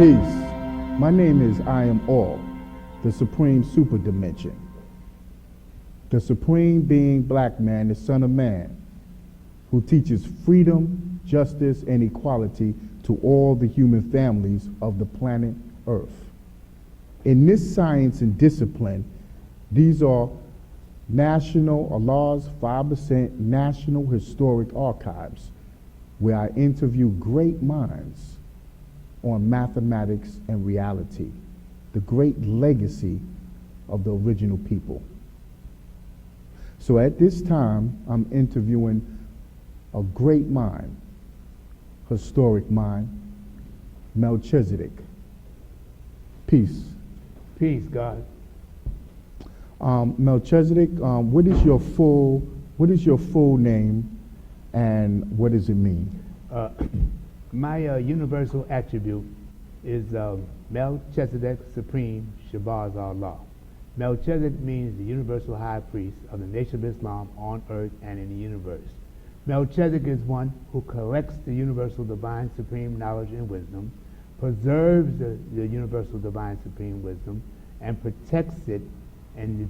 Peace. My name is I Am All, the Supreme Super Dimension. The Supreme Being Black Man, the Son of Man, who teaches freedom, justice, and equality to all the human families of the planet Earth. In this science and discipline, these are Allah's 5% National Historic Archives, where I interview great minds on mathematics and reality, the great legacy of the original people. So at this time, I'm interviewing a great mind, historic mind, Melchizedek. Peace. Peace, God. Melchizedek, what is your full name, and what does it mean? My universal attribute is Melchizedek Supreme Shabazz Allah. Melchizedek means the universal high priest of the Nation of Islam on earth and in the universe. Melchizedek is one who collects the universal divine supreme knowledge and wisdom, preserves the universal divine supreme wisdom, and protects it, and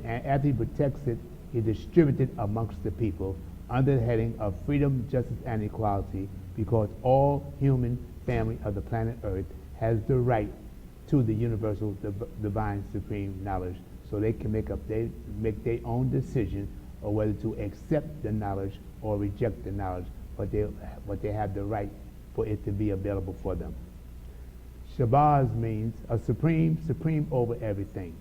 after he protects it, he distributes it amongst the people under the heading of freedom, justice, and equality, because all human family of the planet Earth has the right to the universal divine supreme knowledge, so they can make their own decision of whether to accept the knowledge or reject the knowledge, but they have the right for it to be available for them. Shabazz means a supreme over everything.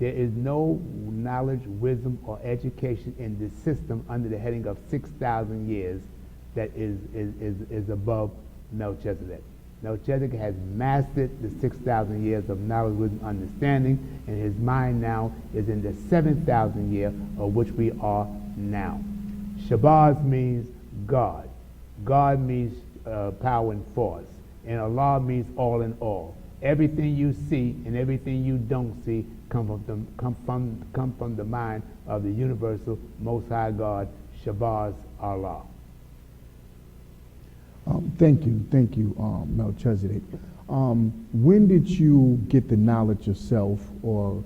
There is no knowledge, wisdom, or education in the system under the heading of 6,000 years that is above Melchizedek. Melchizedek has mastered the 6,000 years of knowledge, wisdom, understanding, and his mind now is in the 7,000 year of which we are now. Shabazz means God. God means power and force. And Allah means all in all. Everything you see and everything you don't see come from the mind of the universal Most High God, Shabazz Allah. Thank you, Melchizedek. When did you get the knowledge yourself, or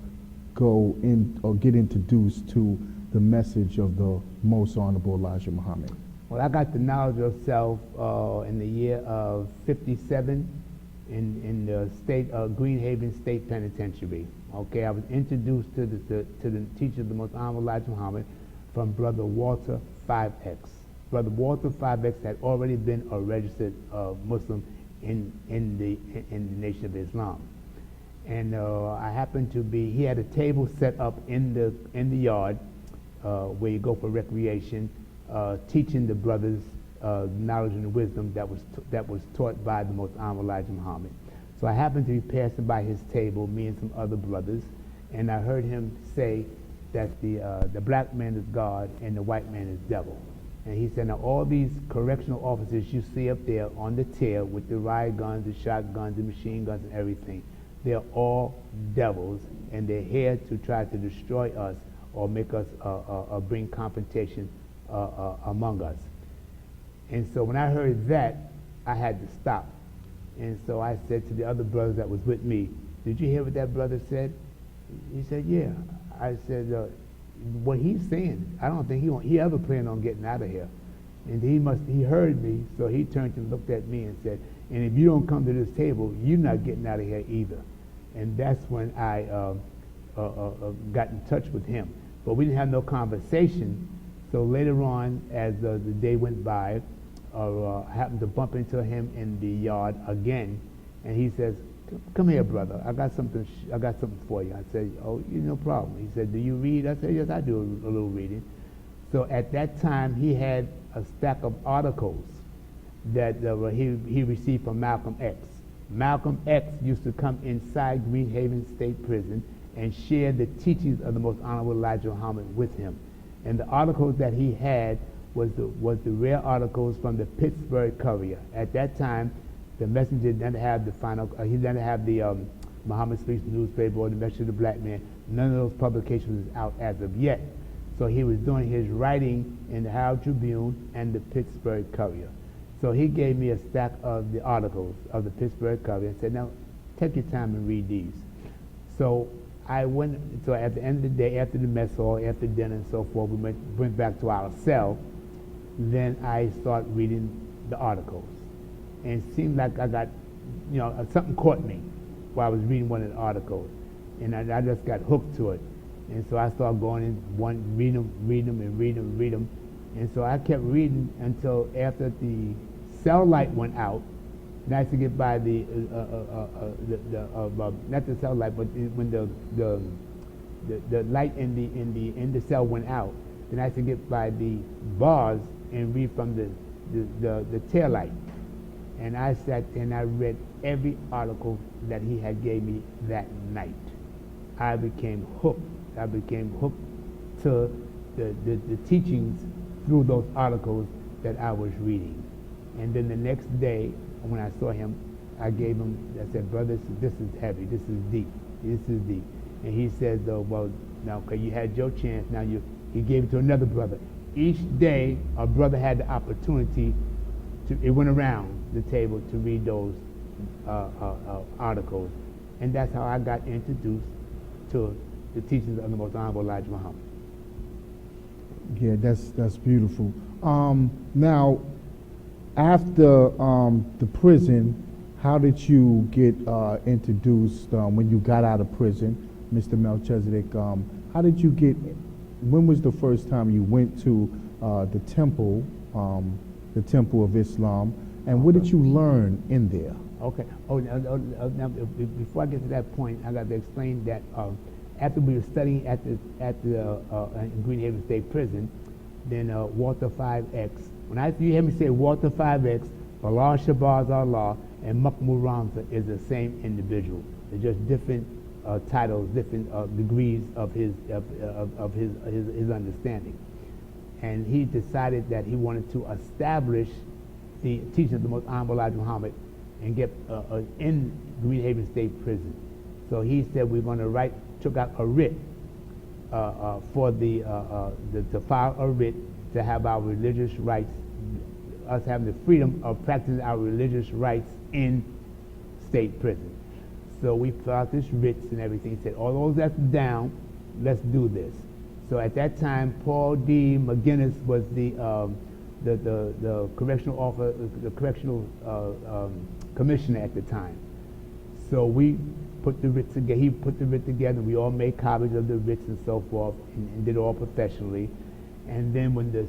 get introduced to the message of the Most Honorable Elijah Muhammad? Well, I got the knowledge of self in the year of 57 in the state of Greenhaven State Penitentiary. Okay, I was introduced to the teacher of the Most Honorable Elijah Muhammad from Brother Walter 5X. Brother Walter 5X had already been a registered Muslim in the Nation of Islam, and I happened to be. He had a table set up in the yard where you go for recreation, teaching the brothers knowledge and wisdom that was taught by the Most Honorable Elijah Muhammad. So I happened to be passing by his table, me and some other brothers, and I heard him say that the black man is God and the white man is devil. And he said, now all these correctional officers you see up there on the tier with the riot guns, the shotguns, the machine guns, and everything, they're all devils, and they're here to try to destroy us or make us bring confrontation among us. And so when I heard that, I had to stop. And so I said to the other brothers that was with me, did you hear what that brother said? He said, yeah. I said, what he's saying, I don't think he ever planned on getting out of here. And he heard me, so he turned and looked at me and said, and if you don't come to this table, you're not getting out of here either. And that's when I got in touch with him. But we didn't have no conversation. So later on, as the day went by, I happened to bump into him in the yard again, and he says, come here, brother. I got something for you. I said, oh, no problem. He said, do you read? I said, yes, I do a little reading. So at that time, he had a stack of articles that he received from Malcolm X. Malcolm X used to come inside Greenhaven State Prison and share the teachings of the Most Honorable Elijah Muhammad with him. And the articles that he had was the rare articles from the Pittsburgh Courier. At that time, the Messenger didn't have the final. He didn't have the Muhammad Speaks newspaper or the Message of the Black Man. None of those publications was out as of yet. So he was doing his writing in the Herald Tribune and the Pittsburgh Courier. So he gave me a stack of the articles of the Pittsburgh Covenant and said, now, take your time and read these. So I went, so at the end of the day, after the mess hall, after dinner and so forth, we went back to our cell. Then I started reading the articles. And it seemed like I got, something caught me while I was reading one of the articles. And I just got hooked to it. And so I started going in, read them. And so I kept reading until after the cell light went out. And I had to get by not the cell light, but when the light in the cell went out, then I had to get by the bars and read from the tail light. And I sat and I read every article that he had gave me that night. I became hooked. I became hooked to the teachings through those articles that I was reading. And then the next day, when I saw him, I said, brother, this is heavy, this is deep. And he said, well, now, okay, you had your chance, now he gave it to another brother. Each day, a brother had the opportunity it went around the table to read those articles. And that's how I got introduced to the teachings of the Most Honorable Elijah Muhammad. Yeah, that's beautiful. Now, after the prison, how did you get introduced when you got out of prison, Mr. Melchizedek? How did you get? When was the first time you went to the temple of Islam, and what did you learn in there? Okay. Now, before I get to that point, I got to explain that after we were studying at the Greenhaven State Prison, then Walter 5X. When you hear me say Walter 5X, Bilal Shabazz Allah, and Mahmoud Ramza is the same individual. They're just different titles, different degrees of his understanding. And he decided that he wanted to establish the teaching of the Most Honorable Elijah Muhammad and get in Greenhaven State Prison. So he said we're going to took out a writ to file a writ to have our religious rights, us having the freedom of practicing our religious rights in state prison. So we filed this writs and everything. He said, all those that's down, let's do this. So at that time, Paul D. McGinnis was the correctional officer, the correctional commissioner at the time. So we put the writ together. He put the writ together. We all made copies of the writs and so forth, and did it all professionally. And then when the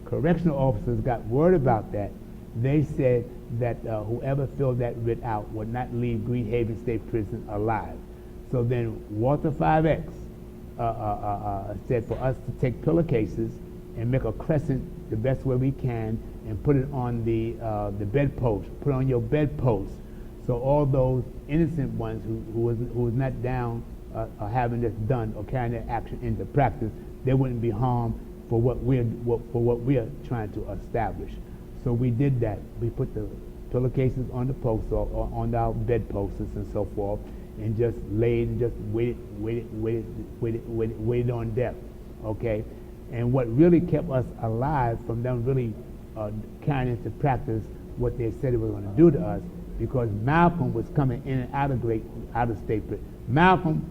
correctional officers got word about that, they said that whoever filled that writ out would not leave Greenhaven State Prison alive. So then Walter 5X said for us to take pillowcases and make a crescent the best way we can and put it on the bedpost. Put it on your bedpost. So all those innocent ones who was not down having this done or carrying their action into practice, they wouldn't be harmed for what we're trying to establish. So we did that. We put the pillowcases on the posts or on our bedposts and so forth, and just laid and just waited on death. Okay, and what really kept us alive from them really carrying into practice what they said they were going to do to us, because Malcolm was coming in and out of state prison. Malcolm,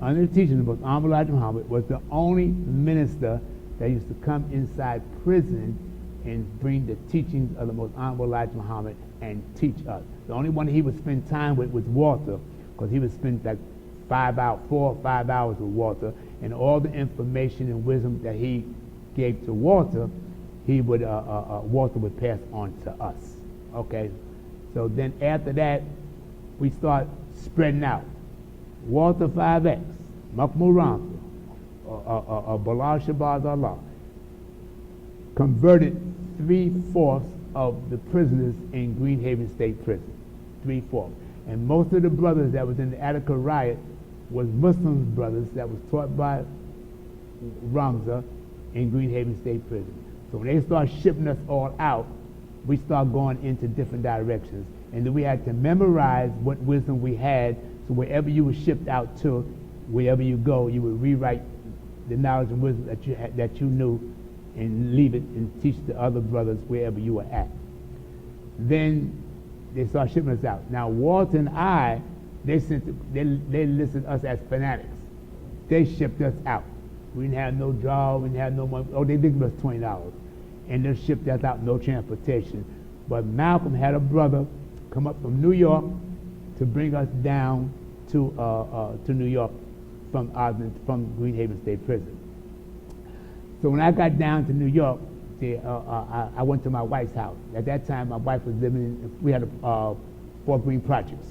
under the teaching of Most Honorable Elijah Muhammad, was the only minister that used to come inside prison and bring the teachings of the Most Honorable Elijah Muhammad and teach us. The only one he would spend time with was Walter, because he would spend like 4 or 5 hours with Walter, and all the information and wisdom that he gave to Walter, Walter would pass on to us. Okay, so then after that, we start spreading out. Walter 5X, Mahmoud Ramza, Bilal Shabazz Allah, converted 3/4 of the prisoners in Greenhaven State Prison. 3/4. And most of the brothers that was in the Attica riot was Muslim brothers that was taught by Ramza in Greenhaven State Prison. So when they start shipping us all out, we start going into different directions. And then we had to memorize what wisdom we had, so wherever you were shipped out to, wherever you go, you would rewrite the knowledge and wisdom that you knew, and leave it and teach the other brothers wherever you were at. Then they started shipping us out. Now Walter and I, they listed us as fanatics. They shipped us out. We didn't have no job, we didn't have no money. Oh, they did give us $20. And they shipped us out, no transportation. But Malcolm had a brother come up from New York to bring us down to New York from Green Haven State Prison. So when I got down to New York, I went to my wife's house. At that time, my wife was living we had Fort Greene Projects.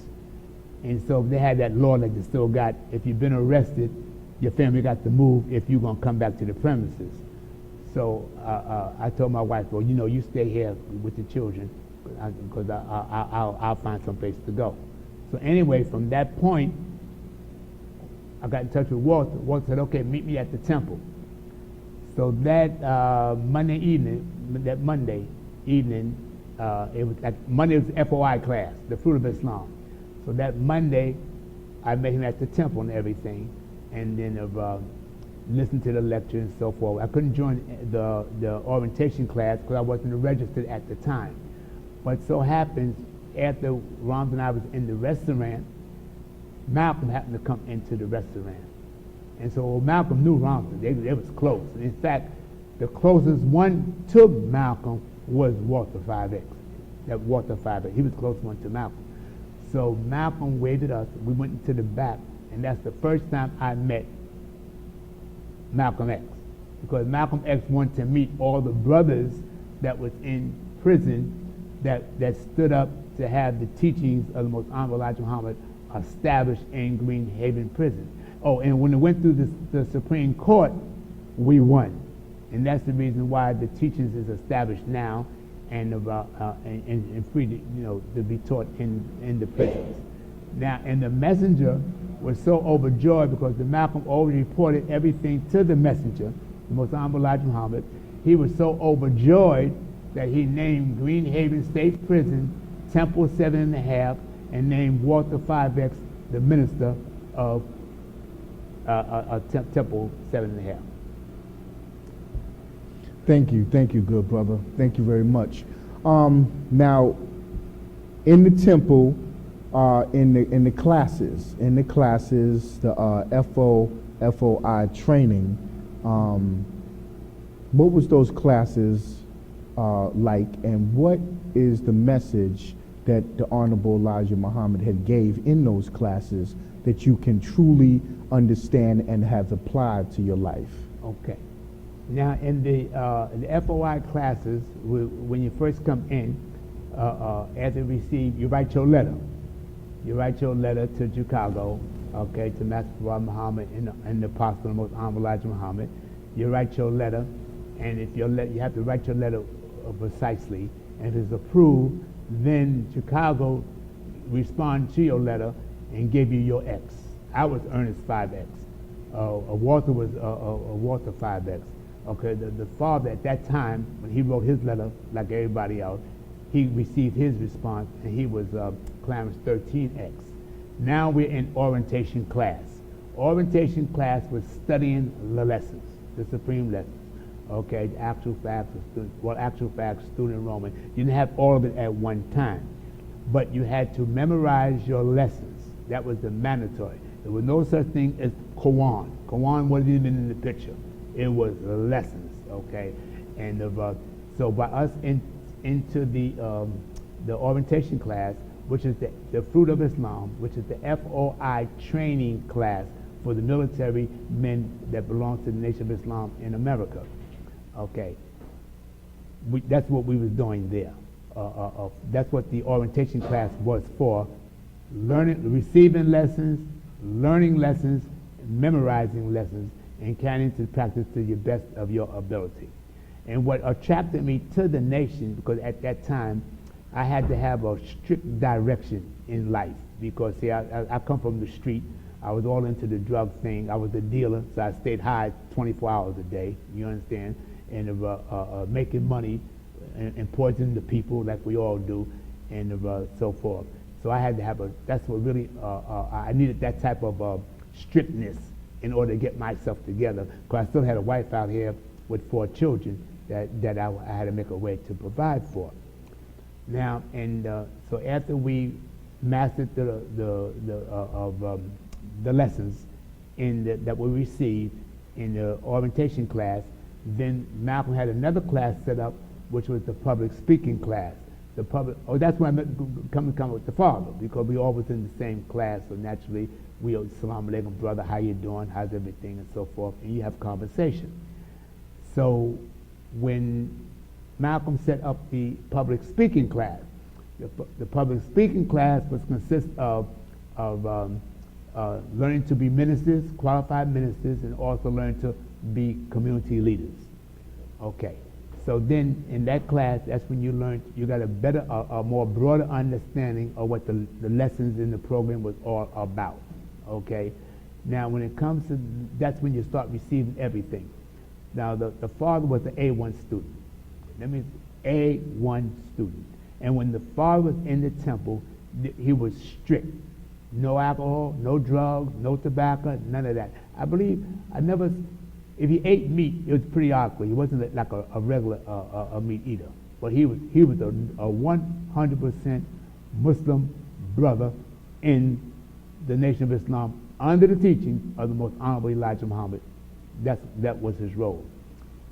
And so they had that law that they still got, if you've been arrested, your family got to move if you're going to come back to the premises. So I told my wife, well, you stay here with the children because I'll find some place to go. So anyway, from that point, I got in touch with Walter. Walter said, okay, meet me at the temple. So that Monday evening, it was Monday was FOI class, the Fruit of Islam. So that Monday, I met him at the temple and everything, and then listened to the lecture and so forth. I couldn't join the orientation class because I wasn't registered at the time. But so happens, after Ron and I was in the restaurant, Malcolm happened to come into the restaurant. And so Malcolm knew Ron. They was close. And in fact, the closest one to Malcolm was Walter 5X. That Walter 5X. He was the closest one to Malcolm. So Malcolm waved at us. We went into the back, and that's the first time I met Malcolm X. Because Malcolm X wanted to meet all the brothers that was in prison that stood up to have the teachings of the Most Honorable Elijah Muhammad established in Green Haven Prison. Oh, and when it went through the Supreme Court, we won. And that's the reason why the teachings is established now and free to be taught in the prisons. Now, and the messenger was so overjoyed because the Malcolm already reported everything to the messenger, the Most Honorable Elijah Muhammad. He was so overjoyed that he named Green Haven State Prison Temple 7.5 and named Walter 5X the minister of Temple 7.5. Thank you, good brother. Thank you very much. Now, in the temple, in the classes, the FOI training, what was those classes like, and what is the message that the Honorable Elijah Muhammad had gave in those classes that you can truly understand and have applied to your life? Okay. Now, in the FOI classes, when you first come in, after you write your letter. You write your letter to Chicago, okay, to Master Prophet Muhammad and the Apostle, the Most Honorable Elijah Muhammad. You write your letter, and if you have to write your letter precisely, and if it's approved, then Chicago respond to your letter and give you your X. I was Ernest 5X. Walter was Walter 5X. Okay, the father at that time, when he wrote his letter, like everybody else, he received his response, and he was Clarence 13X. Now we're in orientation class. Orientation class was studying the lessons, the supreme lessons. Okay, actual facts, student enrollment. You didn't have all of it at one time, but you had to memorize your lessons. That was the mandatory. There was no such thing as Quran. Quran wasn't even in the picture. It was lessons, okay? And so by us into the orientation class, which is the Fruit of Islam, which is the FOI training class for the military men that belong to the Nation of Islam in America. Okay, that's what we was doing there. That's what the orientation class was for: receiving lessons, learning lessons, memorizing lessons, and carrying into practice to the best of your ability. And what attracted me to the nation, because at that time I had to have a strict direction in life, because see, I come from the street. I was all into the drug thing. I was a dealer, so I stayed high 24 hours a day, you understand, and making money and poisoning the people like we all do, and so forth. So I had to have that's what really, I needed that type of strictness in order to get myself together, because I still had a wife out here with 4 children that I had to make a way to provide for. Now, and so after we mastered the lessons that we received in the orientation class, then Malcolm had another class set up, which was the public speaking class. That's when I come with the father, because we all was in the same class, so naturally we Salaam alaikum, brother, how you doing, how's everything, and so forth, and you have conversation. So when Malcolm set up the public speaking class, the public speaking class was consist of learning to be ministers, qualified ministers, and also learning to be community leaders. Okay. So then in that class, that's when you learned, you got a more broader understanding of what the lessons in the program was all about. Okay. Now when it comes to, that's when you start receiving everything. Now the father was an A1 student. That means A1 student. And when the father was in the temple, he was strict. No alcohol, no drugs, no tobacco, none of that. I believe, if he ate meat, it was pretty awkward. He wasn't like a regular meat eater. But he was a 100% Muslim brother in the Nation of Islam under the teaching of the most honorable Elijah Muhammad. That was his role.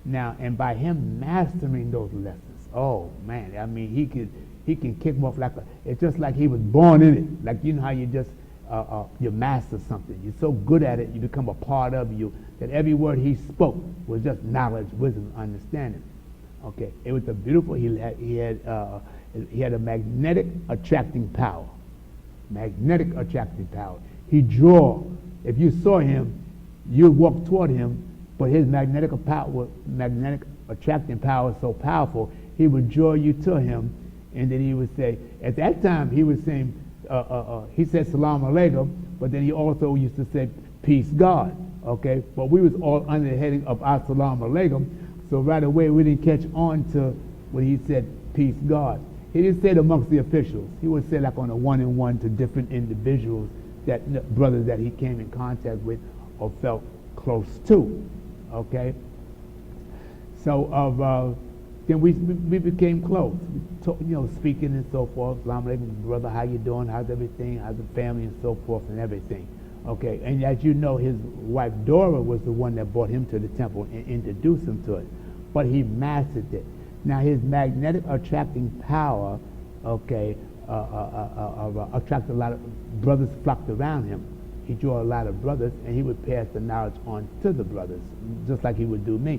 Now, and by him mastering those lessons, oh man, I mean, he can kick them off it's just like he was born in it. Like, you know how you just, you master something. You're so good at it, you become a part of you, that every word he spoke was just knowledge, wisdom, understanding. Okay, it was a beautiful, he had a magnetic attracting power. Magnetic attracting power. He draw, if you saw him, you'd walk toward him, but his magnetic attracting power was so powerful, he would draw you to him, and then he would say, at that time he was saying, he said Salaam alaikum, but then he also used to say peace God, okay? But we was all under the heading of As-salamu alaikum, so right away we didn't catch on to when he said peace God. He didn't say it amongst the officials. He would say like on a one-on-one to different individuals, brothers that he came in contact with or felt close to, okay? So then we became close, speaking and so forth. Salaam alaikum, brother, how you doing? How's everything? How's the family and so forth and everything? Okay, and as you know, his wife Dora was the one that brought him to the temple and introduced him to it. But he mastered it. Now his magnetic attracting power, okay, attracted a lot of brothers flocked around him. He drew a lot of brothers, and he would pass the knowledge on to the brothers, just like he would do me.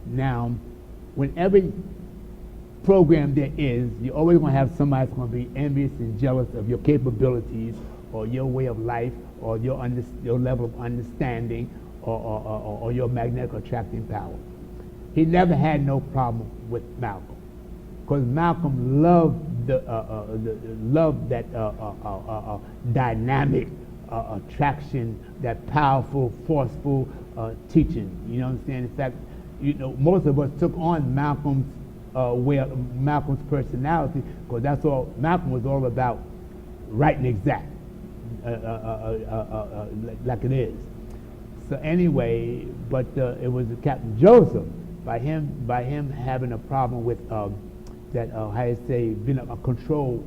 Now, when every program there is, you're always going to have somebody that's going to be envious and jealous of your capabilities or your way of life or your level of understanding or your magnetic attracting power. He never had no problem with Malcolm, because Malcolm loved that dynamic attraction, that powerful, forceful teaching. You know what I'm saying? In fact, most of us took on Malcolm's Malcolm's personality, because that's all Malcolm was all about, right and exact, like it is. So anyway, but it was Captain Joseph, by him having a problem with that how you say, being a control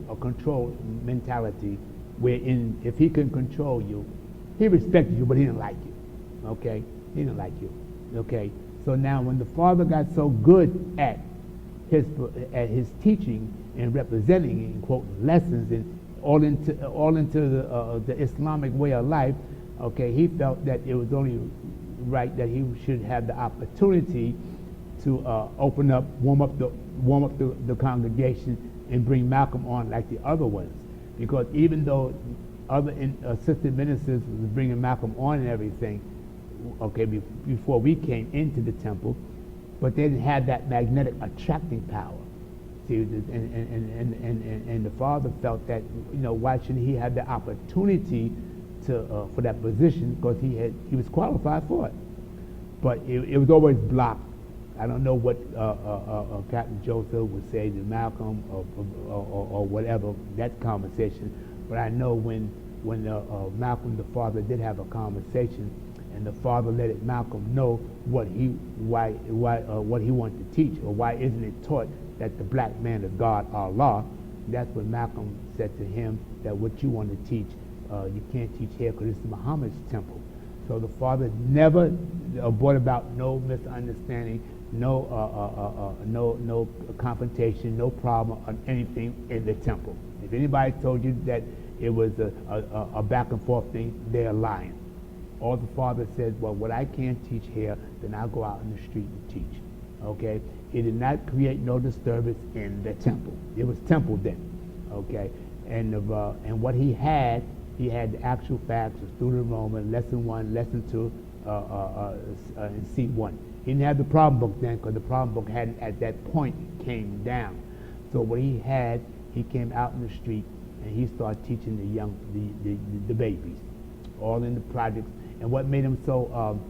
mentality, wherein if he can control you, he respected you, but he didn't like you. Okay, he didn't like you. Okay. So now when the father got so good at his teaching and representing and quoting lessons and all into the Islamic way of life, okay, he felt that it was only right that he should have the opportunity to warm up the congregation and bring Malcolm on like the other ones, because even though other assistant ministers was bringing Malcolm on and everything, okay, before we came into the temple, but they didn't have that magnetic attracting power. See, and the father felt that, why shouldn't he have the opportunity to for that position, because he was qualified for it. But it was always blocked. I don't know what Captain Joseph would say to Malcolm or whatever, that conversation, but I know when Malcolm the father did have a conversation, and the father let Malcolm know what he wanted to teach, or why isn't it taught that the black man is God, Allah. That's what Malcolm said to him, that what you want to teach, you can't teach here because it's Muhammad's temple. So the father never brought about no misunderstanding, no confrontation, no problem on anything in the temple. If anybody told you that it was a back and forth thing, they're lying. All the father said, well, what I can't teach here, then I'll go out in the street and teach. Okay? It did not create no disturbance in the temple. It was temple then. Okay? And what he had the actual facts of student enrollment, lesson 1, lesson 2, and C1. He didn't have the problem book then because the problem book hadn't at that point came down. So what he had, he came out in the street and he started teaching the babies, all in the projects. And what made him so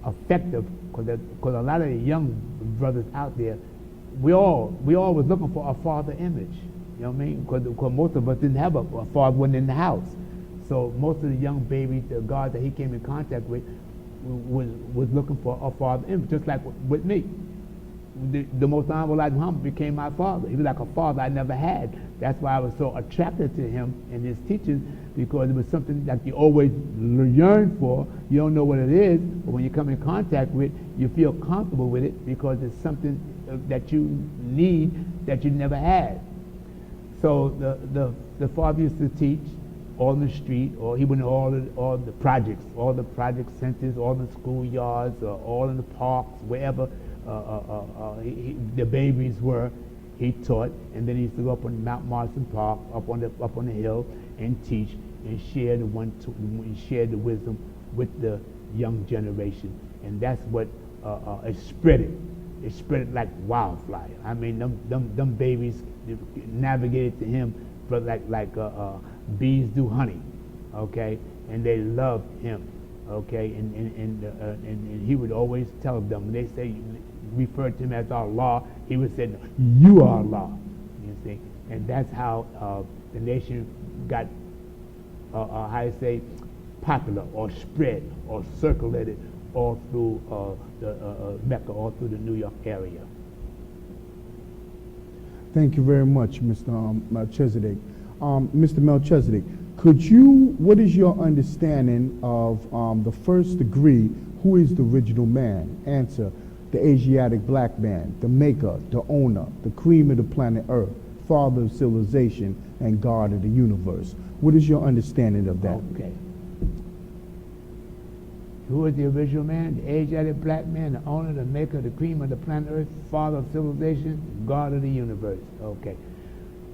effective, because a lot of the young brothers out there, we all was looking for a father image. You know what I mean? Because most of us didn't have a father one in the house. So most of the young babies, the guards that he came in contact with, was looking for a father image, just like with me. The Most Honorable Elijah Muhammad became my father. He was like a father I never had. That's why I was so attracted to him and his teachings, because it was something that you always yearn for. You don't know what it is, but when you come in contact with it, you feel comfortable with it because it's something that you need that you never had. So the father used to teach all in the street, or he went to all the projects, all the project centers, all the schoolyards, all in the parks, wherever the babies were, he taught. And then he used to go up on Mount Marston Park, up on the hill, and teach and share the wisdom with the young generation. And that's what it spread it. It spread it like wildfire. I mean, them babies navigated to him, but like bees do honey, okay? And they loved him, okay? And he would always tell them, when they say, referred to him as Allah, he would say, you are Allah, you see? And that's how the nation got, how you say, popular or spread or circulated all through the Mecca, all through the New York area. Thank you very much, Mr. Melchizedek. Mr. Melchizedek, what is your understanding of the first degree? Who is the original man? Answer: the Asiatic black man, the maker, the owner, the cream of the planet Earth, father of civilization, and God of the universe. What is your understanding of that? Okay. Who is the original man? The Asiatic black man, the owner, the maker, the cream of the planet Earth, father of civilization, God of the universe. Okay.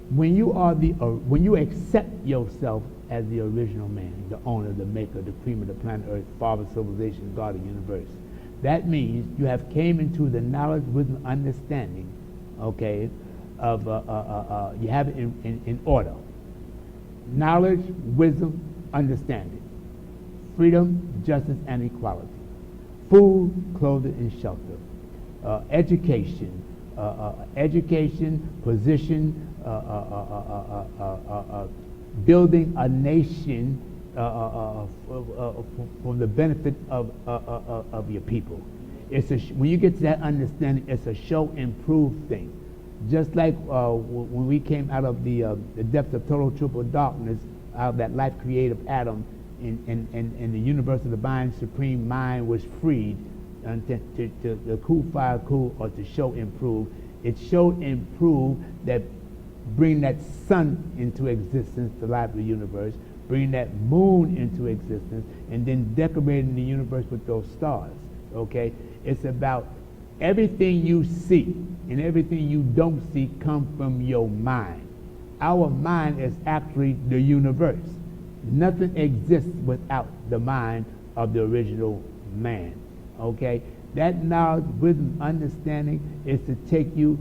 When you accept yourself as the original man, the owner, the maker, the cream of the planet Earth, father of civilization, God of the universe, that means you have came into the knowledge, wisdom, understanding, okay, of you have it in order. Knowledge, wisdom, understanding. Freedom, justice, and equality. Food, clothing, and shelter. Education, position, building a nation for the benefit of your people. When you get to that understanding, it's a show and prove thing. Just like when we came out of the depths of total triple darkness, out of that life creative atom, and the universal divine supreme mind was freed to cool fire cool, or to show and prove. It showed and proved that bring that sun into existence, the life of the universe, bring that moon into existence, and then decorating the universe with those stars. Okay? It's about everything you see and everything you don't see come from your mind. Our mind is actually the universe. Nothing exists without the mind of the original man. Okay? That knowledge, wisdom, understanding is to take you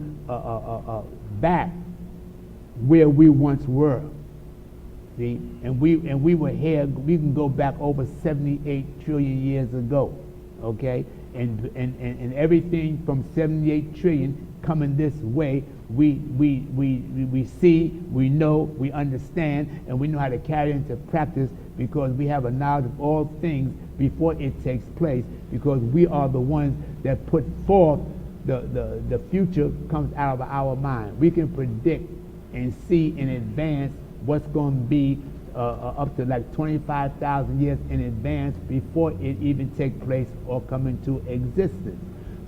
back where we once were. See? And we were here, we can go back over 78 trillion years ago. Okay? And everything from 78 trillion coming this way, we see, we know, we understand, and we know how to carry into practice, because we have a knowledge of all things before it takes place, because we are the ones that put forth the future comes out of our mind. We can predict and see in advance what's going to be up to like 25,000 years in advance before it even takes place or come into existence.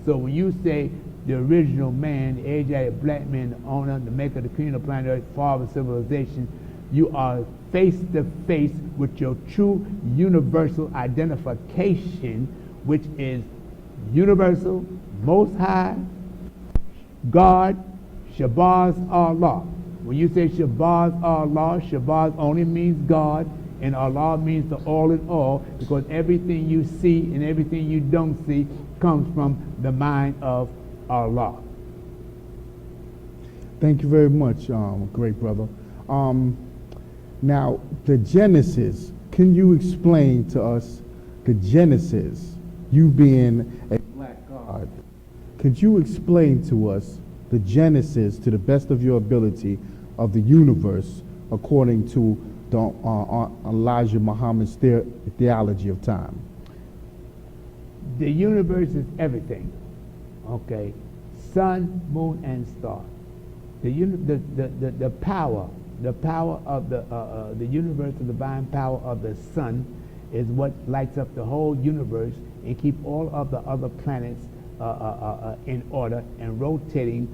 So when you say the original man, the Asiatic black man, the owner, the maker, the creator of planet Earth, father of civilization, you are face to face with your true universal identification, which is universal, most high, God, Shabazz Allah. When you say Shabazz Allah, Shabazz only means God, and Allah means the all in all, because everything you see and everything you don't see comes from the mind of Allah. Thank you very much, great brother. Now, the Genesis, can you explain to us the Genesis, you being a black God? Could you explain to us the Genesis, to the best of your ability, of the universe according to the Elijah Muhammad's theology of time? The universe is everything, okay? Sun, moon, and star. The power of the universe, the divine power of the sun, is what lights up the whole universe and keep all of the other planets in order and rotating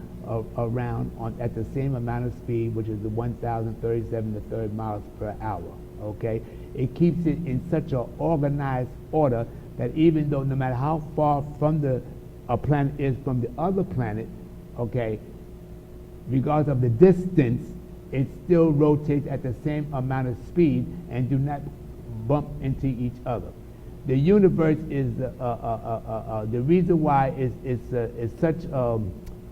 around at the same amount of speed, which is the 1,037 to third miles per hour. Okay, it keeps it in such an organized order that even though no matter how far from a planet is from the other planet, okay, regardless of the distance, it still rotates at the same amount of speed and do not bump into each other. The universe is the reason why it's such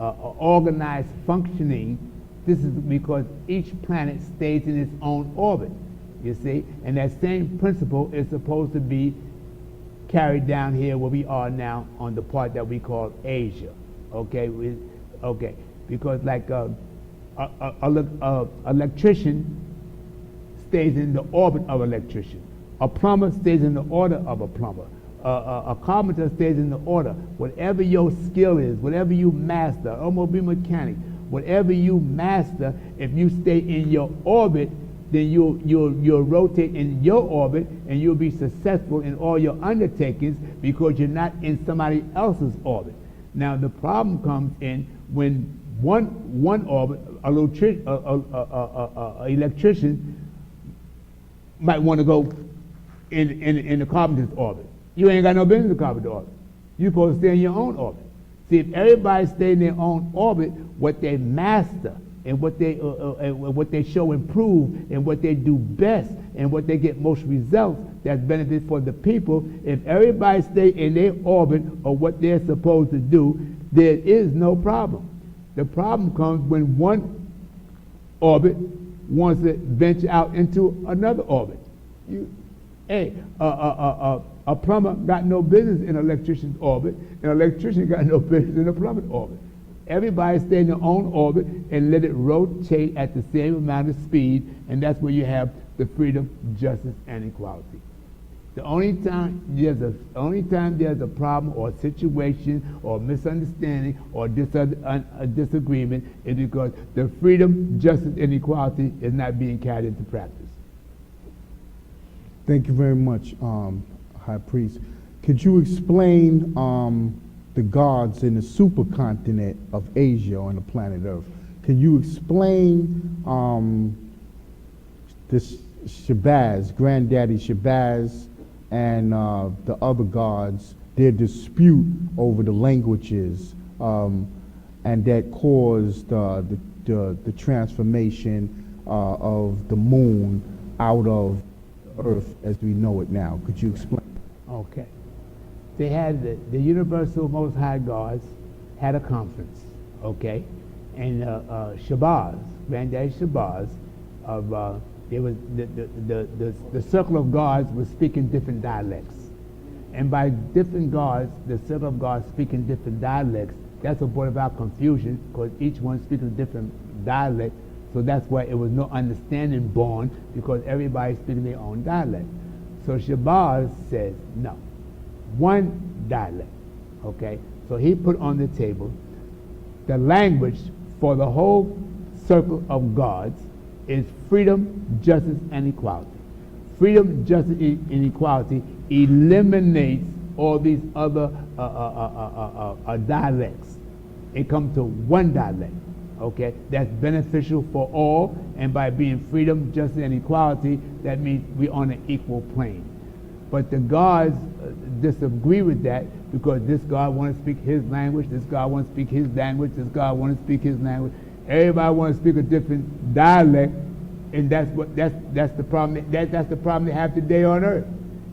organized functioning. This is because each planet stays in its own orbit, you see, and that same principle is supposed to be carried down here where we are now on the part that we call Asia. Okay, because like electrician stays in the orbit of electrician. A plumber stays in the order of a plumber. A carpenter stays in the order. Whatever your skill is, whatever you master, automobile mechanic, whatever you master, if you stay in your orbit, then you'll rotate in your orbit and you'll be successful in all your undertakings because you're not in somebody else's orbit. Now the problem comes in when one orbit, electrician might want to go in the carpenter's orbit. You ain't got no business in the carpenter's orbit. You're supposed to stay in your own orbit. See, if everybody stay in their own orbit, what they master and what they show improve and what they do best and what they get most results that's benefit for the people, if everybody stay in their orbit of what they're supposed to do, there is no problem. The problem comes when one orbit wants to venture out into another orbit. A plumber got no business in an electrician's orbit, and an electrician got no business in a plumber's orbit. Everybody stay in their own orbit and let it rotate at the same amount of speed, and that's where you have the freedom, justice, and equality. The only time there's a problem or a situation or misunderstanding or disagreement is because the freedom, justice, and equality is not being carried into practice. Thank you very much, High Priest. Could you explain the gods in the supercontinent of Asia on the planet Earth? Can you explain this Shabazz, Granddaddy Shabazz, and the other gods, their dispute over the languages, and that caused the transformation of the moon out of Earth as we know it now? Could you explain? Okay. They had the Universal Most High Gods had a conference, okay, and Shabazz, Granddaddy Shabazz, there was the circle of gods was speaking different dialects, and by different gods, the circle of gods speaking different dialects, that's what brought about confusion because each one speaks a different dialect. So that's why it was no understanding born because everybody's speaking their own dialect. So Shabazz says no, one dialect, okay? So he put on the table the language for the whole circle of gods is freedom, justice, and equality. Freedom, justice, and equality eliminates all these other dialects. It comes to one dialect, okay, that's beneficial for all, and by being freedom, justice, and equality, that means we're on an equal plane. But the gods disagree with that because this God wants to speak his language, this God wants to speak his language, this God wants to speak his language. Everybody wants to speak a different dialect, and that's the problem. That's the problem they have today on earth.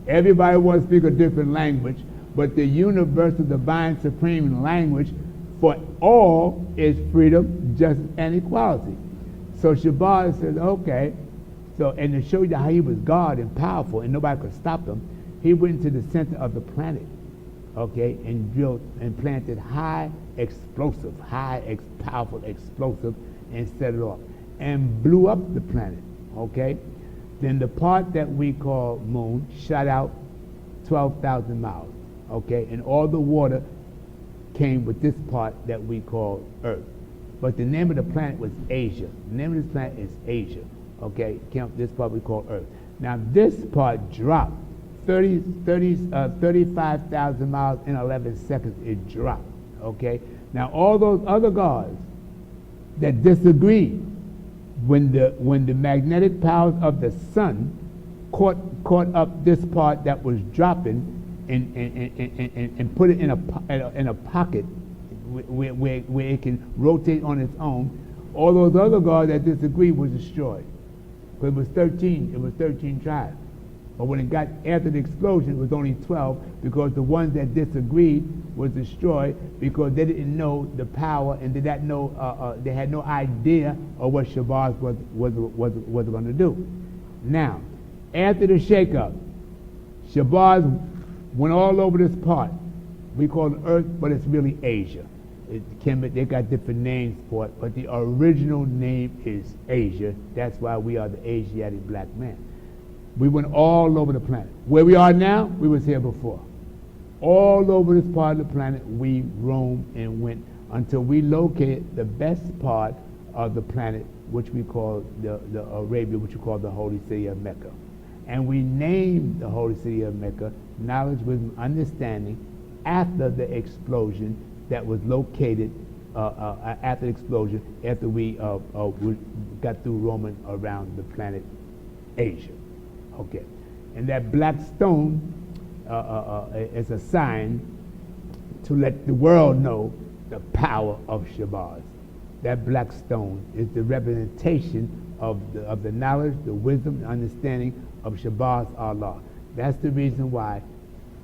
Everybody wants to speak a different language, but the universal, divine, supreme language for all is freedom, justice, and equality. So Shabbat says, okay. So, and to show you how he was God and powerful, and nobody could stop him, he went into the center of the planet, okay, and built and planted powerful explosive, and set it off, and blew up the planet, okay. Then the part that we call moon shot out 12,000 miles, okay, and all the water came with this part that we call Earth. But the name of the planet was Asia. The name of this planet is Asia, okay. This part we call Earth. Now this part dropped 35,000 miles in 11 seconds. It dropped, okay. Now all those other gods that disagreed, when the magnetic powers of the sun caught up this part that was dropping and put it in a pocket where it can rotate on its own, all those other gods that disagreed was destroyed. Because it was 13 tribes. But when it got after the explosion, it was only 12, because the ones that disagreed was destroyed because they didn't know the power, and they had no idea of what Shabbat was going to do. Now, after the shakeup, Shabbat went all over this part. We call it Earth, but it's really Asia. They got different names for it, but the original name is Asia. That's why we are the Asiatic black man. We went all over the planet. Where we are now, we was here before. All over this part of the planet, we roamed and went until we located the best part of the planet, which we call the Arabia, which we call the holy city of Mecca. And we named the holy city of Mecca knowledge, wisdom, understanding after the explosion that was located after the explosion, after we got through roaming around the planet Asia. Okay, and that black stone is a sign to let the world know the power of Shabbat. That black stone is the representation of the knowledge, the wisdom, the understanding of Shabbat Allah. That's the reason why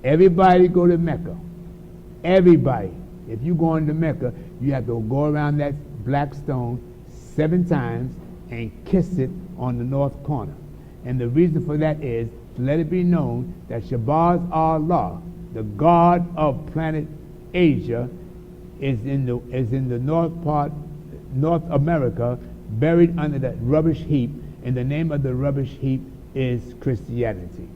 everybody go to Mecca. Everybody. If you go into Mecca, you have to go around that black stone 7 times and kiss it on the north corner. And the reason for that is to let it be known that Shabbat Allah, the God of planet Asia, is in the North America, buried under that rubbish heap, and the name of the rubbish heap is Christianity.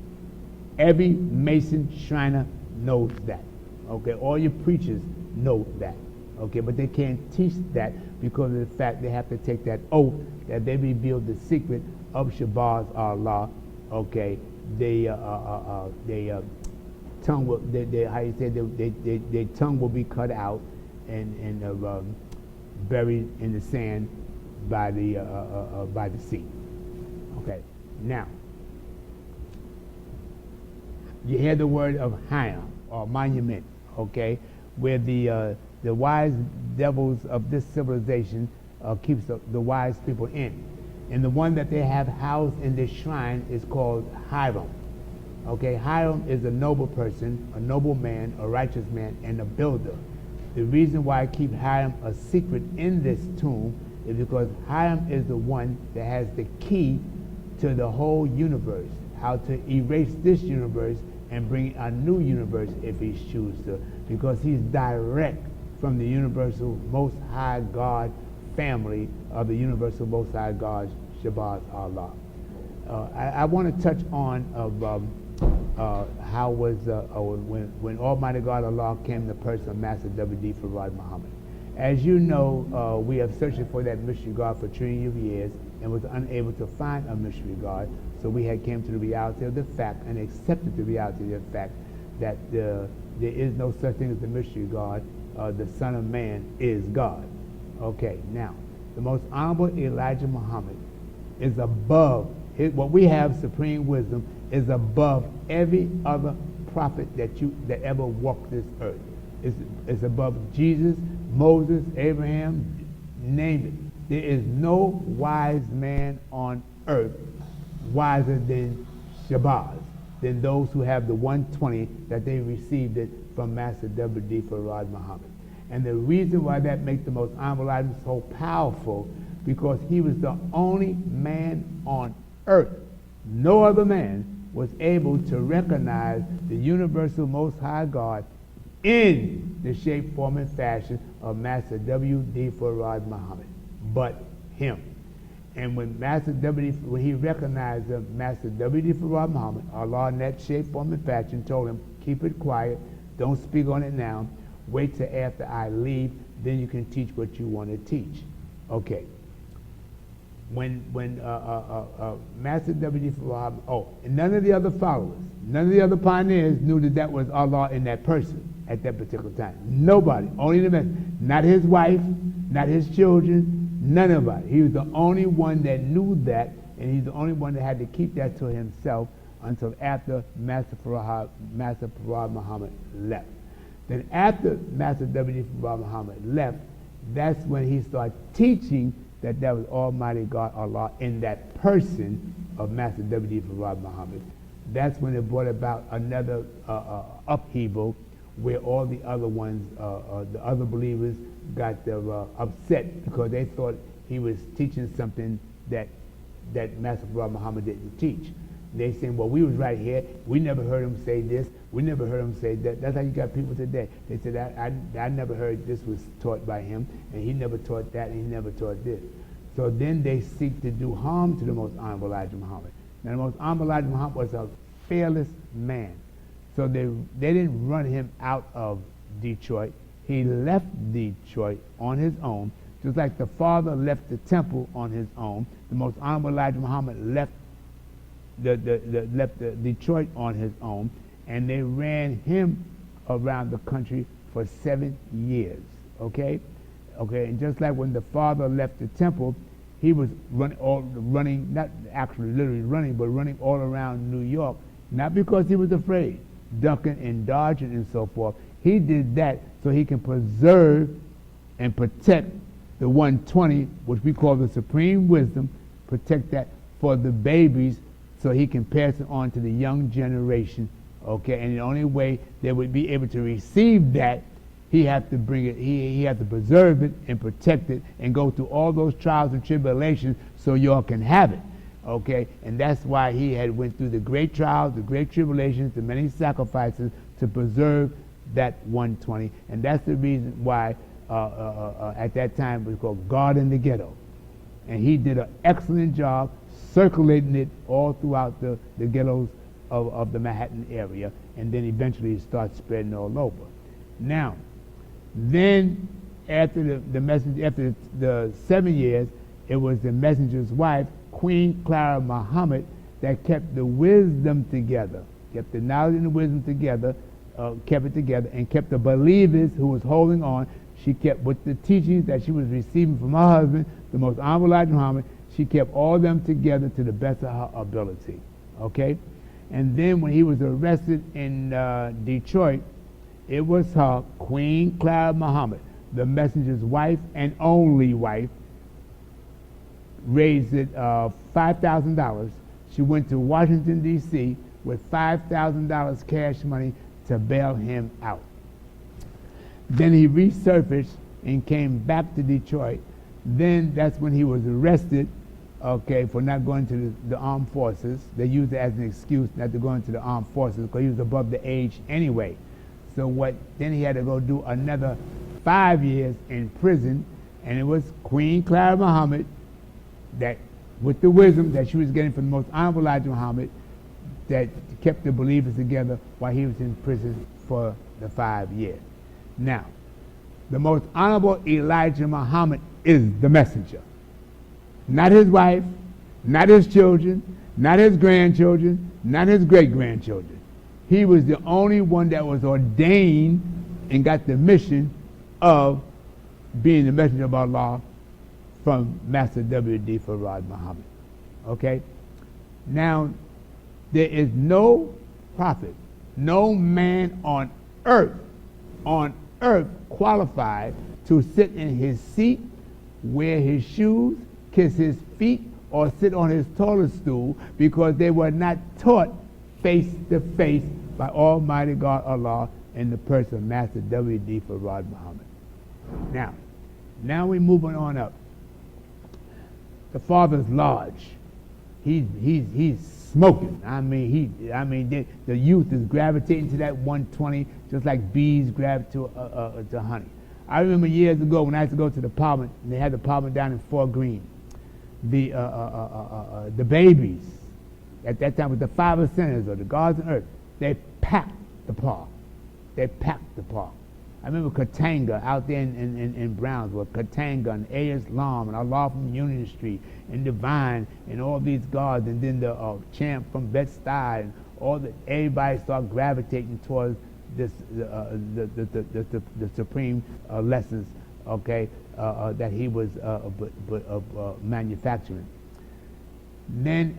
Every Mason Shriner knows that. Okay, all your preachers know that. Okay, but they can't teach that because of the fact they have to take that oath that they revealed the secret of Shabbat Allah. Okay, their tongue will, their tongue will be cut out and buried in the sand by the sea. Okay, now you hear the word of Hayam or monument. Okay, where the wise devils of this civilization keeps the wise people in. And the one that they have housed in this shrine is called Hiram. Okay, Hiram is a noble person, a noble man, a righteous man, and a builder. The reason why I keep Hiram a secret in this tomb is because Hiram is the one that has the key to the whole universe, how to erase this universe and bring a new universe if he chooses to, because he's direct from the universal Most High God family of the universal Most High God, Shabbat Allah. I want to touch on how was when Almighty God Allah came in the person of Master W.D. Farad Muhammad. As you know, we have searched for that mystery God for trillions of years and was unable to find a mystery God. So we had came to the reality of the fact and accepted the reality of the fact that there is no such thing as the mystery God. The Son of Man is God. Okay, now, the most honorable Elijah Muhammad is above, what we have, supreme wisdom, is above every other prophet that ever walked this earth. It's above Jesus, Moses, Abraham, name it. There is no wise man on earth wiser than Shabazz, than those who have the 120 that they received it from Master W.D. Farad Muhammad. And the reason why that makes the most honorable Elijah so powerful, because he was the only man on earth, no other man was able to recognize the universal Most High God in the shape, form, and fashion of Master W.D. Farad Muhammad, but him. And when when he recognized Master W.D. Farad Muhammad, Allah in that shape, form, and fashion told him, keep it quiet, don't speak on it now, wait till after I leave, then you can teach what you want to teach. Okay. When Master W.D. Farad, and none of the other followers, none of the other pioneers knew that was Allah in that person at that particular time. Nobody, only the man, not his wife, not his children, none of it. He was the only one that knew that, and he's the only one that had to keep that to himself until after Master Farad Muhammad left. Then after Master W.D. Farad Muhammad left, that's when he started teaching that was Almighty God Allah in that person of Master W.D. Farad Muhammad. That's when it brought about another upheaval where all the other ones, the other believers, got upset because they thought he was teaching something that Master Farad Muhammad didn't teach. They saying, well, we was right here. We never heard him say this. We never heard him say that. That's how you got people today. They said, I never heard this was taught by him, and he never taught that, and he never taught this. So then they seek to do harm to the Most Honorable Elijah Muhammad. Now, the Most Honorable Elijah Muhammad was a fearless man. So they didn't run him out of Detroit. He left Detroit on his own, just like the father left the temple on his own. The Most Honorable Elijah Muhammad left left Detroit on his own, and they ran him around the country for 7 years. Okay, and just like when the father left the temple, he was running, not actually literally running, but running all around New York, not because he was afraid, ducking and dodging and so forth. He did that so he can preserve and protect the 120, which we call the supreme wisdom, protect that for the babies so he can pass it on to the young generation. Okay, and the only way they would be able to receive that, he had to bring it, he had to preserve it and protect it and go through all those trials and tribulations so y'all can have it. Okay, and that's why he had went through the great trials, the great tribulations, the many sacrifices to preserve that 120. And that's the reason why at that time it was called God in the Ghetto. And he did an excellent job circulating it all throughout the ghettos of the Manhattan area, and then eventually it starts spreading all over. Now, then after the messenger, after the 7 years, it was the messenger's wife, Queen Clara Muhammad, that kept the wisdom together, kept the knowledge and the wisdom together, kept it together, and kept the believers who was holding on. She kept with the teachings that she was receiving from her husband, the Most Honorable Elijah Muhammad. She kept all them together to the best of her ability. Okay, and then when he was arrested in Detroit, it was her, Queen Clara Muhammad, the messenger's wife and only wife, raised it $5,000. She went to Washington, D.C. with $5,000 cash money to bail him out. Then he resurfaced and came back to Detroit. Then that's when he was arrested, okay, for not going to the armed forces. They used it as an excuse not to go into the armed forces because he was above the age anyway. So then he had to go do another 5 years in prison, and it was Queen Clara Muhammad that, with the wisdom that she was getting from the Most Honorable Elijah Muhammad, that kept the believers together while he was in prison for the 5 years. Now, the most honorable Elijah Muhammad is the messenger. Not his wife, not his children, not his grandchildren, not his great-grandchildren. He was the only one that was ordained and got the mission of being the messenger of Allah from Master W.D. Farad Muhammad. Okay? Now, there is no prophet, no man on earth qualified to sit in his seat, wear his shoes, kiss his feet, or sit on his toilet stool, because they were not taught face to face by Almighty God Allah in the person of Master W.D. Farad Muhammad. Now we're moving on up. The father's large. He's smoking. The youth is gravitating to that 120 just like bees gravitate to honey. I remember years ago when I used to go to the Parliament, and they had the Parliament down in Fort Greene. The babies at that time with the 5 senators or the gods on earth, they packed the park. I remember Katanga out there in Brownsville, Katanga and A-Islam and Allah from Union Street and Divine and all these gods, and then the champ from Bed-Stuy, and everybody started gravitating towards this the supreme lessons, okay, that he was manufacturing. Then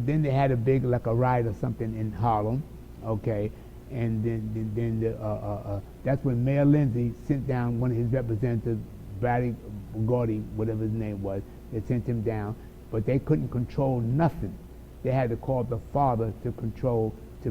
they had a big, like a riot or something in Harlem, okay, and then that's when Mayor Lindsay sent down one of his representatives, Brady Gordy, whatever his name was. They sent him down, but they couldn't control nothing. They had to call the father to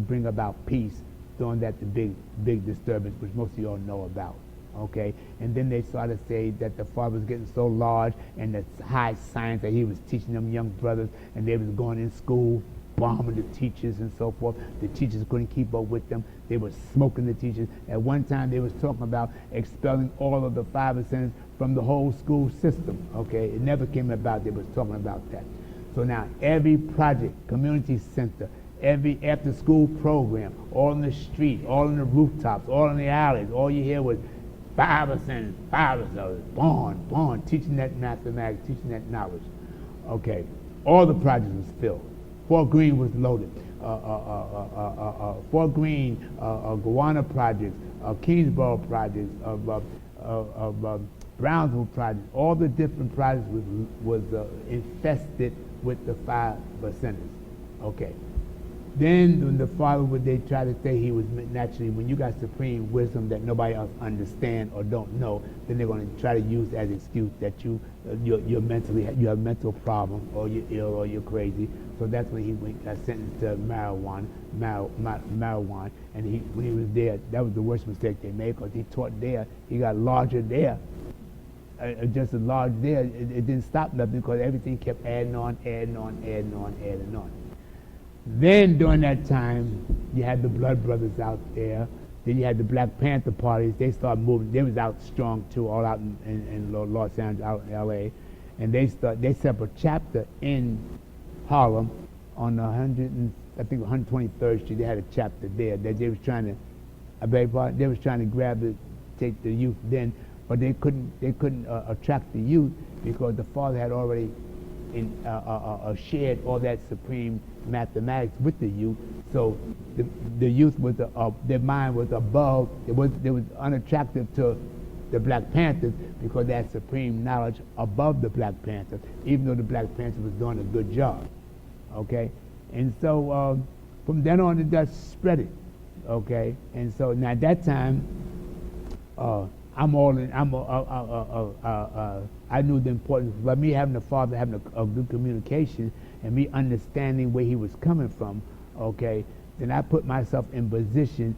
bring about peace during that big disturbance, which most of y'all know about. Okay, and then they started to say that the father was getting so large and the high science that he was teaching them young brothers, and they was going in school bombing the teachers and so forth. The teachers couldn't keep up with them. They were smoking the teachers. At one time they was talking about expelling all of the 5% from the whole school system. Okay, it never came about. They was talking about that. So now every project, community center, every after school program, all in the street, all in the rooftops, all in the alleys, all you hear was 5%, born, teaching that mathematics, teaching that knowledge. Okay, all the projects was filled. Fort Greene was loaded. Fort Greene, Gowanus projects, Kingsborough projects, Brownsville projects, all the different projects was infested with the 5%ers. Okay. Then when the father they try to say he was naturally, when you got supreme wisdom that nobody else understand or don't know, then they're going to try to use as excuse that you have a mental problem, or you're ill, or you're crazy. So that's when he got sentenced to marijuana. And when he was there, that was the worst mistake they made, because he taught there, he got larger there. Just as large there, it didn't stop nothing, because everything kept adding on. Then during that time, you had the Blood Brothers out there. Then you had the Black Panther parties. They started moving. They was out strong too, all out in Los Angeles, out in L.A. And they set up a chapter in Harlem on 123rd Street. They had a chapter there that they was trying to take the youth then, but they couldn't attract the youth, because the father had already shared all that supreme mathematics with the youth. So the youth was their mind was above. It was unattractive to the Black Panthers, because they had supreme knowledge above the Black Panthers, even though the Black Panthers was doing a good job. Okay, and so from then on it just spread it. Okay, and so now at that time, I knew the importance of me having a father, having a good communication, and me understanding where he was coming from. Okay, then I put myself in position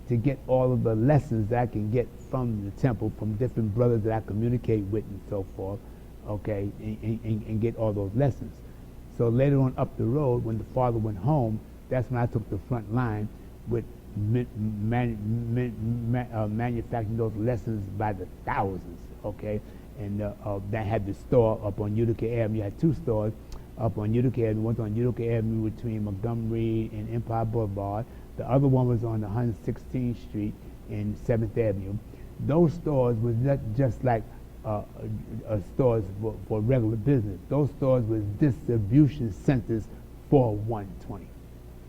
to get all of the lessons that I can get from the temple, from different brothers that I communicate with and so forth. Okay, and get all those lessons. So later on up the road, when the father went home, that's when I took the front line with manufacturing those lessons by the thousands, okay? And that had the store up on Utica Avenue. You had 2 stores, up on Utica Avenue. One's on Utica Avenue between Montgomery and Empire Boulevard. The other one was on 116th Street and 7th Avenue. Those stores was not just like stores for regular business. Those stores was distribution centers for 120.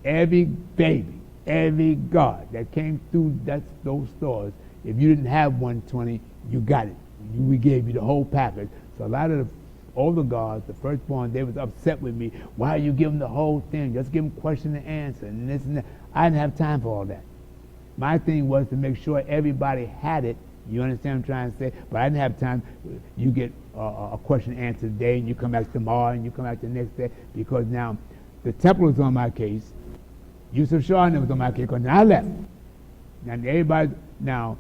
Every baby, every guard that came through those stores, if you didn't have 120, you got it. We gave you the whole package. So a lot of the older guards, the firstborn, they was upset with me. Why are you giving the whole thing? Just give them question and answer and this and that. I didn't have time for all that. My thing was to make sure everybody had it. You understand what I'm trying to say? But I didn't have time. You get a question and answer today, and you come back tomorrow, and you come back the next day, because now the temple was on my case. Yusuf Shah was on my case, because now I left. Now,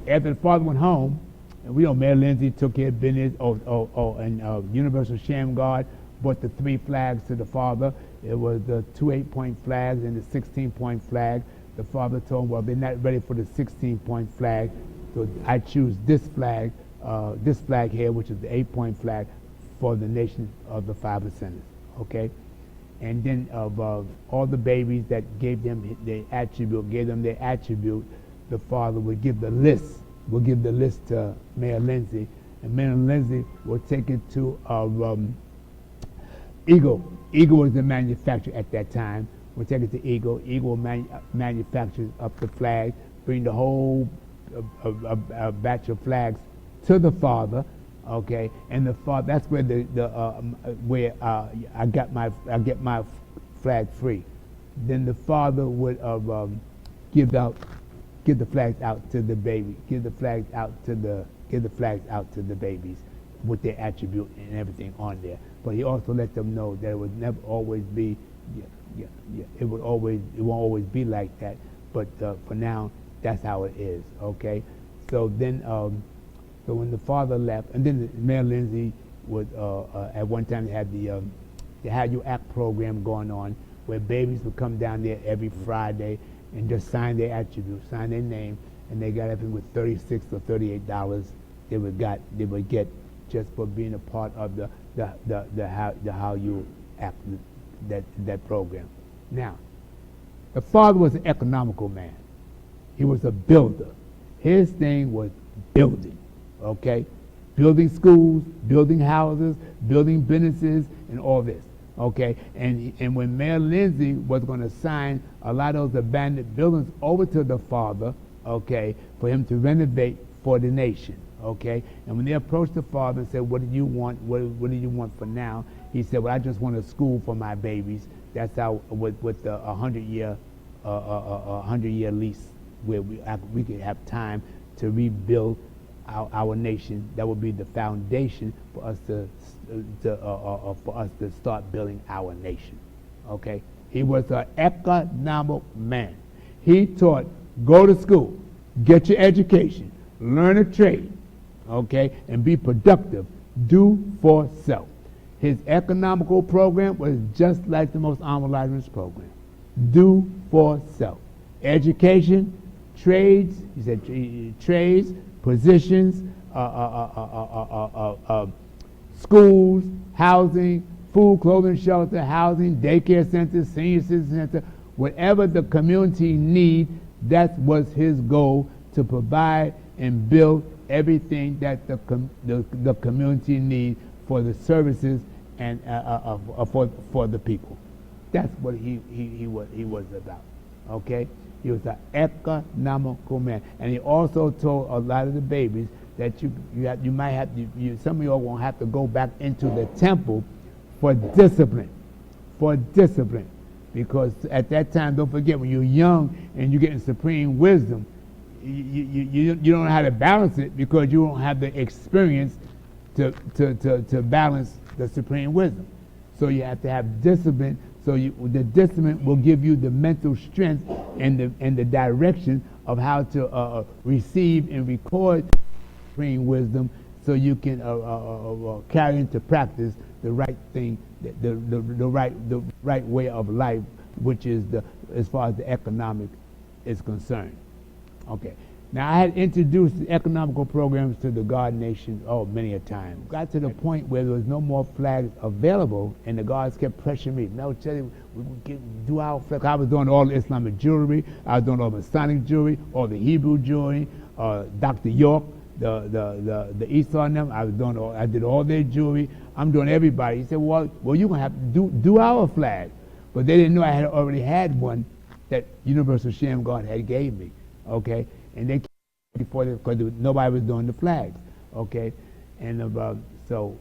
after the father went home, and we know Mayor Lindsay took care of business, and Universal Sham Guard brought the 3 flags to the father. It was the 2 8-point flags and the 16-point flag. The father told him, well, they're not ready for the 16-point flag, so I choose this flag here, which is the 8-point flag, for the nation of the 5 percenters, okay? And then of all the babies that gave them their attribute, the father would give the list. We'll give the list to Mayor Lindsay, and Mayor Lindsay will take it to Eagle. Eagle was the manufacturer at that time. We'll take it to Eagle. Eagle manufactures up the flag, bring the whole batch of flags to the father, okay? And the father, that's where I get my flag free. Then the father would give the flags out to the baby, give the flags out to the babies with their attribute and everything on there. But he also let them know that it would never always be, it won't always be like that. But for now, that's how it is, okay? So then, so when the father left, and then Mayor Lindsay would, at one time they had the How You Act program going on, where babies would come down there every Friday and just sign their attributes, sign their name, and they got everything with $36 or $38 they would get just for being a part of the How You Act, that program. Now, the father was an economical man. He was a builder. His thing was building, okay? Building schools, building houses, building businesses, and all this, okay? And when Mayor Lindsay was going to sign a lot of those abandoned buildings over to the father, okay, for him to renovate for the nation, okay? And when they approached the father and said, what do you want? What do you want for now? He said, well, I just want a school for my babies. That's how, with the 100-year lease, where we could have time to rebuild our nation. That would be the foundation for us to start building our nation. Okay, he was an economic man. He taught: go to school, get your education, learn a trade, okay, and be productive. Do for self. His economical program was just like the most honorable license program. Do for self. Education, trades, he said trades, positions, schools, housing, food, clothing, shelter, housing, daycare centers, senior citizen center, whatever the community need, that was his goal, to provide and build everything that the community need for the services and for the people. That's what he was about. Okay, he was an economical man, and he also told a lot of the babies that you might have some of y'all won't have to go back into the temple for discipline, because at that time, don't forget, when you're young and you're getting supreme wisdom, you don't know how to balance it, because you don't have the experience to balance the supreme wisdom. So you have to have discipline. So the discipline will give you the mental strength and the direction of how to receive and record supreme wisdom, so you can carry into practice the right thing, the right way of life, which is as far as the economic is concerned. Okay, Now, I had introduced the economical programs to the Guard Nation, many a time. Got to the point where there was no more flags available, and the guards kept pressuring me. No, Chetty, we can do our flag. I was doing all the Islamic jewelry. I was doing all the Masonic jewelry, all the Hebrew jewelry, Dr. York, the Esau and them. I did all their jewelry. I'm doing everybody. He said, well, you're going to have to do our flag. But they didn't know I had already had one that Universal Sham Guard had gave me, okay? And they came before because nobody was doing the flags, okay? And so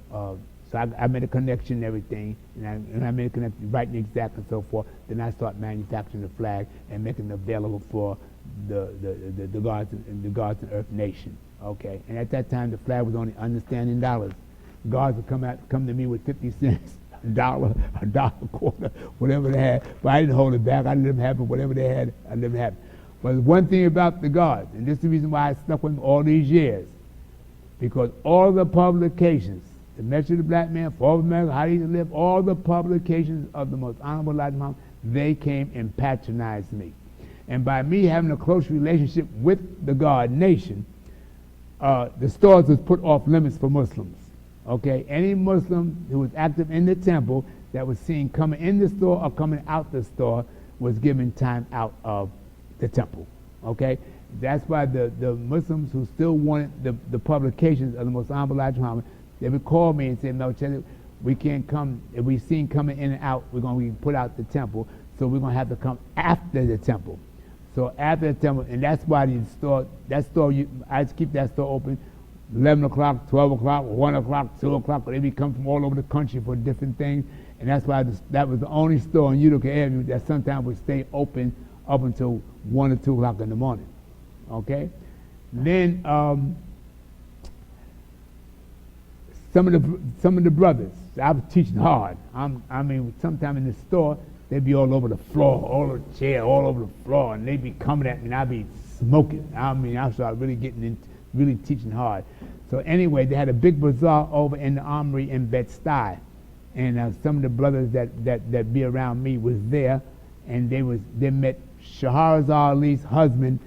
I made a connection and everything, and I made a connection, writing exact and so forth. Then I started manufacturing the flag and making it available for the guards and Earth Nation, okay? And at that time, the flag was only understanding dollars. Guards would come to me with 50 cents, a dollar, a quarter, whatever they had. But I didn't hold it back. I let them have it. Whatever they had, I let them have it. But one thing about the Guards, and this is the reason why I stuck with them all these years, because all the publications, the Message of the Black Man, For America, How to Live, all the publications of the Most Honorable Elijah Muhammad, they came and patronized me. And by me having a close relationship with the Guard Nation, the stores was put off limits for Muslims. Okay, any Muslim who was active in the temple that was seen coming in the store or coming out the store was given time out of the temple. Okay, that's why the Muslims who still wanted the publications of the Most Honorable Elijah Muhammad, they would call me and say, no, Chetty, we can't come. If we seen coming in and out, we're going to put out the temple, so we're going to have to come after the temple. So after the temple, and that's why I just keep that store open 11 o'clock, 12 o'clock, 1 o'clock, 2 o'clock. They be come from all over the country for different things. And that's why that was the only store on Utica Avenue that sometimes would stay open up until 1 or 2 o'clock in the morning. Okay? Then some of the brothers, I was teaching hard. I mean, sometime in the store, they'd be all over the floor, all over the chair, all over the floor, and they'd be coming at me, and I'd be smoking. I mean, I started really getting into really teaching hard. So anyway, they had a big bazaar over in the Armory in Bed-Stuy, and some of the brothers that be around me was there, and they met Shahraz Ali's husband,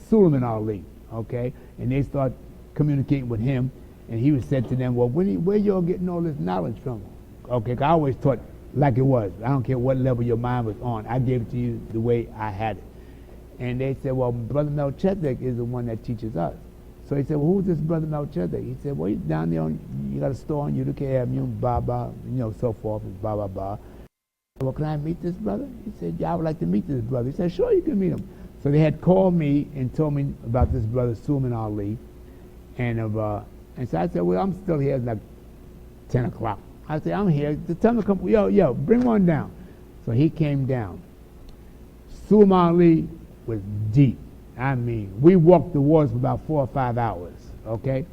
Suleiman Ali, okay, and they started communicating with him, and he was said to them, well, where y'all getting all this knowledge from? Okay, 'cause I always taught like it was. I don't care what level your mind was on. I gave it to you the way I had it. And they said, well, Brother Melchizedek is the one that teaches us. So he said, well, who's this Brother Melchizedek? He said, well, he's down there you got a store on Utica Avenue, so forth, and blah, blah, blah. Well, can I meet this brother? He said, yeah, I would like to meet this brother. He said, sure, you can meet him. So they had called me and told me about this brother, Suleiman Ali. And so I said, well, I'm still here. It's like 10 o'clock. I said, I'm here. Tell him to come. Yo, bring one down. So he came down. Suleiman Ali was deep. I mean, we walked the waters for about 4 or 5 hours, okay?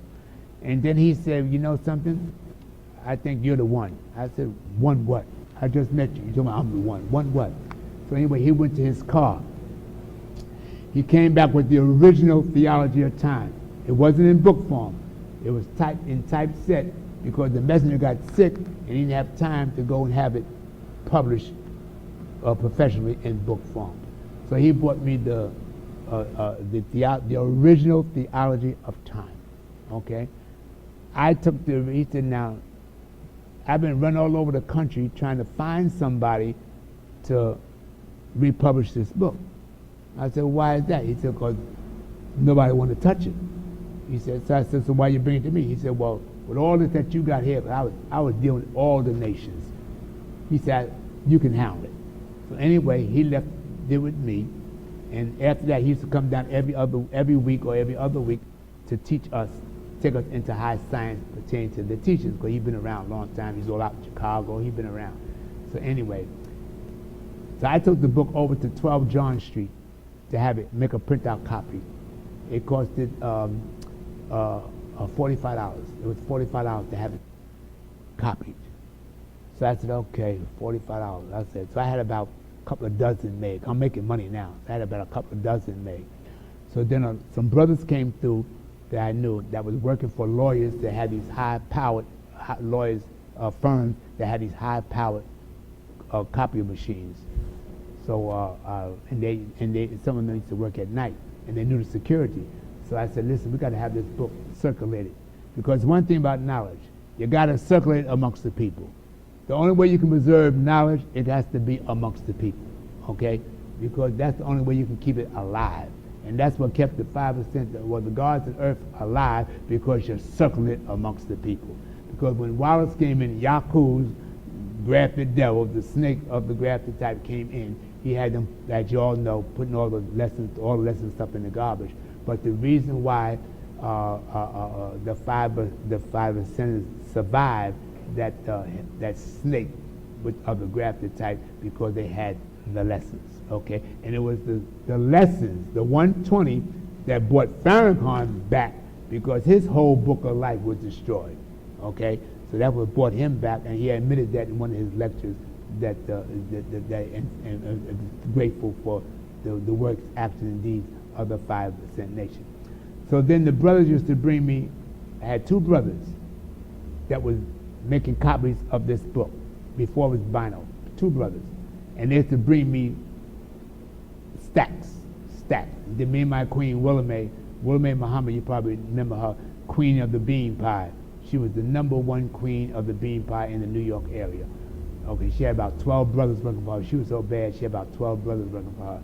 And then he said, you know something? I think you're the one. I said, one what? I just met you. He told me I'm the one. One what? So anyway, he went to his car. He came back with the original Theology of Time. It wasn't in book form. It was typed in typeset because the messenger got sick and he didn't have time to go and have it published professionally in book form. So he brought me the original Theology of Time, okay? He said, now, I've been running all over the country trying to find somebody to republish this book. I said, well, why is that? He said, because nobody wanted to touch it. He said, so I said, so why you bring it to me? He said, well, with all this that you got here, I was dealing with all the nations. He said, you can handle it. So anyway, he left it with me, and after that, he used to come down every week or every other week to teach us, take us into high science pertaining to the teachings, because he's been around a long time. He's all out in Chicago. He's been around. So anyway, so I took the book over to 12 John Street to have it, make a printout copy. It costed $45. It was $45 to have it copied. So I said, okay, $45. I said, so I had about a couple of dozen made. I'm making money now. So I had about a couple of dozen made. So then some brothers came through that I knew that was working for lawyers that had these high-powered lawyers firms that had these high-powered copy machines. So and they some of them used to work at night. and they knew the security. So I said, listen, we got to have this book circulated. Because one thing about knowledge, you got to circulate amongst the people. The only way you can preserve knowledge, it has to be amongst the people, okay? Because that's the only way you can keep it alive. And that's what kept the 5%, the gods of earth alive, because you're circling it amongst the people. Because when Wallace came in, Yaku's grafted devil, the snake of the grafted type, came in. He had them, as you all know, putting all the lesson stuff in the garbage. But the reason why the 5% survived that snake of the grafted type, because they had the lessons, okay? And it was the lessons, the 120, that brought Farrakhan back, because his whole book of life was destroyed, okay? So that what brought him back, and he admitted that in one of his lectures, that grateful for the works, actions, and deeds of the 5% nation. So then the brothers used to bring me, I had 2 brothers that was making copies of this book before it was vinyl, 2 brothers. And they used to bring me stacks. Then me and my queen, Willamay Muhammad, you probably remember her, queen of the bean pie. She was the #1 queen of the bean pie in the New York area. Okay, she had about 12 brothers working for her. She was so bad, she had about 12 brothers working for her.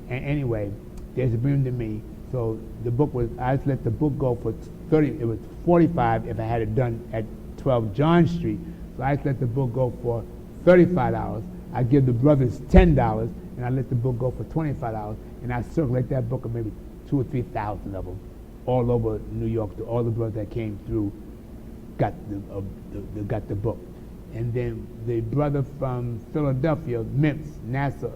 And anyway, they used to bring them to me. So the book was, I just let the book go for 30, it was 45 if I had it done at 12 John Street. So I just let the book go for $35. I give the brothers $10, and I let the book go for $25, and I circulate that book of maybe 2,000 or 3,000 of them all over New York. All the brothers that came through got the book. And then the brother from Philadelphia, Nasser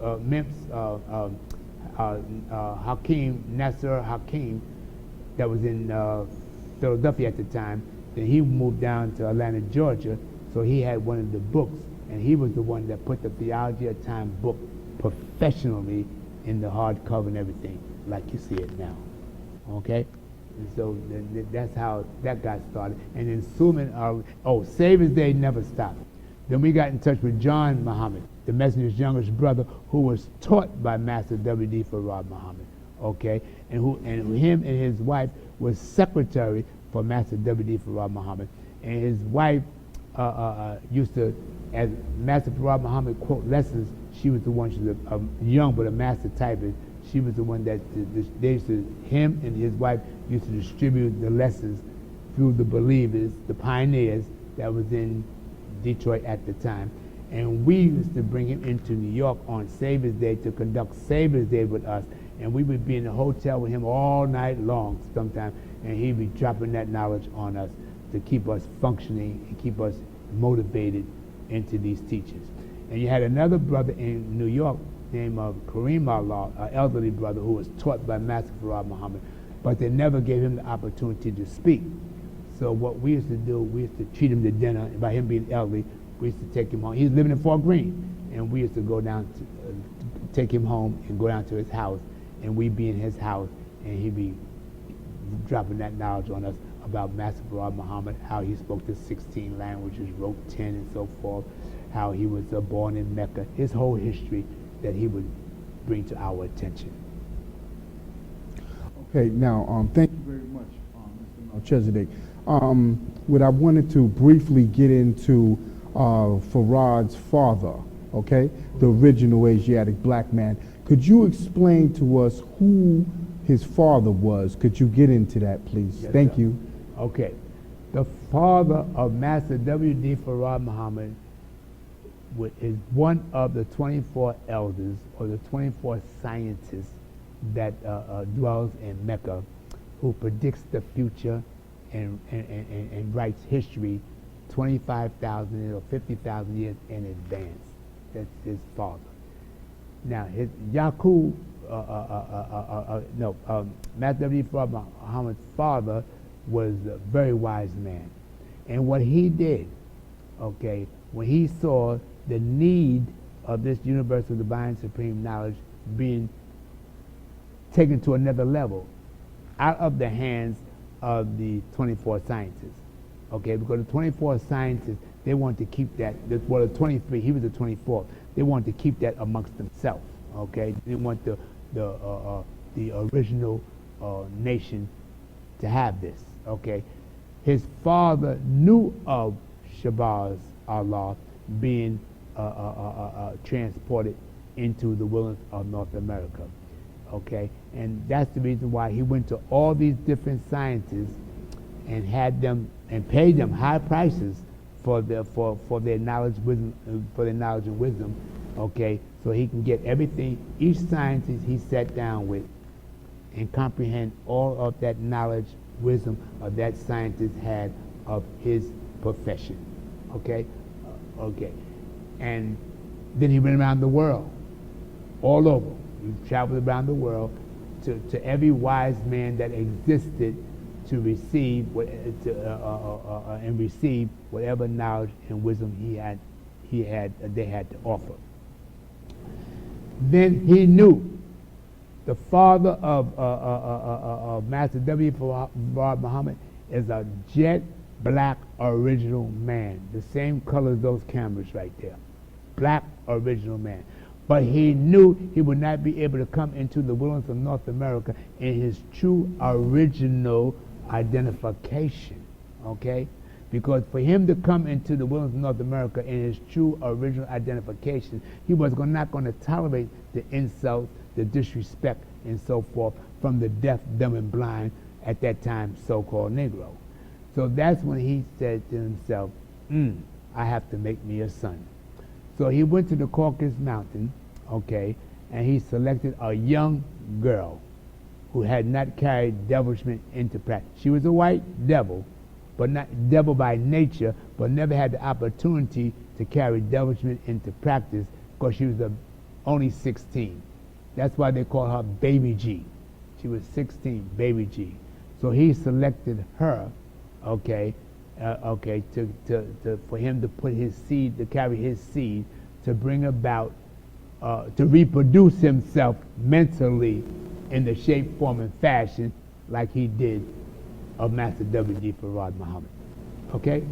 Hakim, that was in Philadelphia at the time, then he moved down to Atlanta, Georgia, so he had one of the books, and he was the one that put the Theology of Time book professionally in the hardcover and everything, like you see it now, okay? And so that's how that got started. And then Suleiman, Savior's Day never stopped. Then we got in touch with John Muhammad, the messenger's youngest brother, who was taught by Master W.D. Farad Muhammad, okay? And him and his wife was secretary for Master W.D. Farad Muhammad. And his wife used to, as Master Farad Muhammad quote lessons, she was the one, she was a young but a master typist. She was the one that him and his wife used to distribute the lessons through the believers, the pioneers that was in Detroit at the time. And we used to bring him into New York on Savior's Day to conduct Savior's Day with us. And we would be in the hotel with him all night long sometimes, and he'd be dropping that knowledge on us to keep us functioning and keep us motivated into these teachings. And you had another brother in New York named Kareem Allah, an elderly brother who was taught by Master Farad Muhammad, but they never gave him the opportunity to speak. So what we used to do, we used to treat him to dinner, and by him being elderly, we used to take him home. He was living in Fort Greene, and we used to go down to take him home and go down to his house, and we'd be in his house, and he'd be dropping that knowledge on us about Master Farad Muhammad, how he spoke the 16 languages, wrote 10 and so forth, how he was born in Mecca, his whole history that he would bring to our attention. Okay, now, thank you very much, Mr. Melchizedek. What I wanted to briefly get into Farad's father, okay, the original Asiatic black man. Could you explain to us who his father was? Could you get into that, please? Yes, Thank sir. you. Okay. The father of Master W.D. Farad Muhammad is one of the 24 elders or the 24 scientists that dwells in Mecca, who predicts the future and writes history 25,000 or 50,000 years in advance. That's his father. Now, his Master W.D. Farad Muhammad's father was a very wise man. And what he did, okay, when he saw the need of this universal divine supreme knowledge being taken to another level out of the hands of the 24 scientists, okay, because the 24 scientists, they wanted to keep that, well, the 23, he was the 24th, they wanted to keep that amongst themselves, okay, they didn't want the original nation to have this. Okay, his father knew of Shabazz Allah being transported into the wilderness of North America. Okay, and that's the reason why he went to all these different scientists and had them and paid them high prices for their knowledge, wisdom, and wisdom. Okay, so he can get everything. Each scientist he sat down with and comprehend all of that knowledge, wisdom of that scientist had of his profession. Okay, okay, and then he went around the world, all over. He traveled around the world to every wise man that existed to receive and receive whatever knowledge and wisdom they had to offer. Then he knew the father of Master W. Farad Muhammad is a jet black original man, the same color as those cameras right there, black original man. But he knew he would not be able to come into the wilderness of North America in his true original identification, okay? Because for him to come into the wilderness of North America in his true original identification, he was not going to tolerate the insults, the disrespect, and so forth from the deaf, dumb, and blind at that time so-called Negro. So that's when he said to himself, I have to make me a son. So he went to the Caucasus Mountain, okay, and he selected a young girl who had not carried devilishment into practice. She was a white devil, but not devil by nature, but never had the opportunity to carry devilishment into practice because she was only 16. That's why they call her Baby G. She was 16, Baby G. So he selected her, okay, for him to put his seed, to carry his seed, to bring about, to reproduce himself mentally in the shape, form, and fashion like he did of Master W.D. Farad Muhammad. Okay?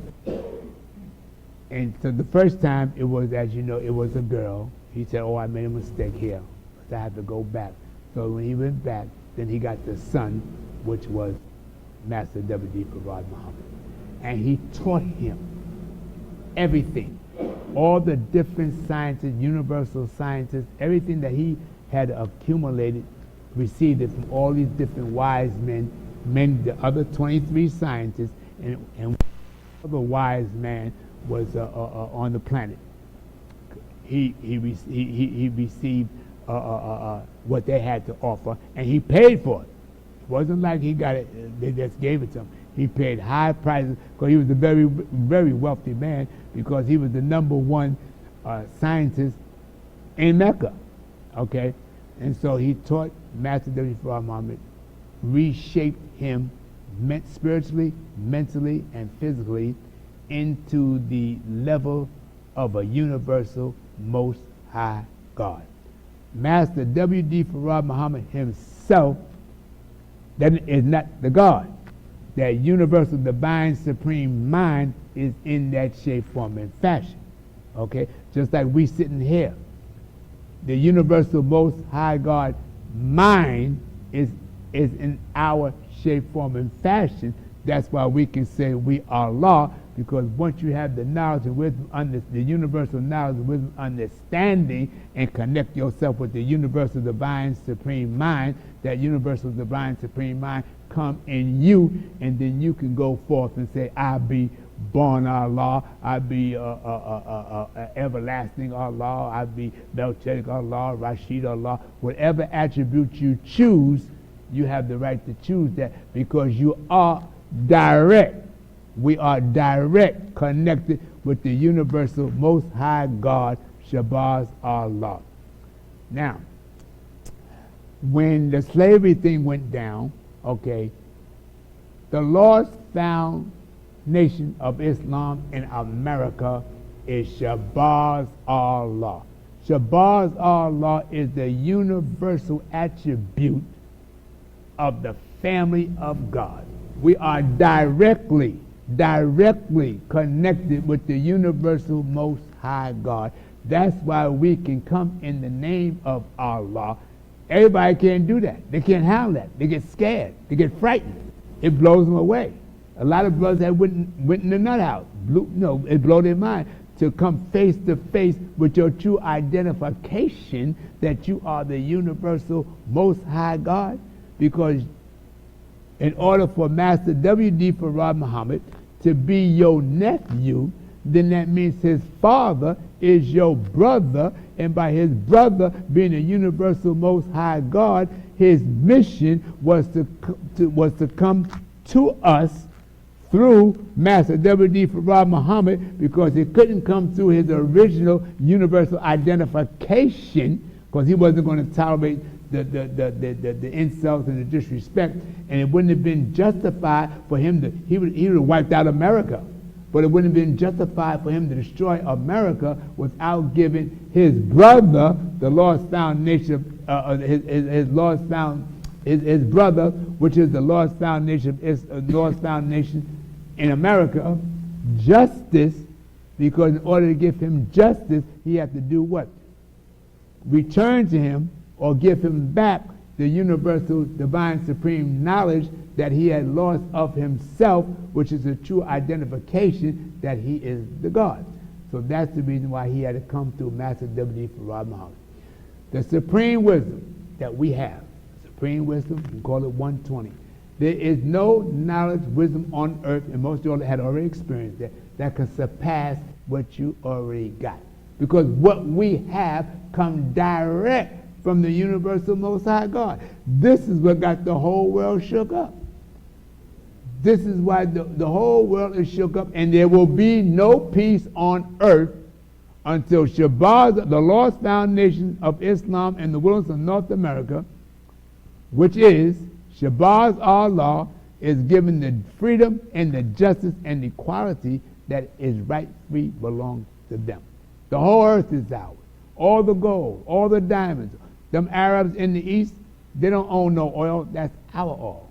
And so the first time it was, as you know, it was a girl. He said, I made a mistake here. So I had to go back. So when he went back, then he got the son, which was Master W.D. Farad Muhammad. And he taught him everything, all the different sciences, universal sciences, everything that he had accumulated, received it from all these different wise men, the other 23 scientists, and other wise man was on the planet. He received what they had to offer, and he paid for it. It wasn't like he got it, they just gave it to him. He paid high prices because he was a very, very wealthy man, because he was the #1 scientist in Mecca, okay? And so he taught Master W. Farad Muhammad, reshaped him spiritually, mentally, and physically into the level of a universal most high God. Master W.D. Farad Muhammad himself is not the God. That universal divine supreme mind is in that shape, form, and fashion. Okay? Just like we sitting here. The universal most high God mind is in our shape, form, and fashion. That's why we can say we are Allah, because once you have the knowledge and wisdom, the universal knowledge and wisdom understanding, and connect yourself with the universal divine supreme mind, that universal divine supreme mind come in you, and then you can go forth and say, I be born Allah, I be everlasting Allah, I be Melchizedek Allah, Rashid Allah. Whatever attribute you choose, you have the right to choose that, because you are direct. We are direct connected with the universal most high God, Shabazz Allah. Now, when the slavery thing went down, okay, the lost found nation of Islam in America is Shabazz Allah. Shabazz Allah is the universal attribute of the family of God. We are directly connected with the universal most high God. That's why we can come in the name of Allah Everybody can't do that. They can't handle that. They get scared. They get frightened. It blows them away. A lot of brothers that went in the nut house. It blew their mind to come face to face with your true identification that you are the universal most high God. Because in order for Master W.D. Farad Muhammad to be your nephew, then that means his father is your brother, and by his brother being a universal most high God, his mission was to come to us through Master W.D. Farad Muhammad, because it couldn't come through his original universal identification, because he wasn't going to tolerate the insults and the disrespect, and it wouldn't have been justified for him he would have wiped out America. But it wouldn't have been justified for him to destroy America without giving his brother, the lost found nation, his brother, which is the lost found nation in America, justice. Because in order to give him justice, he had to do what? Return to him or give him back the universal divine supreme knowledge that he had lost of himself, which is a true identification that he is the God. So that's the reason why he had to come through Master W.D. Farad Muhammad. The supreme wisdom that we have, supreme wisdom, you can call it 120. There is no knowledge, wisdom on earth, and most of you had already experienced that can surpass what you already got. Because what we have come direct from the universal most high God. This is what got the whole world shook up. This is why the whole world is shook up, and there will be no peace on earth until Shabazz, the lost foundation of Islam in the wilderness of North America, which is Shabazz Allah, is given the freedom and the justice and equality that is rightfully belongs to them. The whole earth is ours. All the gold, all the diamonds. Them Arabs in the east, they don't own no oil. That's our oil.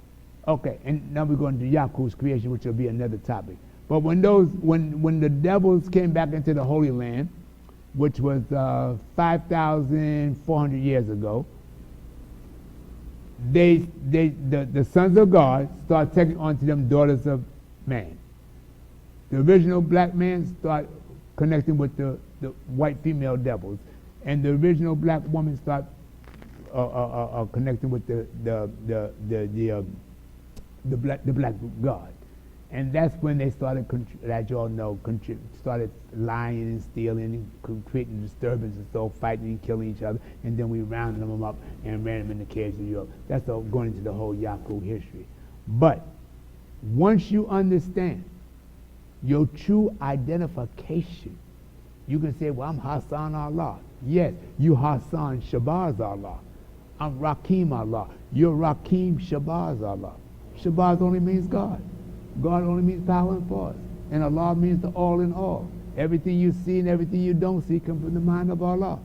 Okay, and now we're going to Yaqu's creation, which will be another topic. But when the devils came back into the Holy Land, which was 5,400 years ago, the sons of God started taking on to them daughters of man. The original black man started connecting with the white female devils, and the original black woman started connecting with the black God. And that's when they started, as you all know, started lying and stealing and creating disturbance and so fighting and killing each other, and then we rounded them up and ran them in the caves of Europe. That's all going into the whole Yaqub history. But once you understand your true identification, you can say, well, I'm Hassan Allah. Yes, you Hassan Shabazz Allah. I'm Rakim Allah. You're Rakim Shabazz Allah. Shabazz only means God. God only means power and force. And Allah means the all in all. Everything you see and everything you don't see come from the mind of Allah.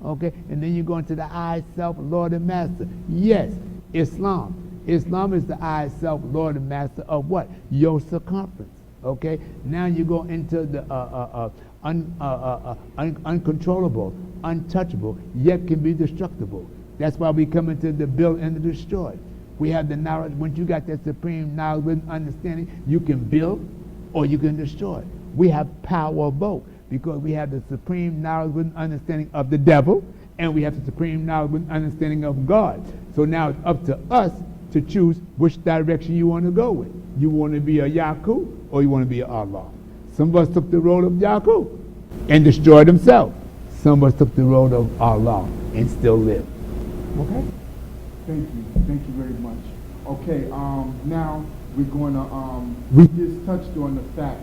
Okay? And then you go into the I, self, Lord and Master. Yes, Islam. Islam is the I, self, Lord and Master of what? Your circumference. Okay? Now you go into the uncontrollable, untouchable, yet can be destructible. That's why we come into the build and the destroy. We have the knowledge. Once you got that supreme knowledge and understanding, you can build or you can destroy. We have power of both, because we have the supreme knowledge and understanding of the devil, and we have the supreme knowledge and understanding of God. So now it's up to us to choose which direction you want to go with. You want to be a Yaqub or you want to be a Allah. Some of us took the road of Yaqub and destroyed themselves. Some of us took the road of Allah and still live. Okay? Thank you very much. Okay, now we're going to, we just touched on the fact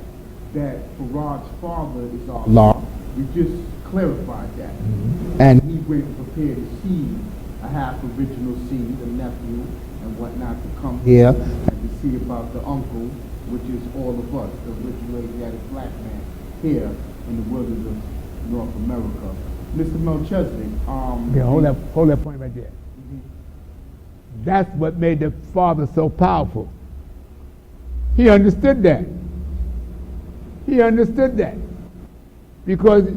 that Farad's father is Allah. We just clarified that. Mm-hmm. And he went and prepared a seed, a half original seed, a nephew and whatnot, to come here and to see about the uncle, which is all of us, the original Asiatic black man here in the wilderness of North America. Mr. Melchizedek. Yeah, hold that point right there. That's what made the father so powerful. He understood that. He understood that. Because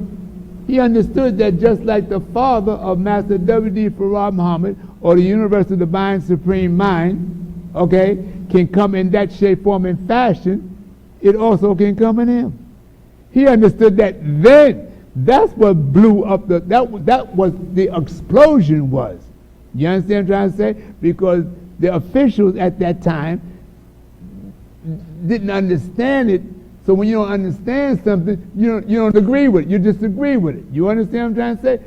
he understood that just like the father of Master W.D. Farrar Muhammad, or the Universal Divine Supreme Mind, okay, can come in that shape, form, and fashion, it also can come in him. He understood that then. That's what blew up that was the explosion was. You understand what I'm trying to say? Because the officials at that time didn't understand it. So when you don't understand something, you don't agree with it. You disagree with it. You understand what I'm trying to say?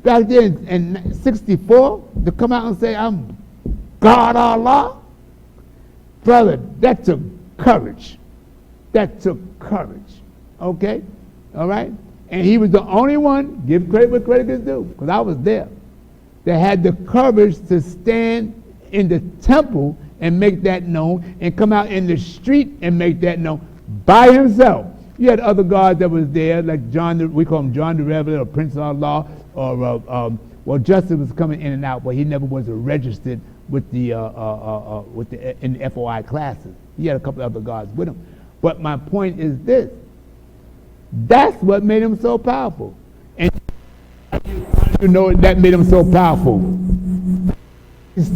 Back then in 64, to come out and say, I'm God Allah, brother, that took courage. That took courage. Okay? All right? And he was the only one, give credit where credit is due, because I was there, that had the courage to stand in the temple and make that known, and come out in the street and make that known by himself. You had other guards that was there, like John, we call him John the Revelator, or Prince of Allah, or well, Justice was coming in and out, but he never was registered with the in the FOI classes. He had a couple other guards with him. But my point is this. That's what made him so powerful. And you know that made him so powerful. Every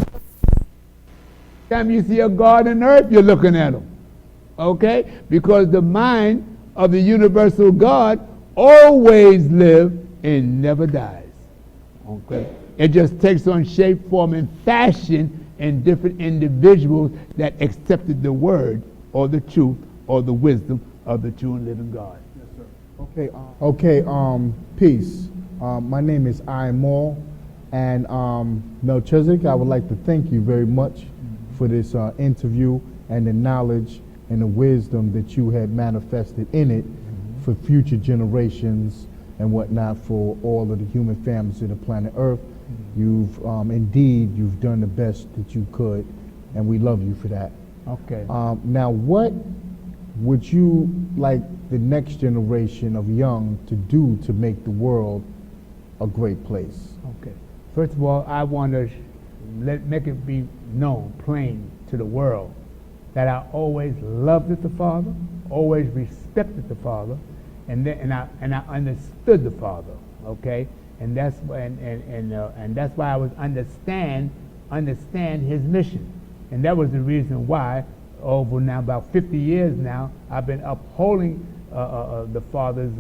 time you see a God on earth, you're looking at him. Okay? Because the mind of the universal God always lives and never dies. Okay? It just takes on shape, form, and fashion in different individuals that accepted the word or the truth or the wisdom of the true and living God. Okay, peace. My name is I All, and Melchizedek, I would like to thank you very much for this interview and the knowledge and the wisdom that you had manifested in it for future generations and whatnot for all of the human families of the planet Earth. You've you've done the best that you could, and we love you for that. Okay. Now, what would you like the next generation of young to do to make the world a great place? Okay. First of all, I want to make it be known, plain to the world, that I always loved the Father, always respected the Father, and I understood the Father. Okay, and that's why I was understand His mission, and that was the reason why over now about 50 years now I've been upholding the Father's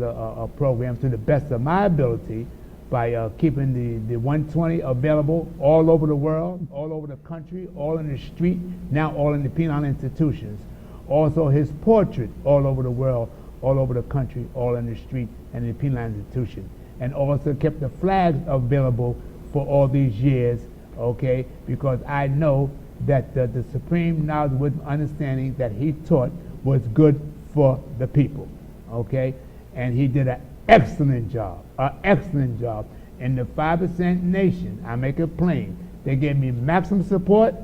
program to the best of my ability by keeping the 120 available all over the world, all over the country, all in the street, now all in the penal institutions. Also his portrait all over the world, all over the country, all in the street and in the penal institution. And also kept the flags available for all these years, okay, because I know that the supreme knowledge, wisdom, understanding that he taught was good for the people, okay? And he did an excellent job. In the 5% nation, I make it plain, they gave me maximum support.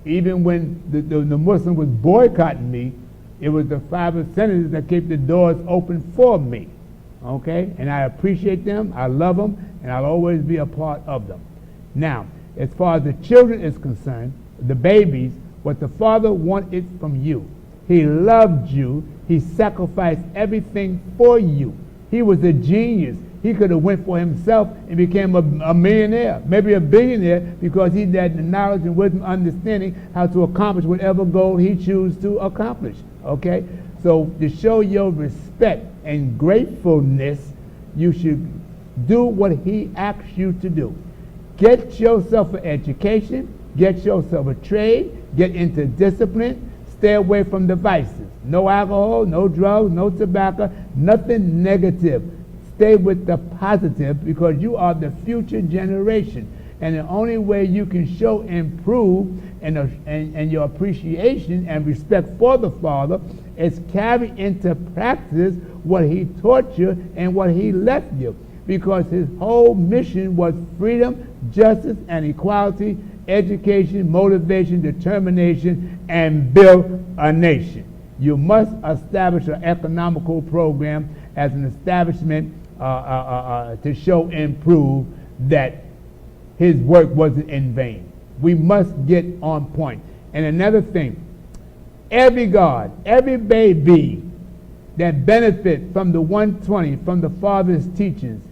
Even when the Muslim was boycotting me, it was the 5%ers that kept the doors open for me, okay? And I appreciate them, I love them, and I'll always be a part of them. Now, as far as the children is concerned, the babies, what the Father wanted from you. He loved you. He sacrificed everything for you. He was a genius. He could have went for himself and became a millionaire, maybe a billionaire, because he had the knowledge and wisdom, understanding how to accomplish whatever goal he chose to accomplish. Okay? So to show your respect and gratefulness, you should do what he asks you to do. Get yourself an education. Get yourself a trade, get into discipline, stay away from the vices. No alcohol, no drugs, no tobacco, nothing negative. Stay with the positive because you are the future generation. And the only way you can show improve and your appreciation and respect for the Father is carry into practice what he taught you and what he left you. Because his whole mission was freedom, justice, and equality, education, motivation, determination, and build a nation. You must establish an economical program as an establishment to show and prove that his work wasn't in vain. We must get on point. And another thing, every God, every baby that benefit from the 120, from the Father's teachings,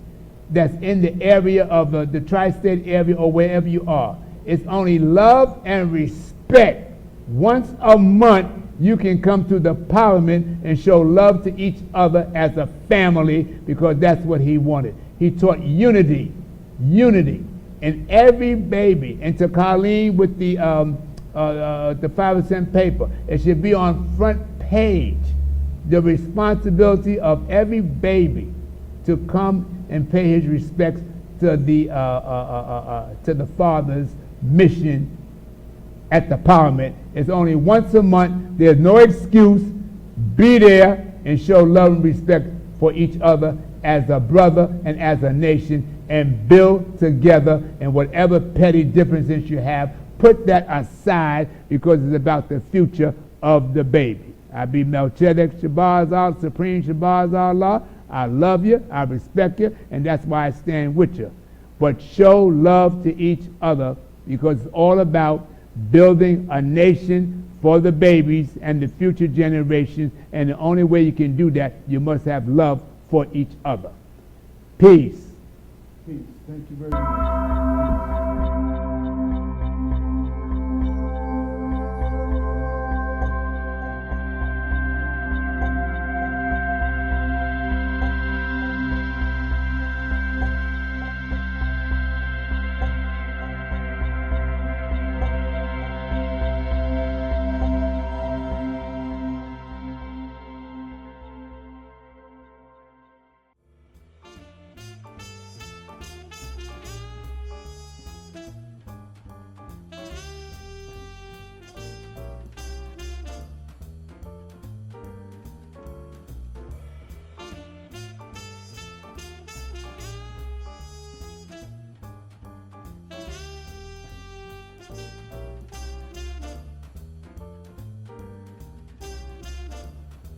that's in the area of the tri-state area or wherever you are. It's only love and respect. Once a month, you can come to the parliament and show love to each other as a family, because that's what he wanted. He taught unity, in every baby. And to Colleen with the 5% paper, it should be on front page. The responsibility of every baby to come and pay his respects to the Father's mission at the parliament. It's only once a month. There's no excuse. Be there and show love and respect for each other as a brother and as a nation, and build together. And whatever petty differences you have, put that aside, because it's about the future of the baby. I be Melchizedek Shabazz Allah, Supreme Shabazz Allah. I love you, I respect you, and that's why I stand with you. But show love to each other, because it's all about building a nation for the babies and the future generations, and the only way you can do that, you must have love for each other. Peace. Peace. Thank you very much.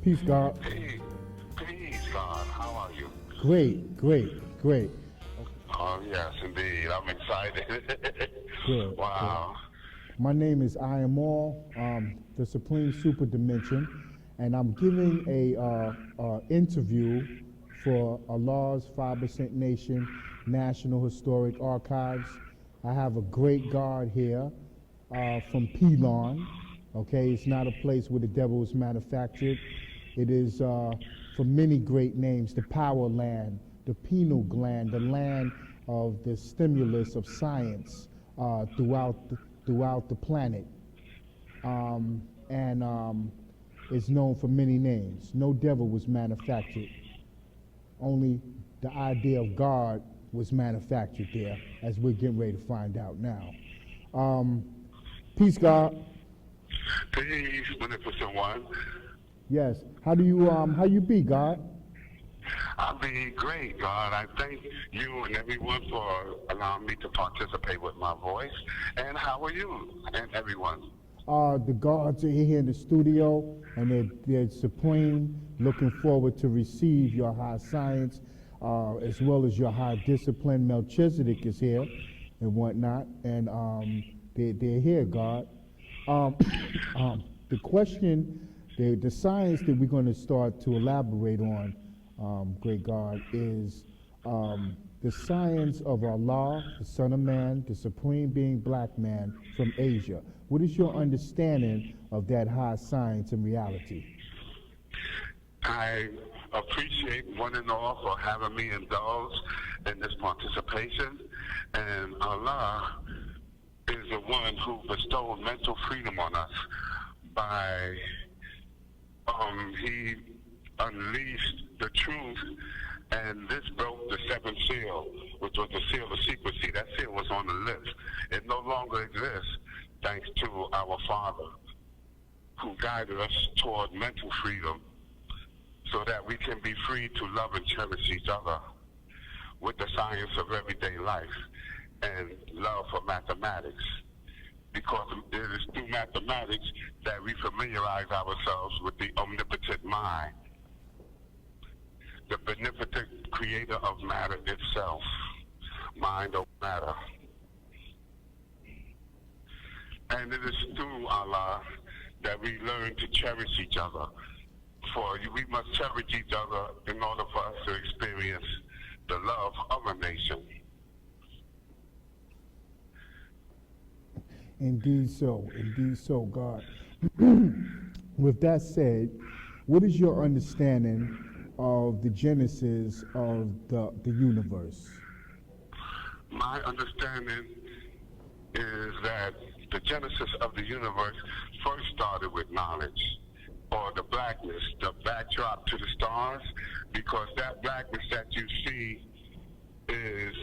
Peace, God. Peace, God. How are you? Great. Oh, yes, indeed. I'm excited. Good. Wow. Good. My name is I Am All, the Supreme Super Dimension, and I'm giving a interview for Allah's 5% Nation National Historic Archives. I have a great guard here from Pelon. Okay, it's not a place where the devil was manufactured. It is for many great names: the power land, the pineal gland, the land of the stimulus of science throughout the planet, and it's known for many names. No devil was manufactured. Only the idea of God was manufactured there, as we're getting ready to find out now. Peace, God. Peace, Beneficent One. Yes. How you be, God? I'm being great, God. I thank you and everyone for allowing me to participate with my voice. And how are you and everyone? The guards are here in the studio, and they're supreme. Looking forward to receive your high science, as well as your high discipline. Melchizedek is here and whatnot, and they're here, God. The question, the science that we're going to start to elaborate on, great God, is the science of Allah, the Son of Man, the Supreme Being, Black Man from Asia. What is your understanding of that high science and reality? I appreciate one and all for having me indulge in this participation. And Allah is the one who bestowed mental freedom on us by he unleashed the truth, and this broke the seventh seal, which was the seal of secrecy. That seal was on the lips. It no longer exists, thanks to our Father, who guided us toward mental freedom, so that we can be free to love and cherish each other with the science of everyday life and love for mathematics. Because it is through mathematics that we familiarize ourselves with the omnipotent mind, the beneficent creator of matter itself, mind over matter. And it is through Allah that we learn to cherish each other, for we must cherish each other in order for us to experience the love of a nation. Indeed so, God. With that said, what is your understanding of the genesis of the universe? My understanding is that the genesis of the universe first started with knowledge, or the blackness, the backdrop to the stars, because that blackness that you see is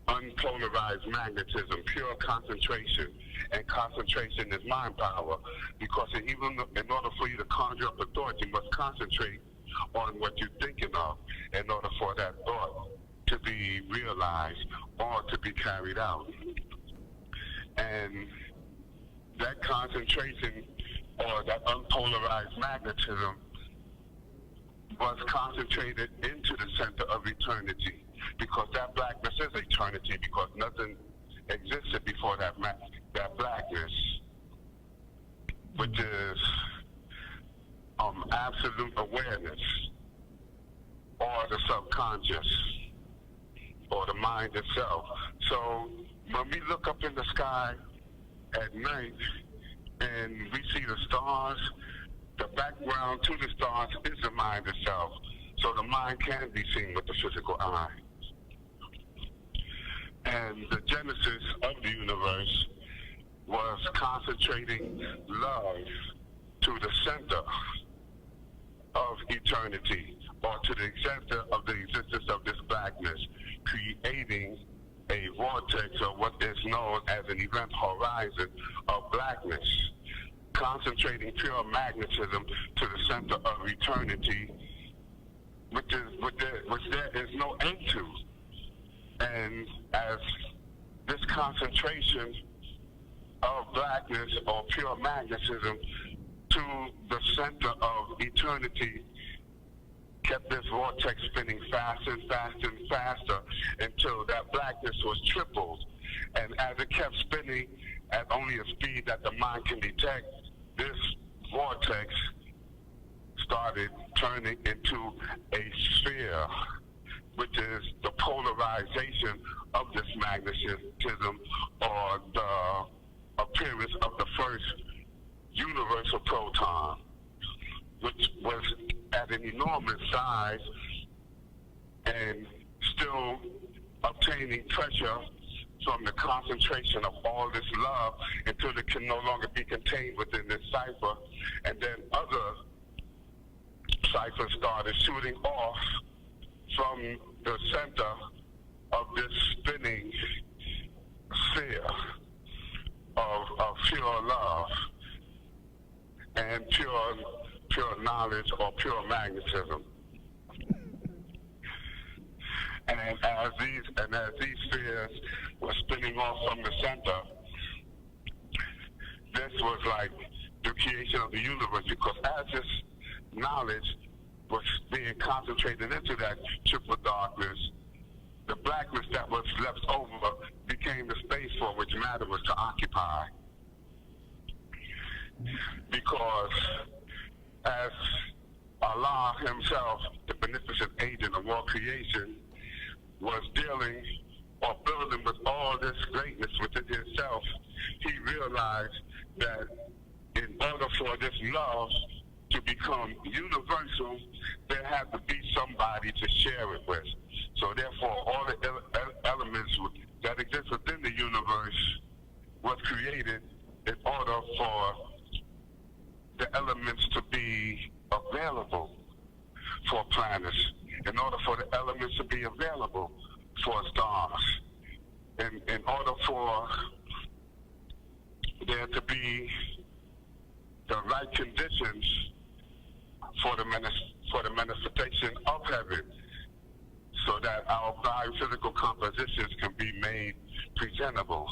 unpolarized magnetism, pure concentration, and concentration is mind power, because even in order for you to conjure up a thought, you must concentrate on what you're thinking of in order for that thought to be realized or to be carried out. And that concentration or that unpolarized magnetism was concentrated into the center of eternity, because that blackness is eternity, because nothing existed before that blackness, which is absolute awareness, or the subconscious, or the mind itself. So when we look up in the sky at night and we see the stars, the background to the stars is the mind itself. So the mind can be seen with the physical eye. And the genesis of the universe was concentrating love to the center of eternity, or to the center of the existence of this blackness, creating a vortex of what is known as an event horizon of blackness, concentrating pure magnetism to the center of eternity, which there is no end to. And as this concentration of blackness or pure magnetism to the center of eternity kept this vortex spinning faster and faster and faster until that blackness was tripled. And as it kept spinning at only a speed that the mind can detect, this vortex started turning into a sphere, which is the polarization of this magnetism, or the appearance of the first universal proton, which was at an enormous size and still obtaining pressure from the concentration of all this love until it can no longer be contained within this cipher. And then other ciphers started shooting off from the center of this spinning sphere of pure love and pure knowledge, or pure magnetism. And as these spheres were spinning off from the center, this was like the creation of the universe, because as this knowledge was being concentrated into that triple darkness, the blackness that was left over became the space for which matter was to occupy. Because as Allah himself, the beneficent agent of all creation, was dealing or building with all this greatness within himself, he realized that in order for this love to become universal, there had to be somebody to share it with. So therefore, all the elements that exist within the universe was created in order for the elements to be available for planets, in order for the elements to be available for stars, in order for there to be the right conditions for the manifestation of heaven, so that our biophysical compositions can be made presentable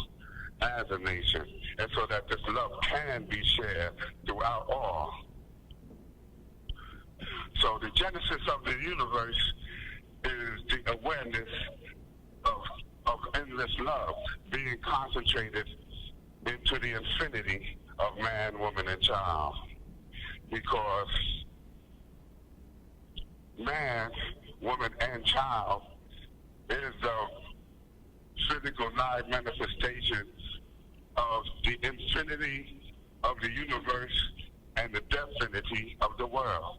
as a nation, and so that this love can be shared throughout all. So the genesis of the universe is the awareness of endless love being concentrated into the infinity of man, woman, and child. Because man, woman, and child is the physical live manifestation of the infinity of the universe and the definity of the world,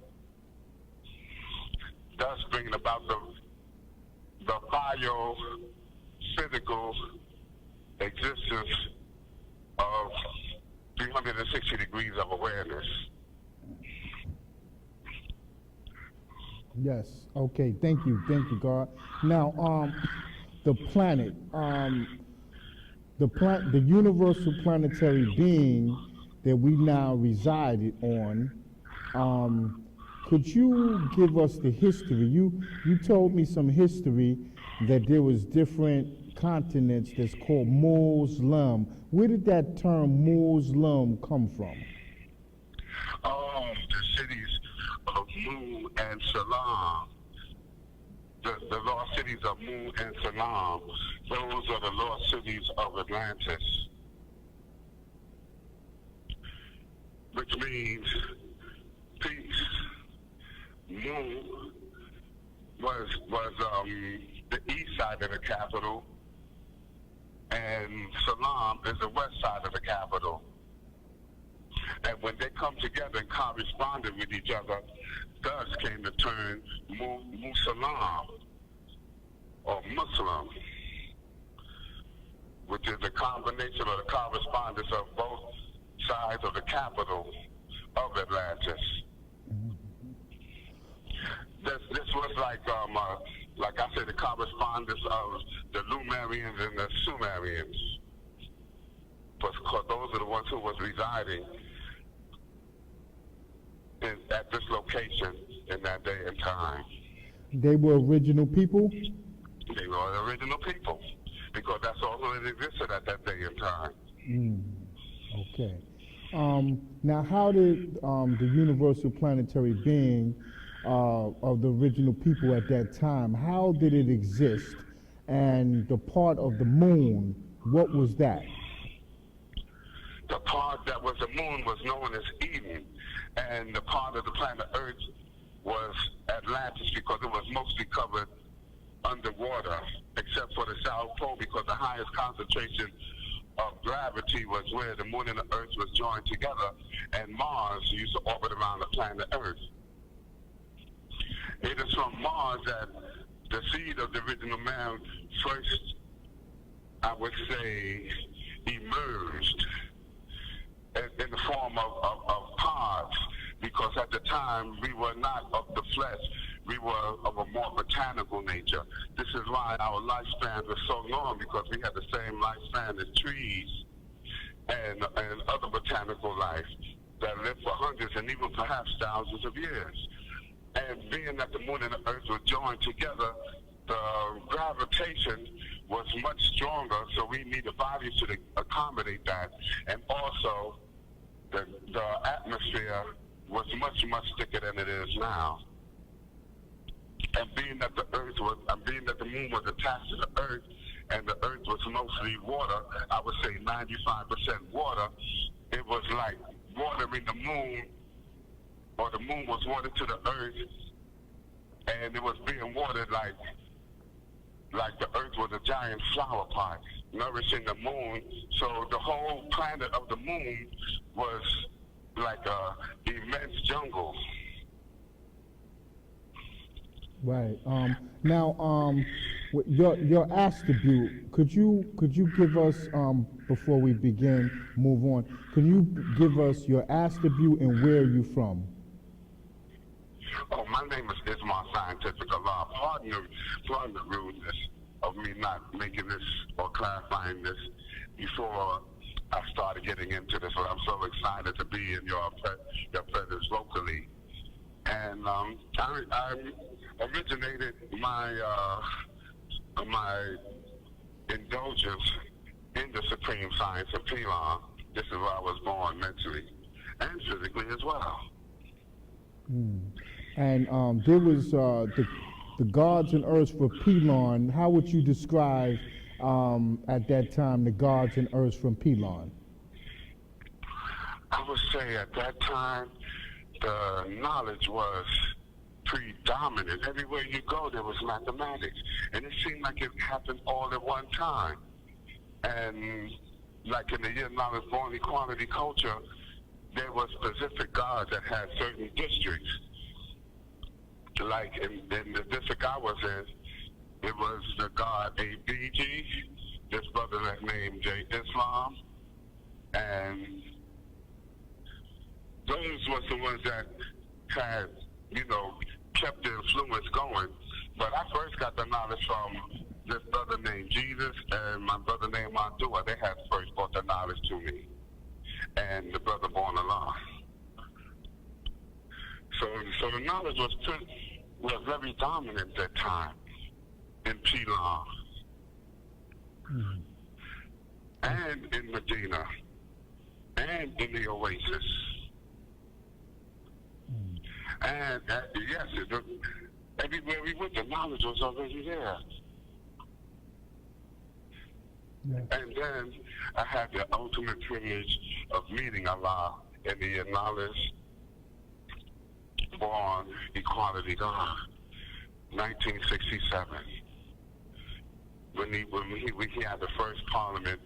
thus bringing about the bio-physical existence of 360 degrees of awareness. Yes. Okay. Thank you, God. Now, the planet, the universal planetary being that we now reside on. Could you give us the history? You told me some history that there was different continents that's called Muslim. Where did that term Muslim come from? The cities of Mu and Salam, the lost cities of Mu and Salam, those are the lost cities of Atlantis, which means peace. Mu was the east side of the capital, and Salam is the west side of the capital. And when they come together and corresponded with each other, thus came the term Musalam, or Muslim, which is the combination or the correspondence of both sides of the capital of Atlantis. This was like I said, the correspondence of the Lumerians and the Sumerians, because those are the ones who was residing at this location in that day and time. They were original people? They were the original people, because that's all that existed at that day and time. Okay. Now, how did the universal planetary being of the original people at that time, how did it exist? And the part of the moon, what was that? The part that was the moon was known as Eden, and the part of the planet Earth was Atlantis, because it was mostly covered underwater, except for the South Pole, because the highest concentration of gravity was where the moon and the Earth was joined together, and Mars used to orbit around the planet Earth. It is from Mars that the seed of the original man first, I would say, emerged in the form of pods, because at the time we were not of the flesh, we were of a more botanical nature. This is why our lifespan was so long, because we had the same lifespan as trees and other botanical life that lived for hundreds and even perhaps thousands of years. And being that the moon and the earth were joined together, the gravitation was much stronger, so we needed bodies to accommodate that. And also, the atmosphere was much, much thicker than it is now. And being that the moon was attached to the earth, and the earth was mostly water, I would say 95% water, it was like watering the moon, or the moon was watered to the earth, and it was being watered like the earth was a giant flower pot, nourishing the moon. So the whole planet of the moon was like a immense jungle. Right. Now, your attribute. Could you give us before we move on? Can you give us your attribute and where are you from? Oh, my name is Ismail Scientific Allah. Pardon the rudeness of me not making this or clarifying this before I started getting into this, but I'm so excited to be in your presence locally. And I originated my indulgence in the supreme science of Pelon. This is where I was born mentally and physically as well. And there was the gods and earths for Pelon. How would you describe at that time the gods and earths from Pelon? I would say at that time the knowledge was predominant. Everywhere you go, there was mathematics. And it seemed like it happened all at one time. And like in the year I was born, equality culture, there was specific gods that had certain districts. Like in the district I was in, it was the god ABG, this brother that named J Islam, and those were the ones that had, kept the influence going. But I first got the knowledge from this brother named Jesus and my brother named Mandua. They had first brought the knowledge to me, and the brother born Allah. So the knowledge was very dominant at that time in Pilon and in Medina and in the Oasis. And yes, everywhere we went, the knowledge was already there. Yes. And then I had the ultimate privilege of meeting Allah in the knowledge born equality God, 1967. When he had the first parliament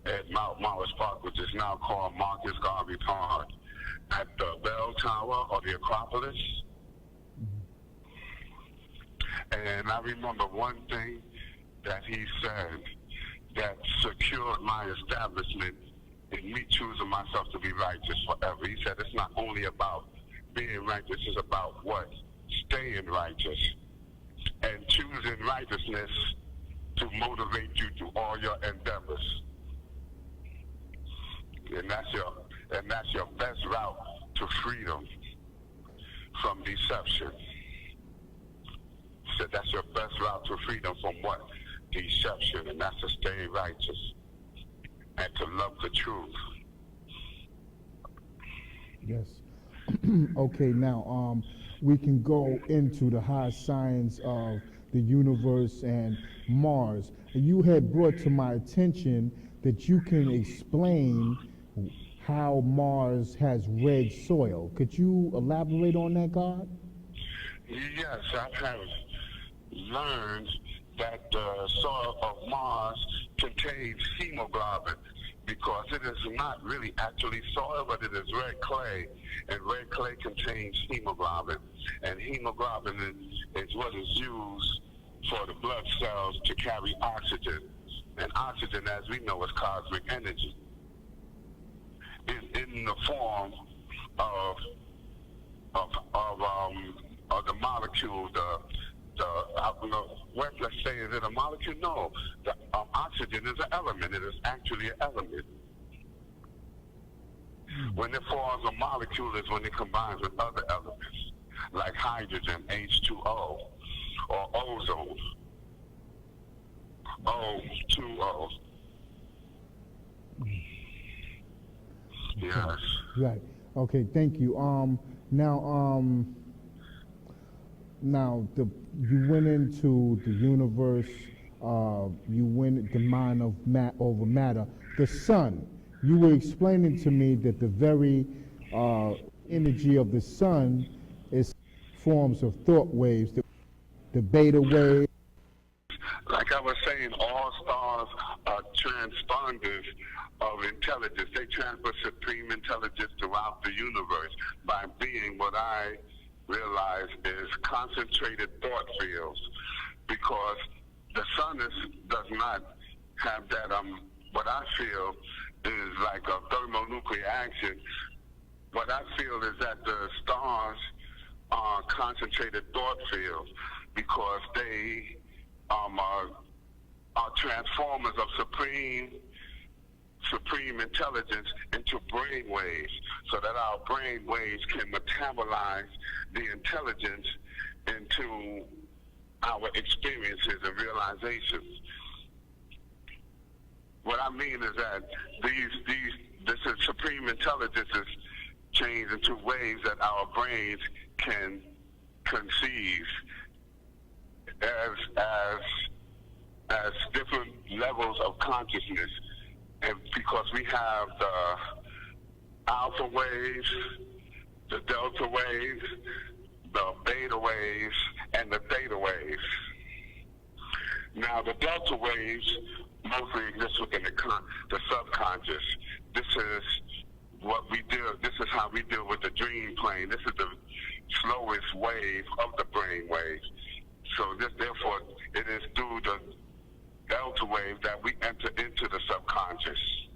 at Mount Morris Park, which is now called Marcus Garvey Park, at the Bell Tower or the Acropolis. And I remember one thing that he said that secured my establishment in me choosing myself to be righteous forever. He said it's not only about being righteous, it's about what? Staying righteous. And choosing righteousness to motivate you to all your endeavors. And that's your best route to freedom from deception. So that's your best route to freedom from what? Deception. And that's to stay righteous and to love the truth. Yes. Okay, now we can go into the high science of the universe and Mars. You had brought to my attention that you can explain how Mars has red soil. Could you elaborate on that, God? Yes, I have learned that the soil of Mars contains hemoglobin, because it is not really actually soil, but it is red clay, and red clay contains hemoglobin, and hemoglobin is what is used for the blood cells to carry oxygen, and oxygen, as we know, is cosmic energy. In the form of the molecule, I don't know, let's say, is it a molecule? No, the oxygen is an element. It is actually an element. When it forms a molecule is when it combines with other elements, like hydrogen, H2O, or ozone, O2O. Yes. Right. Okay. Thank you. Now you went into the universe. You went the mind of over matter. The sun. You were explaining to me that the very energy of the sun is forms of thought waves. The beta wave. Like I was saying, all stars are transponders of intelligence. They transfer supreme intelligence throughout the universe by being what I realize is concentrated thought fields, because the sun does not have that, what I feel is like a thermonuclear action. What I feel is that the stars are concentrated thought fields, because they are transformers of supreme intelligence into brain waves, so that our brain waves can metabolize the intelligence into our experiences and realizations. What I mean is that this is supreme intelligence is changed into ways that our brains can conceive as different levels of consciousness. And because we have the alpha waves, the delta waves, the beta waves, and the theta waves. Now, the delta waves mostly exist within the subconscious. This is what we do. This is how we deal with the dream plane. This is the slowest wave of the brain waves. So therefore, it is through the delta wave that we enter into the subconscious.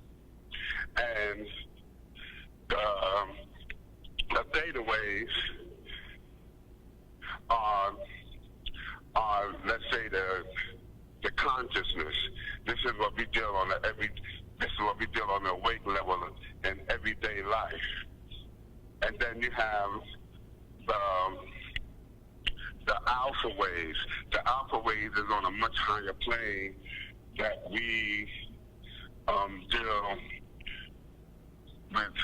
And the theta waves are let's say the consciousness. This is what we deal on this is what we deal on the awake level in everyday life. And then you have the alpha waves. The alpha waves is on a much higher plane that we deal with,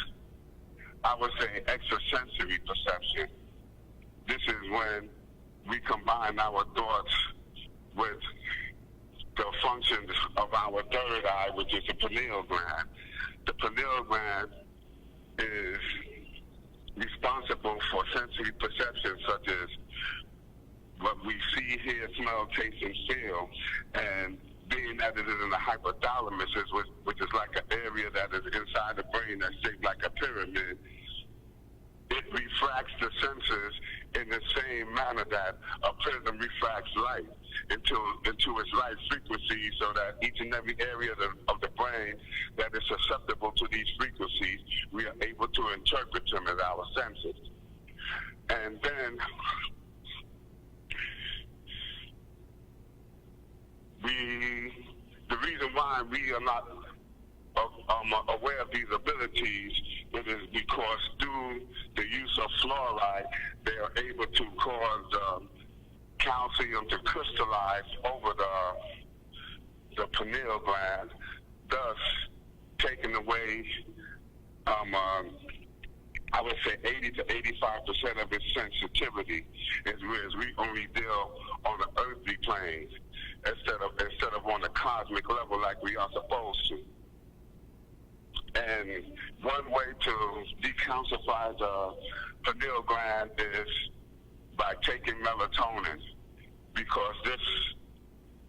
I would say, extrasensory perception. This is when we combine our thoughts with the functions of our third eye, which is the pineal gland. The pineal gland is responsible for sensory perception, such as what we see, hear, smell, taste, and feel. And being that it is in the hypothalamus, which is like an area that is inside the brain that's shaped like a pyramid, it refracts the senses in the same manner that a prism refracts light into its right frequency, so that each and every area of the brain that is susceptible to these frequencies, we are able to interpret them as our senses. And then the reason why we are not aware of these abilities, it is because through the use of fluoride, they are able to cause calcium to crystallize over the pineal gland, thus taking away, I would say 80 to 85% of its sensitivity, whereas we only deal on the earthly plane instead of on the cosmic level like we are supposed to. And one way to decalcify the pineal gland is by taking melatonin, because this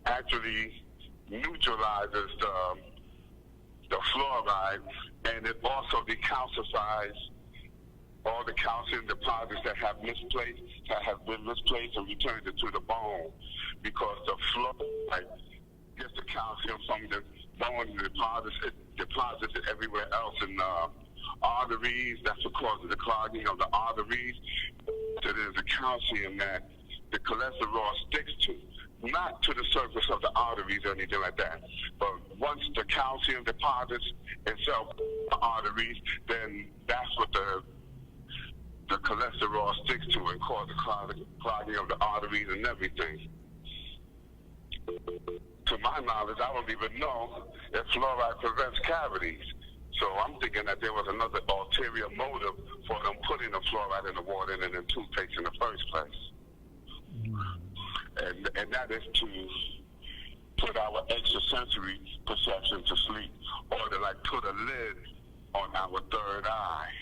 actually neutralizes the fluoride, and it also decalcifies all the calcium deposits that have been misplaced and returned it to the bone, because the fluoride gets the calcium from the bone and deposits it everywhere else in the arteries. That's what causes the clogging of the arteries. It is the calcium that the cholesterol sticks to, not to the surface of the arteries or anything like that. But once the calcium deposits itself in the arteries, then that's what the cholesterol sticks to and causes the clogging of the arteries and everything. To my knowledge, I don't even know if fluoride prevents cavities. So I'm thinking that there was another ulterior motive for them putting the fluoride in the water and in the toothpaste in the first place. And that is to put our extrasensory perception to sleep, or to like put a lid on our third eye,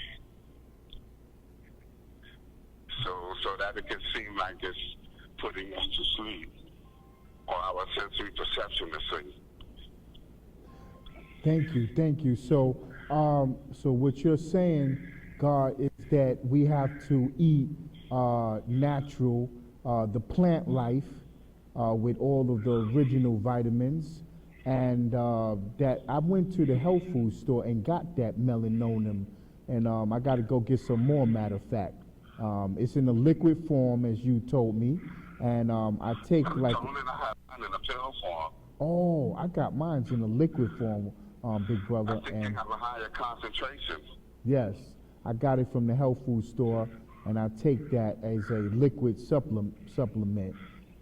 so that it can seem like it's putting us to sleep, or our sensory perception to sleep. Thank you. So what you're saying, God, is that we have to eat natural, the plant life, with all of the original vitamins, and that I went to the health food store and got that melatonin, and I got to go get some more. Matter of fact, it's in a liquid form, as you told me, and I take like. I have mine in a pill form. Oh, I got mine in a liquid form, big brother. I think you have a higher concentration. Yes, I got it from the health food store, and I take that as a liquid supplement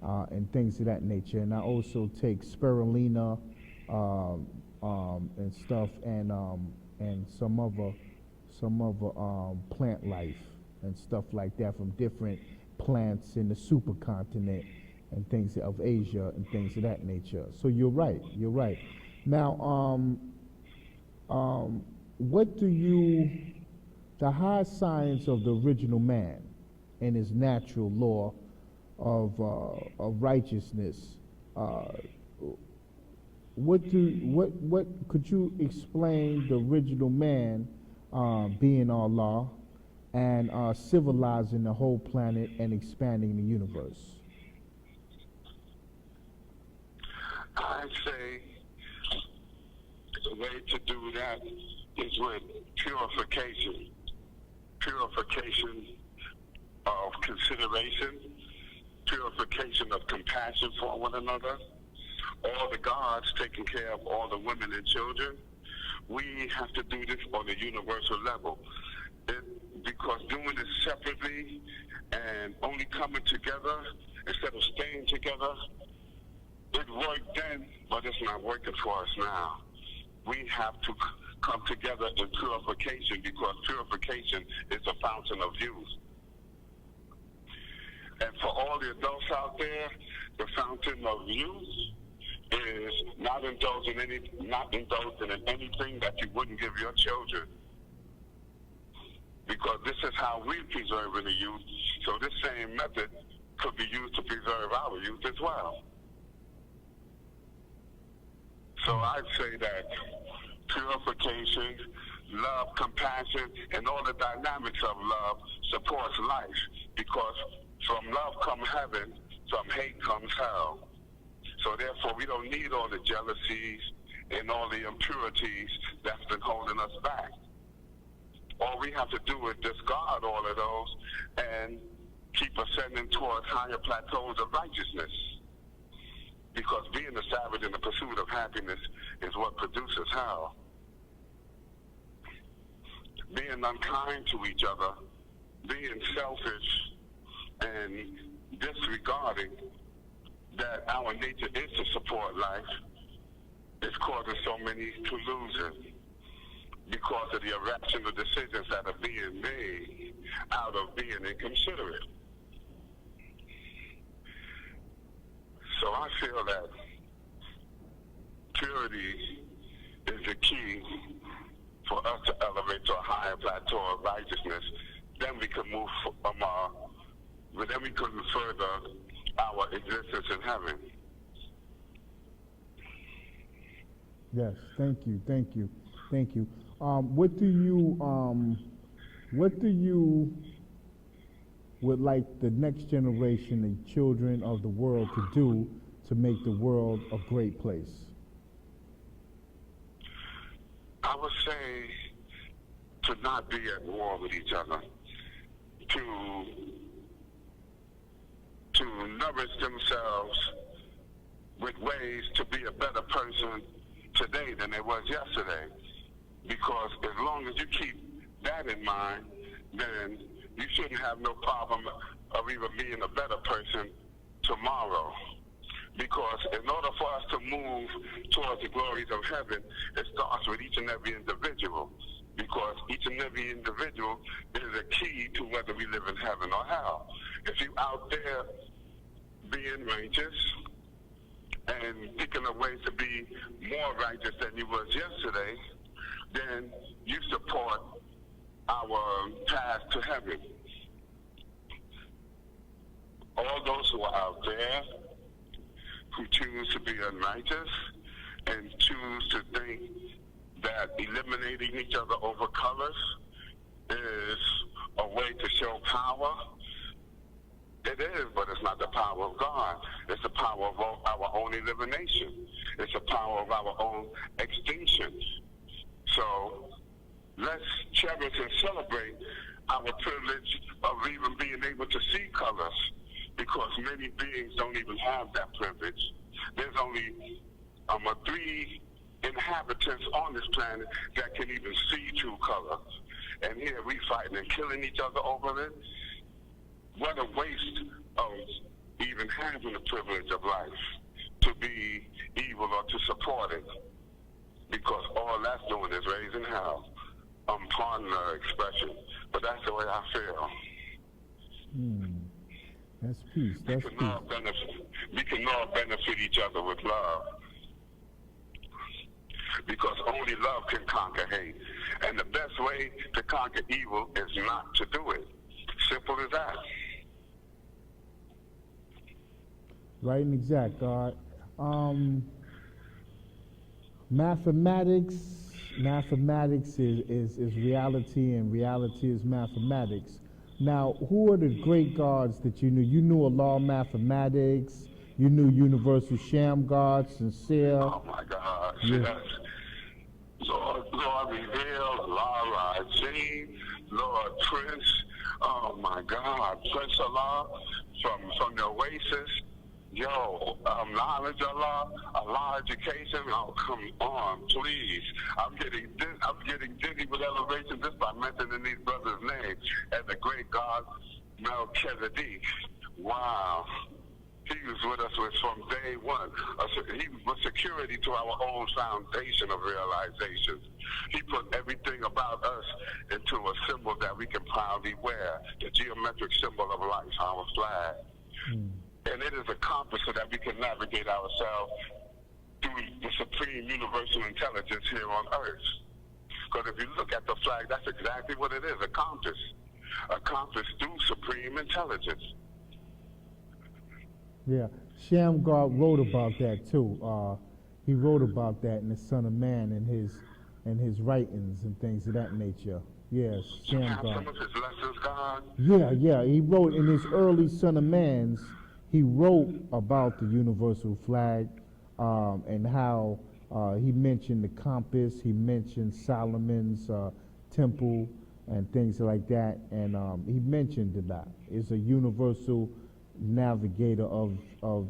and things of that nature. And I also take spirulina and stuff, and some other plant life and stuff like that from different plants in the supercontinent and things of Asia and things of that nature. So you're right. Now, what do you, the high science of the original man, and his natural law of righteousness. What could you explain the original man being Allah and civilizing the whole planet and expanding the universe? I'd say the way to do that is with purification of consideration, purification of compassion for one another, all the gods taking care of all the women and children. We have to do this on a universal level. Because doing it separately and only coming together instead of staying together, it worked then, but it's not working for us now. We have to come together in purification, because purification is the fountain of youth. And for all the adults out there, the fountain of youth is not indulging in anything that you wouldn't give your children. Because this is how we preserve the youth. So this same method could be used to preserve our youth as well. So I'd say that purification, love, compassion, and all the dynamics of love supports life. Because from love comes heaven, from hate comes hell. So therefore, we don't need all the jealousies and all the impurities that's been holding us back. All we have to do is discard all of those and keep ascending towards higher plateaus of righteousness. Because being a savage in the pursuit of happiness is what produces hell. Being unkind to each other, being selfish, and disregarding that our nature is to support life is causing so many to lose it, because of the irrational decisions that are being made out of being inconsiderate. So I feel that purity is the key for us to elevate to a higher plateau of righteousness. Then we can move then we can further our existence in heaven. Yes, thank you. What do you would like the next generation and children of the world to do to make the world a great place? I would say to not be at war with each other, to nourish themselves with ways to be a better person today than they was yesterday. Because as long as you keep that in mind, then you shouldn't have no problem of even being a better person tomorrow. Because in order for us to move towards the glories of heaven, it starts with each and every individual. Because each and every individual is a key to whether we live in heaven or hell. If you out there being righteous and thinking of ways to be more righteous than you was yesterday, then you support our path to heaven. All those who are out there who choose to be unrighteous and choose to think that eliminating each other over colors is a way to show power, it is, but it's not the power of God. It's the power of our own elimination. It's the power of our own extinction. So let's cherish and celebrate our privilege of even being able to see colors, because many beings don't even have that privilege. There's only 3 inhabitants on this planet that can even see true color. And here we fighting and killing each other over it. What a waste of even having the privilege of life to be evil or to support it. Because all that's doing is raising hell. Pardon the expression, but that's the way I feel. That's peace. That's peace. We can all benefit each other with love. Because only love can conquer hate. And the best way to conquer evil is not to do it. Simple as that. Right and exact, God. Mathematics is reality, and reality is mathematics. Now, who are the great gods that you knew? You knew Allah mathematics. You knew universal sham God, sincere. Oh my God, Yeah. yes. Lord Reveal, Laura Jean, Lord Prince, oh my God, Prince Allah from the Oasis. Yo, knowledge Allah education. Oh, come on, please. I'm getting dizzy with elevation just by mentioning these brothers' names. And the great God Melchizedek. Wow. He was with us from day one. He was security to our own foundation of realization. He put everything about us into a symbol that we can proudly wear, the geometric symbol of life, our flag. And it is a compass so that we can navigate ourselves through the supreme universal intelligence here on earth. Because if you look at the flag, that's exactly what it is, a compass. A compass through supreme intelligence. Yeah, Sham God wrote about that too. He wrote about that in the Son of Man and his writings and things of that nature. Yes, Sham God. Some of his lessons, God. Yeah. He wrote in his early Son of Man's. He wrote about the universal flag and how he mentioned the compass. He mentioned Solomon's temple and things like that. And he mentioned that it's a universal navigator of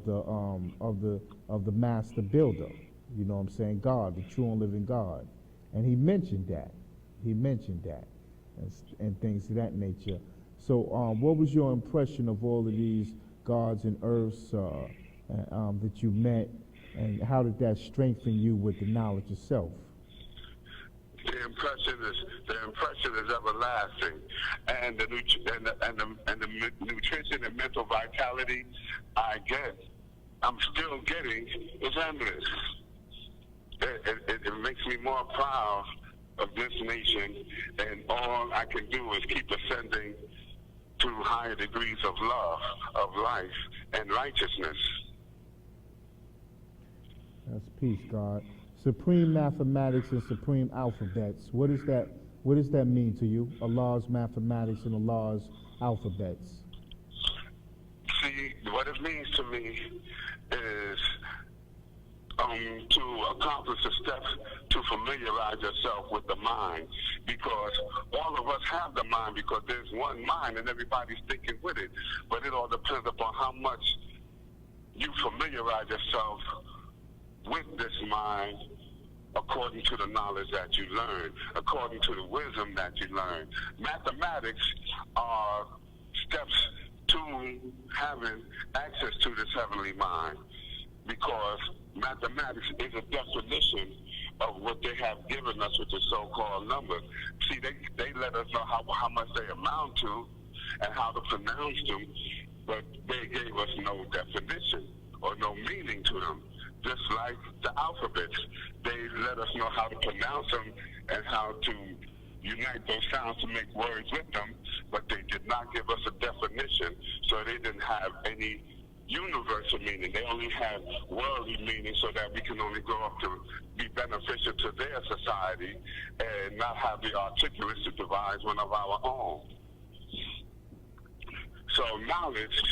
the master builder. You know what I'm saying? God, the true and living God. And he mentioned that. And things of that nature. So what was your impression of all of these gods and earths that you met, and how did that strengthen you with the knowledge itself? The impression is everlasting, and the nutrition and mental vitality I'm still getting is endless. It makes me more proud of this nation, and all I can do is keep ascending to higher degrees of love, of life, and righteousness. That's peace, God. Supreme mathematics and supreme alphabets. What does that mean to you? Allah's mathematics and Allah's alphabets. See, what it means to me is to accomplish the steps to familiarize yourself with the mind, because all of us have the mind, because there's one mind and everybody's thinking with it, but it all depends upon how much you familiarize yourself with this mind according to the knowledge that you learn, according to the wisdom that you learn. Mathematics are steps to having access to this heavenly mind, because mathematics is a definition of what they have given us with the so-called numbers. See, they let us know how much they amount to and how to pronounce them, but they gave us no definition or no meaning to them. Just like the alphabets, they let us know how to pronounce them and how to unite those sounds to make words with them, but they did not give us a definition, so they didn't have any universal meaning. They only had worldly meaning, so that we can only grow up to be beneficial to their society and not have the articulate to devise one of our own. So knowledge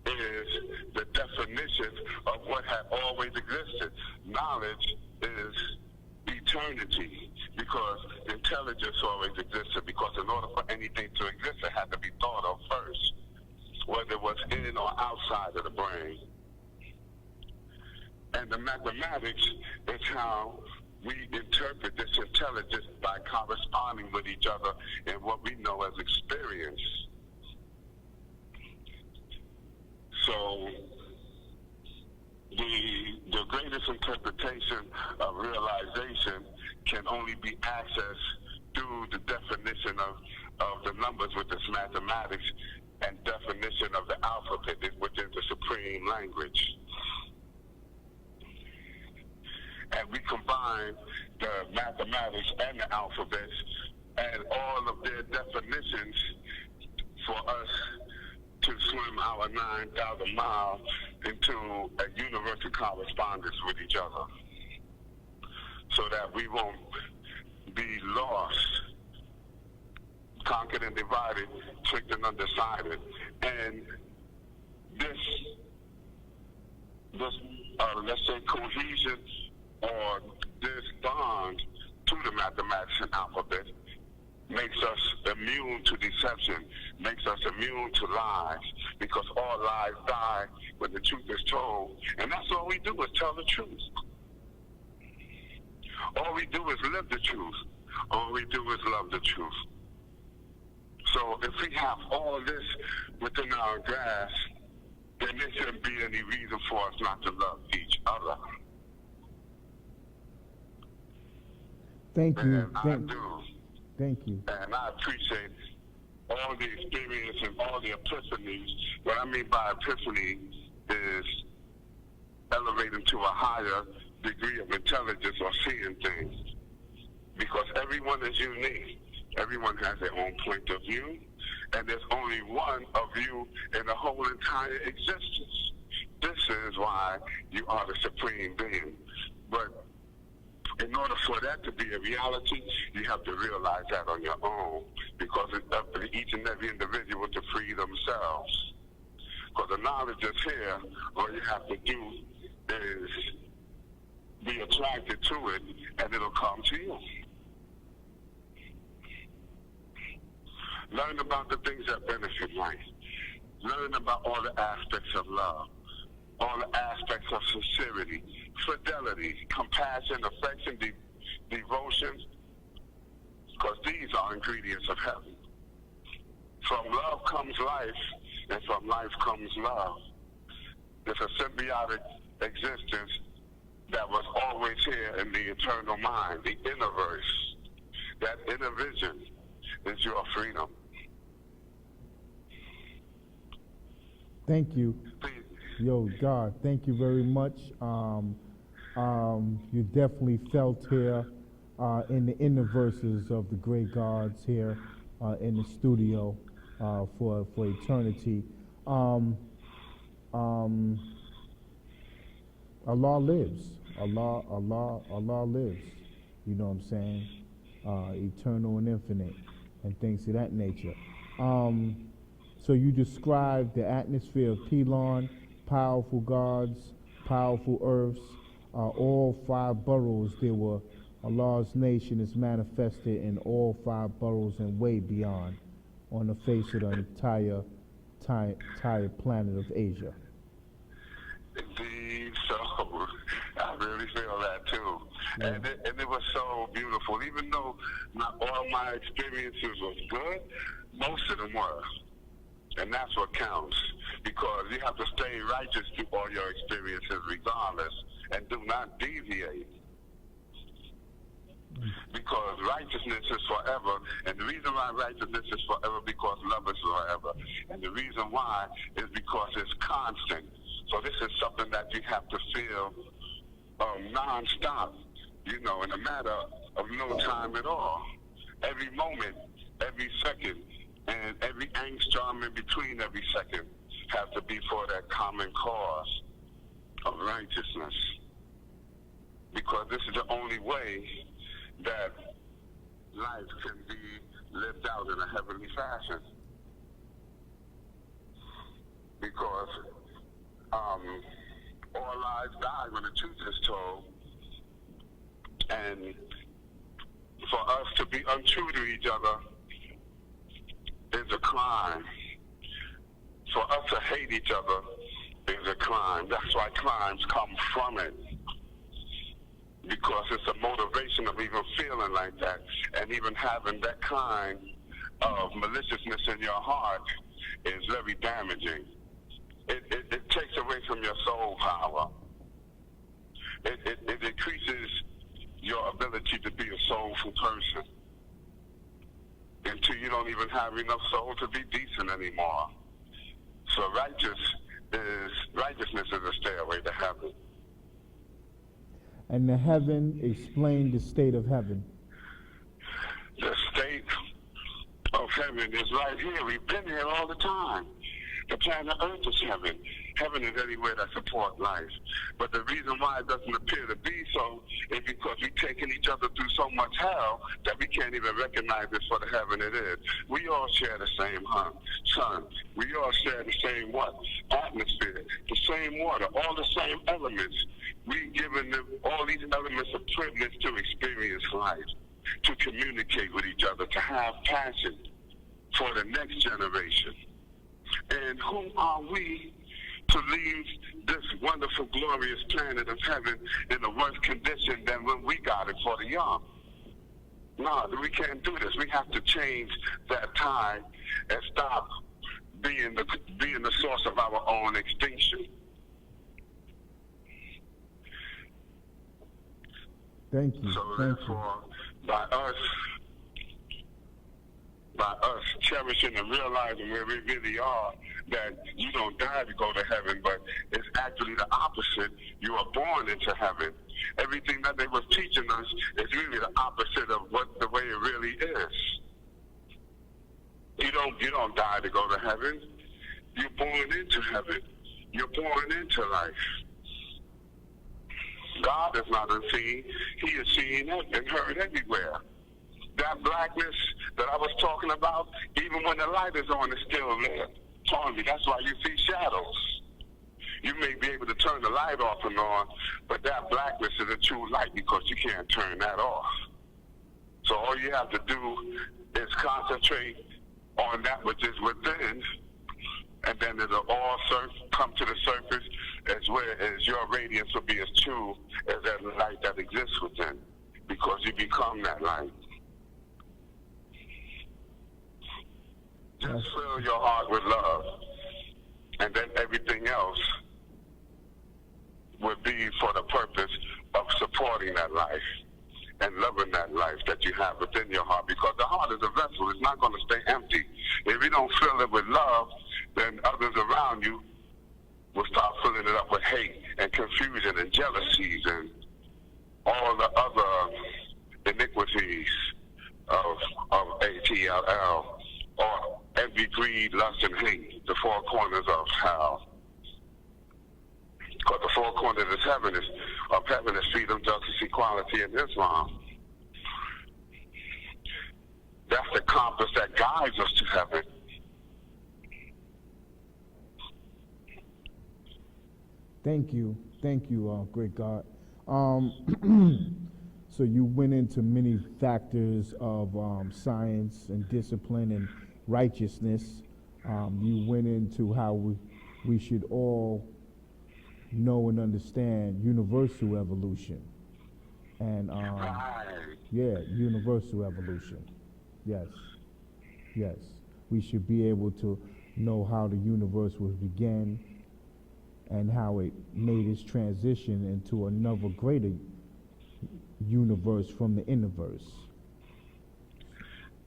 is the definition of what had always existed. Knowledge is eternity, because intelligence always existed, because in order for anything to exist, it had to be thought of first, whether it was in or outside of the brain. And the mathematics is how we interpret this intelligence by corresponding with each other in what we know as experience. So the greatest interpretation of realization can only be accessed through the definition of the numbers with this mathematics and definition of the alphabet, which is the supreme language. And we combine the mathematics and the alphabets and all of their definitions for us to swim our 9,000 miles into a universal correspondence with each other, so that we won't be lost, conquered and divided, tricked and undecided. And this let's say cohesion, or this bond to the mathematics and alphabet, makes us immune to deception, makes us immune to lies, because all lies die when the truth is told. And that's all we do, is tell the truth. All we do is live the truth. All we do is love the truth. So if we have all this within our grasp, then there shouldn't be any reason for us not to love each other. Thank you. And I do. Thank you. And I appreciate all the experience and all the epiphanies. What I mean by epiphany is elevating to a higher degree of intelligence or seeing things. Because everyone is unique. Everyone has their own point of view. And there's only one of you in the whole entire existence. This is why you are the supreme being. But in order for that to be a reality, you have to realize that on your own, because it's up to each and every individual to free themselves. Because the knowledge is here, all you have to do is be attracted to it, and it'll come to you. Learn about the things that benefit life. Learn about all the aspects of love, all the aspects of sincerity, fidelity, compassion, affection, devotion, because these are ingredients of heaven. From love comes life, and from life comes love. It's a symbiotic existence that was always here in the eternal mind, the inner verse. That inner vision is your freedom. Thank you. Yo, God, thank you very much. You definitely felt here in the inner verses of the great gods here in the studio for eternity. Allah lives. Allah lives. You know what I'm saying? Eternal and infinite, and things of that nature. So you described the atmosphere of Pelon, powerful gods, powerful earths, all five boroughs. There were Allah's nation is manifested in all five boroughs and way beyond, on the face of the entire planet of Asia. Indeed, so I really feel that too. Yeah. And it was so beautiful. Even though not all my experiences was good, most of them were. And that's what counts, because you have to stay righteous through all your experiences regardless, and do not deviate. Because righteousness is forever, and the reason why righteousness is forever, because love is forever. And the reason why is because it's constant. So this is something that you have to feel non-stop, you know, in a matter of no time at all. Every moment, every second, and every angstrom in between every second has to be for that common cause of righteousness. Because this is the only way that life can be lived out in a heavenly fashion. Because all lives die when the truth is told. And for us to be untrue to each other is a crime. For us to hate each other is a crime. That's why crimes come from it. Because it's a motivation of even feeling like that, and even having that kind of maliciousness in your heart is very damaging. It takes away from your soul power. It decreases your ability to be a soulful person until you don't even have enough soul to be decent anymore. So righteousness is a stairway to heaven. And the heaven, explain the state of heaven. The state of heaven is right here. We've been here all the time. The planet Earth is heaven. Heaven is anywhere that supports life. But the reason why it doesn't appear to be so is because we've taken each other through so much hell that we can't even recognize it for the heaven it is. We all share the same sun. We all share the same what? Atmosphere, the same water, all the same elements. We've given them all these elements of privilege to experience life, to communicate with each other, to have passion for the next generation. And who are we to leave this wonderful, glorious planet of heaven in a worse condition than when we got it for the young? No, we can't do this. We have to change that tide and stop being the source of our own extinction. Thank you. So Thank therefore, by us cherishing and realizing where we really are, that you don't die to go to heaven, but it's actually the opposite. You are born into heaven. Everything that they were teaching us is really the opposite of what the way it really is. You don't die to go to heaven. You're born into heaven. You're born into life. God is not unseen. He is seen and heard everywhere. That blackness that I was talking about, even when the light is on, it's still there. Telling me that's why you see shadows. You may be able to turn the light off and on, but that blackness is a true light because you can't turn that off. So all you have to do is concentrate on that which is within, and then it'll all come to the surface as your radiance will be as true as that light that exists within, because you become that light. Just fill your heart with love, and then everything else would be for the purpose of supporting that life and loving that life that you have within your heart, because the heart is a vessel. It's not going to stay empty. If you don't fill it with love, then others around you will start filling it up with hate and confusion and jealousies and all the other iniquities of ATLL, or envy, greed, lust, and hate, the four corners of hell. Because the four corners of heaven is freedom, justice, equality, and Islam. That's the compass that guides us to heaven. Thank you, great God. So you went into many factors of science and discipline and righteousness. You went into how we should all know and understand universal evolution. And yeah, universal evolution. Yes. We should be able to know how the universe was began and how it made its transition into another greater universe from the innerverse.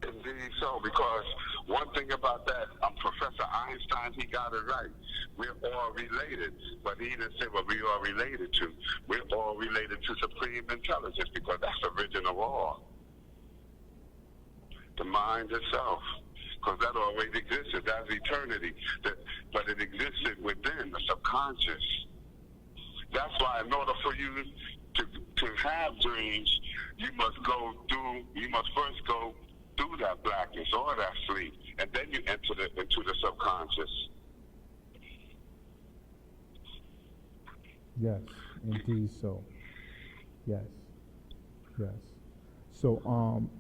Indeed so, because one thing about that, Professor Einstein, he got it right. We're all related, but he didn't say what we are related to. We're all related to supreme intelligence, because that's original all. The mind itself, because that always existed. That's eternity. But it existed within the subconscious. That's why in order for you to have dreams, you must first go through that blackness or that sleep, and then you enter into the subconscious. Yes, indeed so. Yes. So,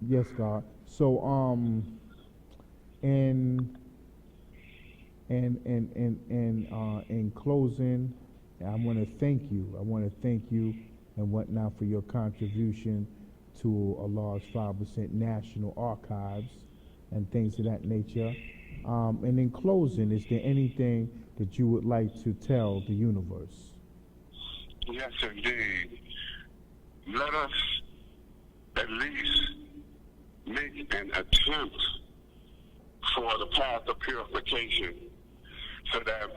yes, God. So, in closing, I want to thank you and whatnot for your contribution to Allah's 5% National Archives and things of that nature. And in closing, is there anything that you would like to tell the universe? Yes, indeed. Let us at least make an attempt for the path of purification so that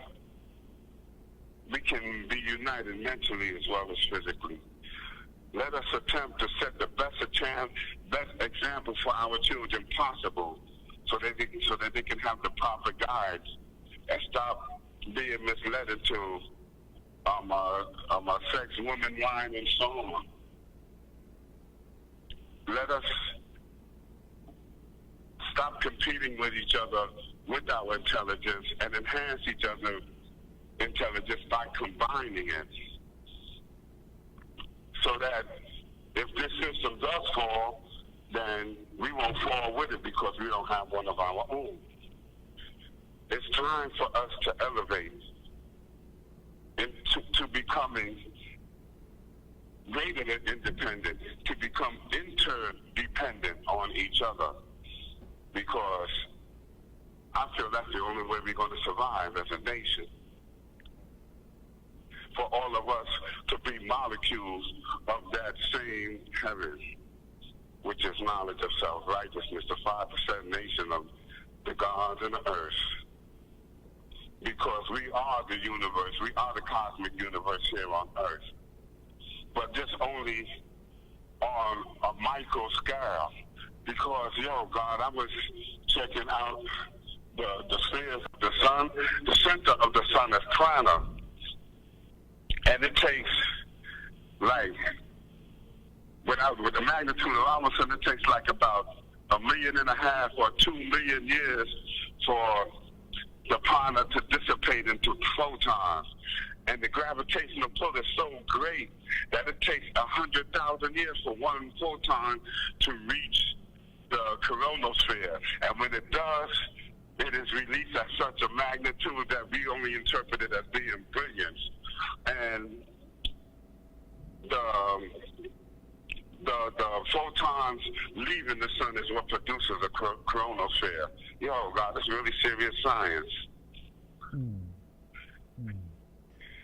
we can be united mentally as well as physically. Let us attempt to set the best example for our children possible so that they can have the proper guides and stop being misled into sex, women, wine, and so on. Let us stop competing with each other with our intelligence and enhance each other's intelligence by combining it. So that if this system does fall, then we won't fall with it because we don't have one of our own. It's time for us to elevate to becoming greater than independent, to become interdependent on each other. Because I feel that's the only way we're going to survive as a nation. For all of us to be molecules of that same heaven, which is knowledge of self-righteousness, the 5% nation of the gods and the earth. Because we are the universe, we are the cosmic universe here on earth. But just only on a micro scale. Because, God, I was checking out the spheres of the sun. The center of the sun is planar. And it takes, like, with the magnitude of our sun, it takes like about 1.5 million or 2 million years for the planar to dissipate into photons. And the gravitational pull is so great that it takes 100,000 years for one photon to reach the coronal sphere. And when it does, it is released at such a magnitude that we only interpret it as being brilliance. And the photons leaving the sun is what produces a coronal sphere. God, it's really serious science.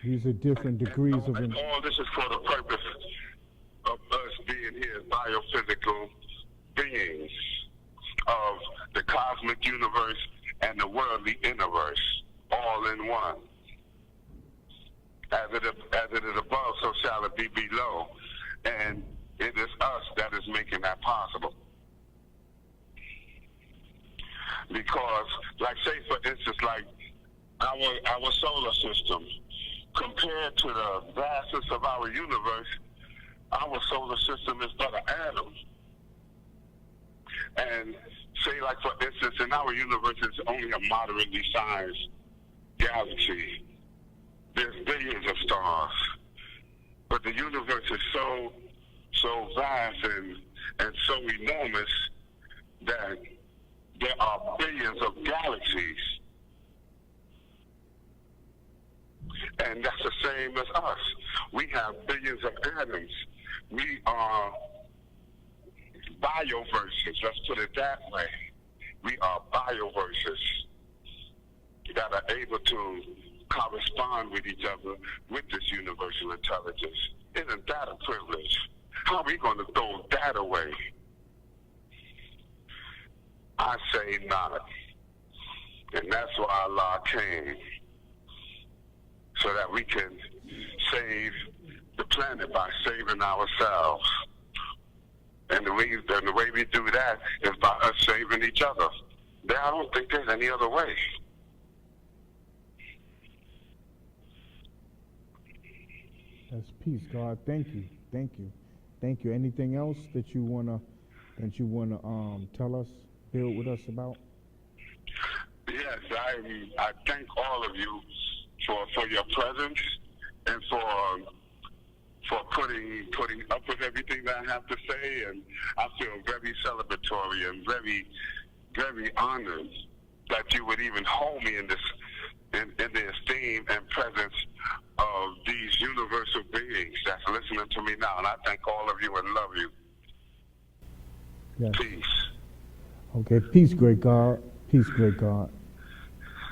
These are different degrees of... And all this is for the purpose of us being here as biophysical beings of the cosmic universe and the worldly universe, all in one. As it is above, so shall it be below. And it is us that is making that possible. Because, like, say, for instance, like our solar system, compared to the vastness of our universe, our solar system is but an atom. And say, like, for instance, in our universe, it's only a moderately sized galaxy. There's billions of stars. But the universe is so vast and so enormous that there are billions of galaxies. And that's the same as us. We have billions of atoms. We are bioverses, let's put it that way. We are bioverses that are able to correspond with each other with this universal intelligence. Isn't that a privilege? How are we going to throw that away? I say not. And that's why Allah came, so that we can save the planet by saving ourselves. And the way we do that is by us saving each other. I don't think there's any other way. That's peace, God. Thank you. Thank you. Thank you. Anything else that you wanna tell us, build with us about? Yes, I thank all of you for your presence and for putting up with everything that I have to say, and I feel very celebratory and very, very honored that you would even hold me in the esteem and presence of these universal beings that's listening to me now. And I thank all of you and love you. Yes. Peace. Okay, peace, great God. Peace, great God.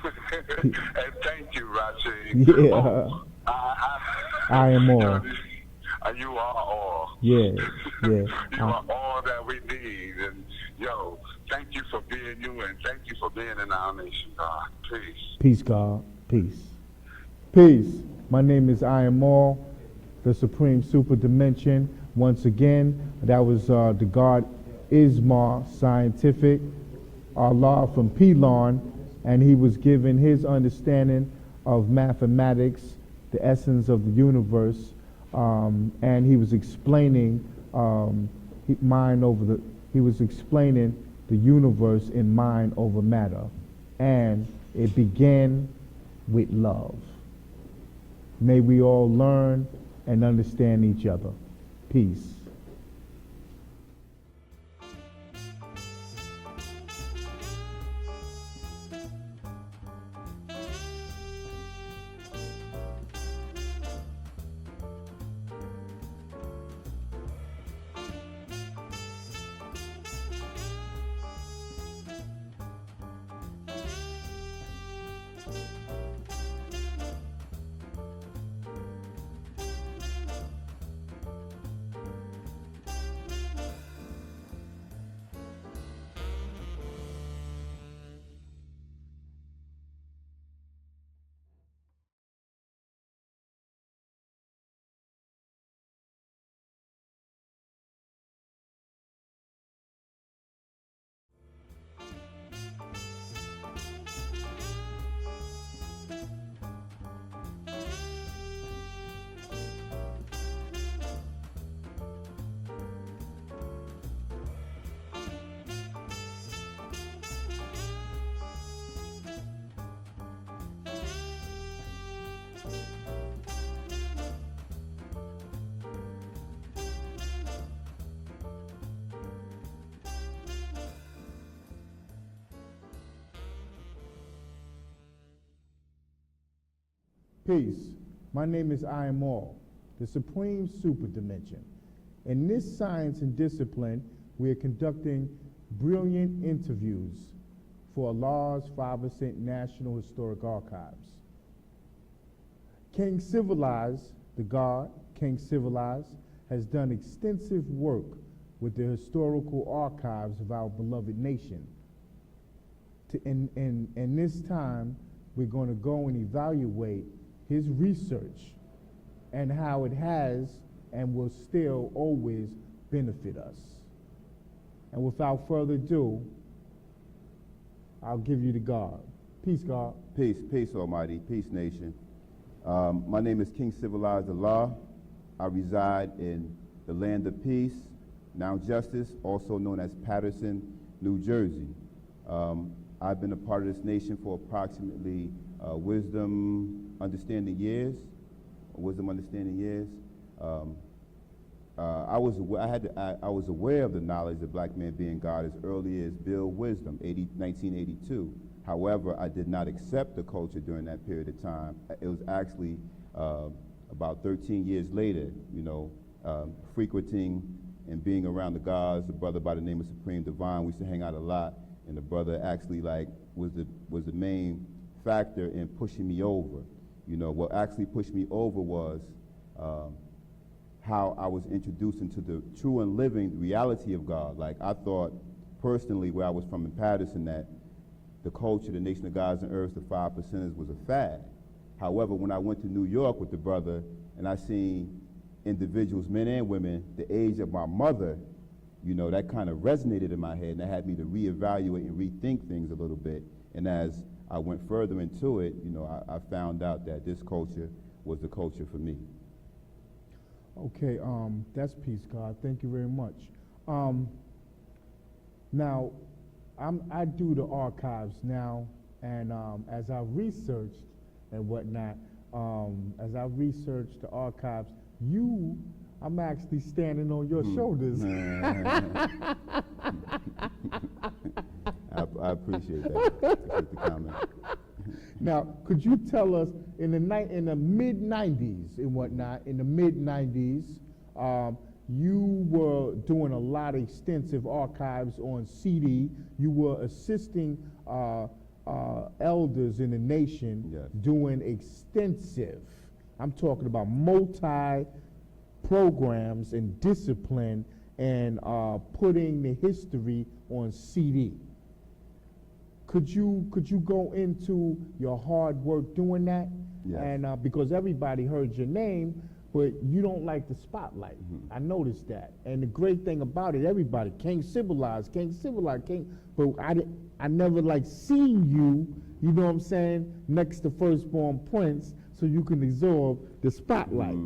And thank you, Rachi. Yeah. I am all. You are all. Yeah, yeah. You are all that we need. And, thank you for being you, and thank you for being in our nation, God. Peace. Peace, God. Peace. Peace. My name is I Am All, the Supreme Super Dimension. Once again, that was the God Ismar Scientific, Allah from Pelon, and he was given his understanding of mathematics, the essence of the universe, and he was explaining he was explaining the universe in mind over matter, and it began with love. May we all learn and understand each other. Peace. Peace. My name is I Am All, the supreme super dimension. In this science and discipline, we are conducting brilliant interviews for Allah's 5% National Historic Archives. King Civilized, the God, King Civilized, has done extensive work with the historical archives of our beloved nation. In this time, we're going to go and evaluate his research and how it has and will still always benefit us. And without further ado, I'll give you to God. Peace, God. Peace, peace, Almighty, peace, nation. My name is King Civilized Allah. I reside in the land of peace, now Justice, also known as Patterson, New Jersey. I've been a part of this nation for approximately wisdom understanding years. I was aware of the knowledge of black man being God as early as Bill Wisdom, 1982. However, I did not accept the culture during that period of time. It was actually about 13 years later, frequenting and being around the gods, a brother by the name of Supreme Divine. We used to hang out a lot, and the brother actually was the main factor in pushing me over. What actually pushed me over was how I was introduced into the true and living reality of God. Like, I thought personally, where I was from in Patterson, that the culture, the nation of gods and earths, the 5%ers, was a fad. However, when I went to New York with the brother and I seen individuals, men and women, the age of my mother, that kind of resonated in my head, and that had me to reevaluate and rethink things a little bit. And as I went further into it, I found out that this culture was the culture for me. Okay, that's peace, God. Thank you very much. Now, I do the archives now, and as I researched and whatnot, as I researched the archives, I'm actually standing on your shoulders. I appreciate that. Appreciate the comment. Now, could you tell us, in the mid-'90s and whatnot, in the mid-'90s, you were doing a lot of extensive archives on CD. You were assisting elders in the nation, yes, doing extensive, I'm talking about multi-programs and discipline, and putting the history on CD. Could you go into your hard work doing that? Yes. And because everybody heard your name, but you don't like the spotlight. Mm-hmm. I noticed that. And the great thing about it, everybody, King Civilized, but I never seen you, you know what I'm saying, next to firstborn Prince, so you can absorb the spotlight.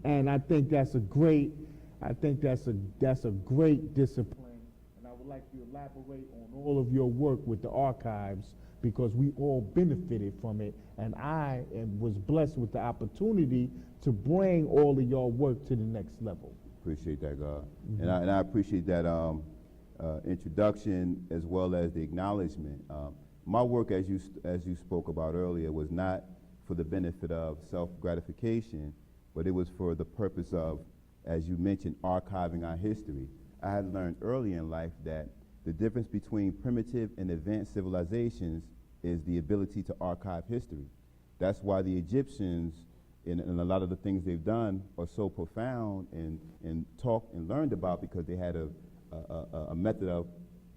And I think that's a great, that's a great discipline. And I would like to elaborate on all of your work with the archives, because we all benefited from it. And I was blessed with the opportunity to bring all of your work to the next level. Appreciate that, God. And I appreciate that introduction as well as the acknowledgement. My work, as you spoke about earlier, was not for the benefit of self-gratification, but it was for the purpose of, as you mentioned, archiving our history. I had learned early in life that the difference between primitive and advanced civilizations is the ability to archive history. That's why the Egyptians, and a lot of the things they've done, are so profound and talked and learned about, because they had a method of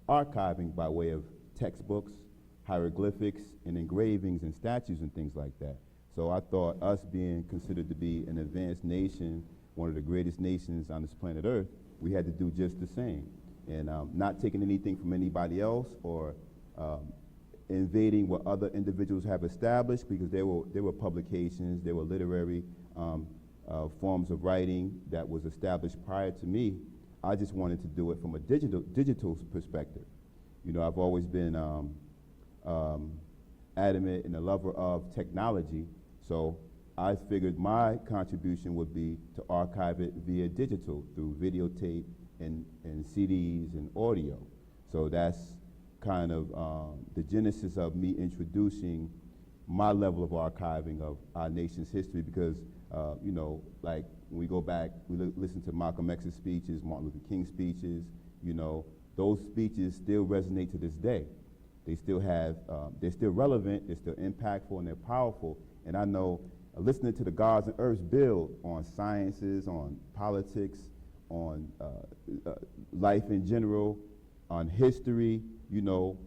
archiving by way of textbooks, hieroglyphics, and engravings and statues and things like that. So I thought, us being considered to be an advanced nation, one of the greatest nations on this planet Earth, we had to do just the same. And not taking anything from anybody else, or invading what other individuals have established, because there were publications, there were literary forms of writing that was established prior to me. I just wanted to do it from a digital perspective. You know, I've always been adamant and a lover of technology, so I figured my contribution would be to archive it via digital, through videotape and CDs and audio. So that's kind of the genesis of me introducing my level of archiving of our nation's history, because, you know, like when we go back, we listen to Malcolm X's speeches, Martin Luther King's speeches, you know, those speeches still resonate to this day. They still have, they're still relevant, they're still impactful, and they're powerful. And I know listening to the Gods and Earths build on sciences, on politics, on life in general, on history, you know,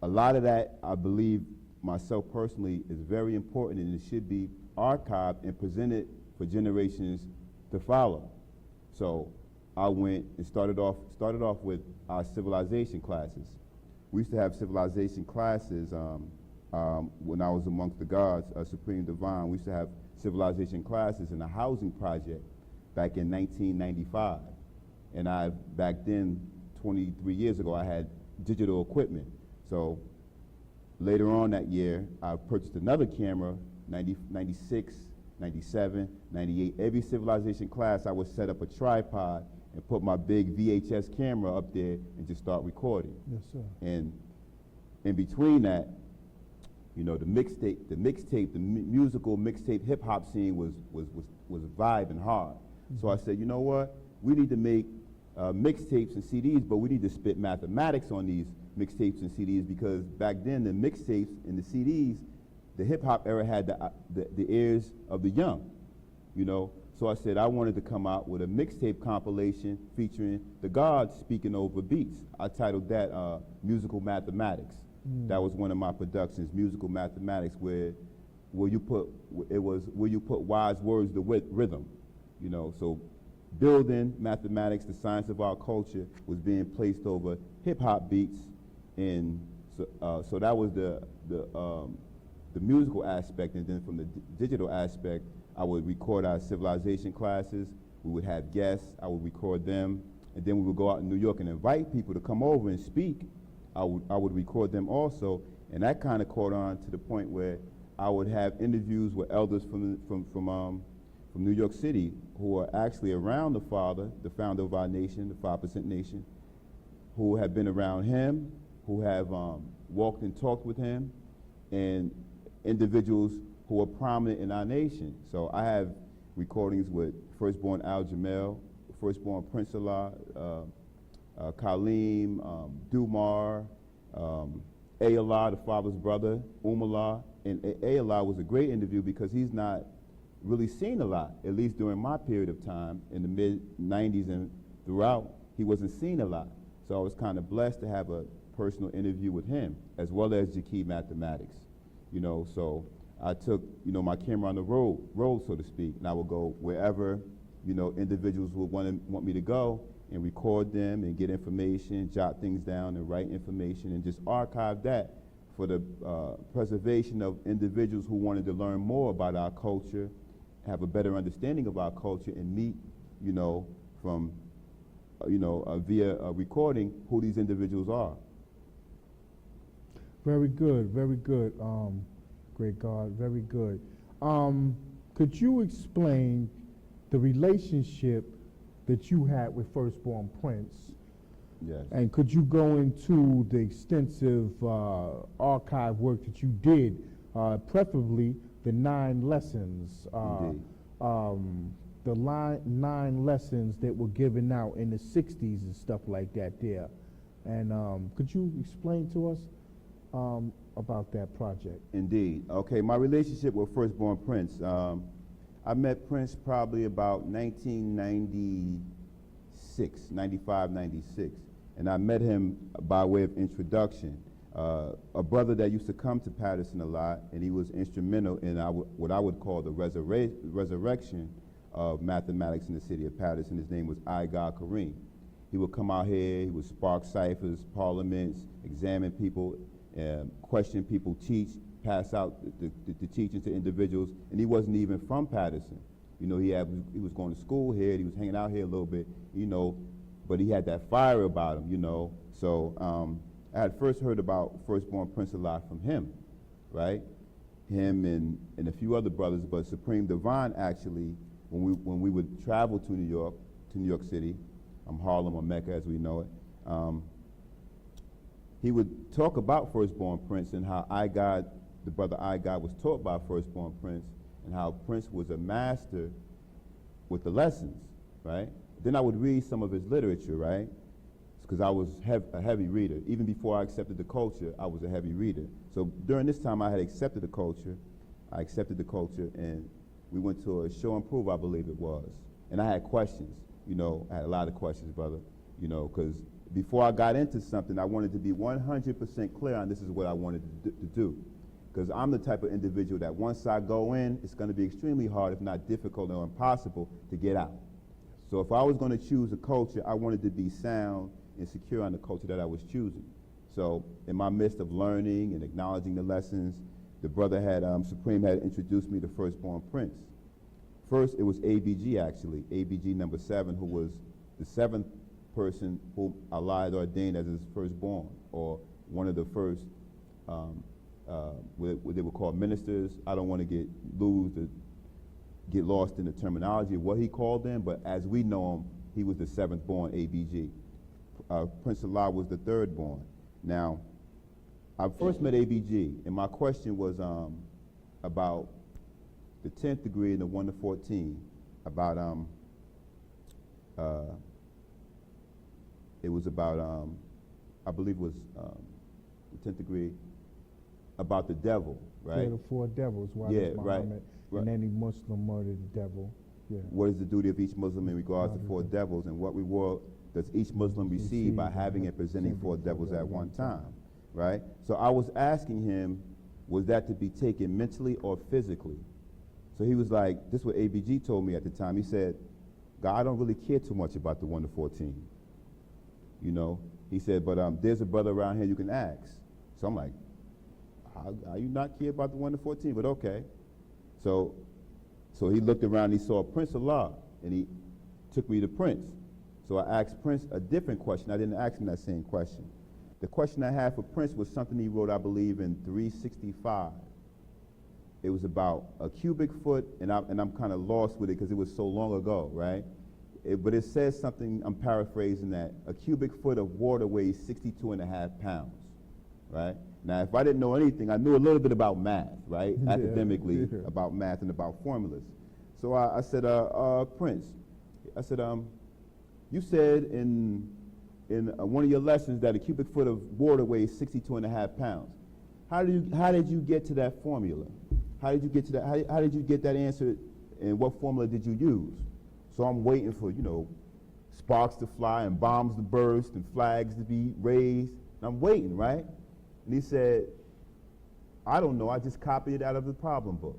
a lot of that, I believe myself personally, is very important, and it should be archived and presented for generations to follow. So I went and started off with our civilization classes. We used to have civilization classes when I was amongst the gods, Supreme Divine. We used to have civilization classes in a housing project back in 1995. And back then, 23 years ago, I had digital equipment. So later on that year, I purchased another camera, 96, 97, 98. Every civilization class, I would set up a tripod and put my big VHS camera up there and just start recording. Yes, sir. And in between that, you know, the musical mixtape hip hop scene was vibing hard. Mm-hmm. So I said, you know what? We need to make mixtapes and CDs, but we need to spit mathematics on these mixtapes and CDs, because back then the mixtapes and the CDs, the hip hop era had the ears of the young, you know. So I said I wanted to come out with a mixtape compilation featuring the gods speaking over beats. I titled that Musical Mathematics. That was one of my productions, Musical Mathematics, where you put wise words to rhythm, you know. So building mathematics, the science of our culture, was being placed over hip hop beats, and so that was the musical aspect. And then from the digital aspect, I would record our civilization classes. We would have guests. I would record them, and then we would go out in New York and invite people to come over and speak. I would record them also, and that kind of caught on to the point where I would have interviews with elders from New York City, who are actually around the father, the founder of our nation, the 5% nation, who have been around him, who have walked and talked with him, and individuals who are prominent in our nation. So I have recordings with firstborn Al Jamel, firstborn Prince Allah, Kaleem, Dumar, Ayallah, the father's brother, Umallah. And Ayallah was a great interview because he's not really seen a lot, at least during my period of time in the mid-90s and throughout. He wasn't seen a lot. So I was kind of blessed to have a personal interview with him, as well as Jaki Mathematics. You know, so I took, you know, my camera on the road, so to speak, and I would go wherever, you know, individuals would want me to go, and record them and get information, jot things down and write information, and just archive that for the preservation of individuals who wanted to learn more about our culture, have a better understanding of our culture, and meet, from, via a recording who these individuals are. Very good, great God, very good. Could you explain the relationship that you had with Firstborn Prince? Yes. And could you go into the extensive archive work that you did, preferably the 9 lessons, the 9 lessons that were given out in the 60s and stuff like that there. And could you explain to us about that project? Indeed. Okay, my relationship with Firstborn Prince, I met Prince probably about 1996, 95, 96. And I met him by way of introduction. A brother that used to come to Patterson a lot, and he was instrumental in what I would call the resurrection of mathematics in the city of Patterson. His name was Igar Kareem. He would come out here, he would spark ciphers, parliaments, examine people, question people, teach, pass out the teachings to individuals, and he wasn't even from Patterson. He was going to school here, he was hanging out here a little bit, but he had that fire about him, So I had first heard about Firstborn Prince a lot from him, right? Him and a few other brothers, but Supreme Divine actually, when we would travel to New York City, Harlem or Mecca as we know it, he would talk about Firstborn Prince and how the brother I-God was taught by Firstborn Prince, and how Prince was a master with the lessons, right? Then I would read some of his literature, right? Because I was a heavy reader. Even before I accepted the culture, I was a heavy reader. So during this time, I had accepted the culture. And we went to a show and prove, I believe it was. And I had questions, I had a lot of questions, brother, because before I got into something, I wanted to be 100% clear on this is what I wanted to do. Because I'm the type of individual that once I go in, it's going to be extremely hard, if not difficult or impossible, to get out. So if I was going to choose a culture, I wanted to be sound and secure on the culture that I was choosing. So in my midst of learning and acknowledging the lessons, the brother Supreme had introduced me to Firstborn Prince. First, it was ABG actually, ABG number 7, who was the 7th person whom Allah had ordained as his firstborn, or one of the first, what they would call ministers. I don't want to get lost in the terminology of what he called them, but as we know him, he was the 7th born ABG. Prince Allah was the 3rd born. Now, I first met ABG, and my question was about the 10th degree and the 1 to 14, about, it was about, I believe it was the 10th degree, about the devil, right? Yeah, the 4 devils. Why Yeah, does right, Muhammad right. and any Muslim murder the devil? Yeah. What is the duty of each Muslim in regards to 4 devils, and what reward does each Muslim receive by having and presenting 4 devils at one time, right? So I was asking him, was that to be taken mentally or physically? So he was like, this is what ABG told me at the time. He said, God, I don't really care too much about the 1 to 14. He said, but there's a brother around here you can ask. So I'm like, how you not care about the 1 to 14? But okay. So he looked around, he saw Prince Allah, and he took me to Prince. So I asked Prince a different question. I didn't ask him that same question. The question I had for Prince was something he wrote, I believe, in 365. It was about a cubic foot, and I'm kind of lost with it because it was so long ago, right? But it says something, I'm paraphrasing that, a cubic foot of water weighs 62.5 pounds, right? Now, if I didn't know anything, I knew a little bit about math, right? Yeah, Academically, yeah. about math and about formulas. So I said, Prince, I said, you said in one of your lessons that a cubic foot of water weighs 62.5 pounds. How did you get to that formula? How did you get to that? How did you get that answer, and what formula did you use? So I'm waiting for, sparks to fly and bombs to burst and flags to be raised. And I'm waiting, right? And he said, I don't know, I just copied it out of the problem book.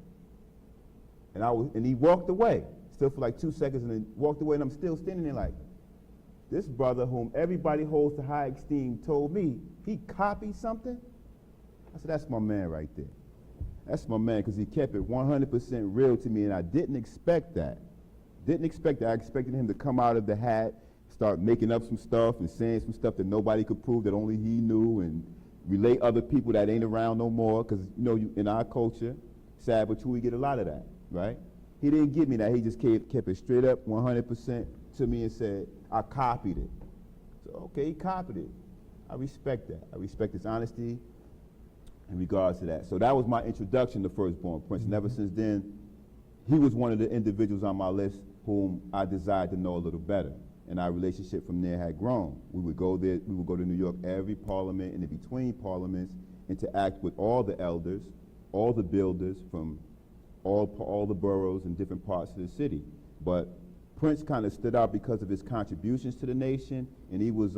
And he walked away, still for like 2 seconds, and then walked away, and I'm still standing there like, this brother whom everybody holds to high esteem told me he copied something? I said, that's my man right there. That's my man, because he kept it 100% real to me, and I didn't expect that. Didn't expect that. I expected him to come out of the hat, start making up some stuff and saying some stuff that nobody could prove, that only he knew, and relate other people that ain't around no more, because, you know, in our culture, sad but true, we get a lot of that, right? He didn't give me that. He just kept it straight up 100% to me and said, I copied it. So, okay, he copied it. I respect that. I respect his honesty in regards to that. So that was my introduction to Firstborn Prince. And ever since then, he was one of the individuals on my list whom I desired to know a little better. And our relationship from there had grown. We would go there, we would go to New York every parliament and in between parliaments, interact with all the elders, all the builders from all the boroughs in different parts of the city. But Prince kind of stood out because of his contributions to the nation, and he was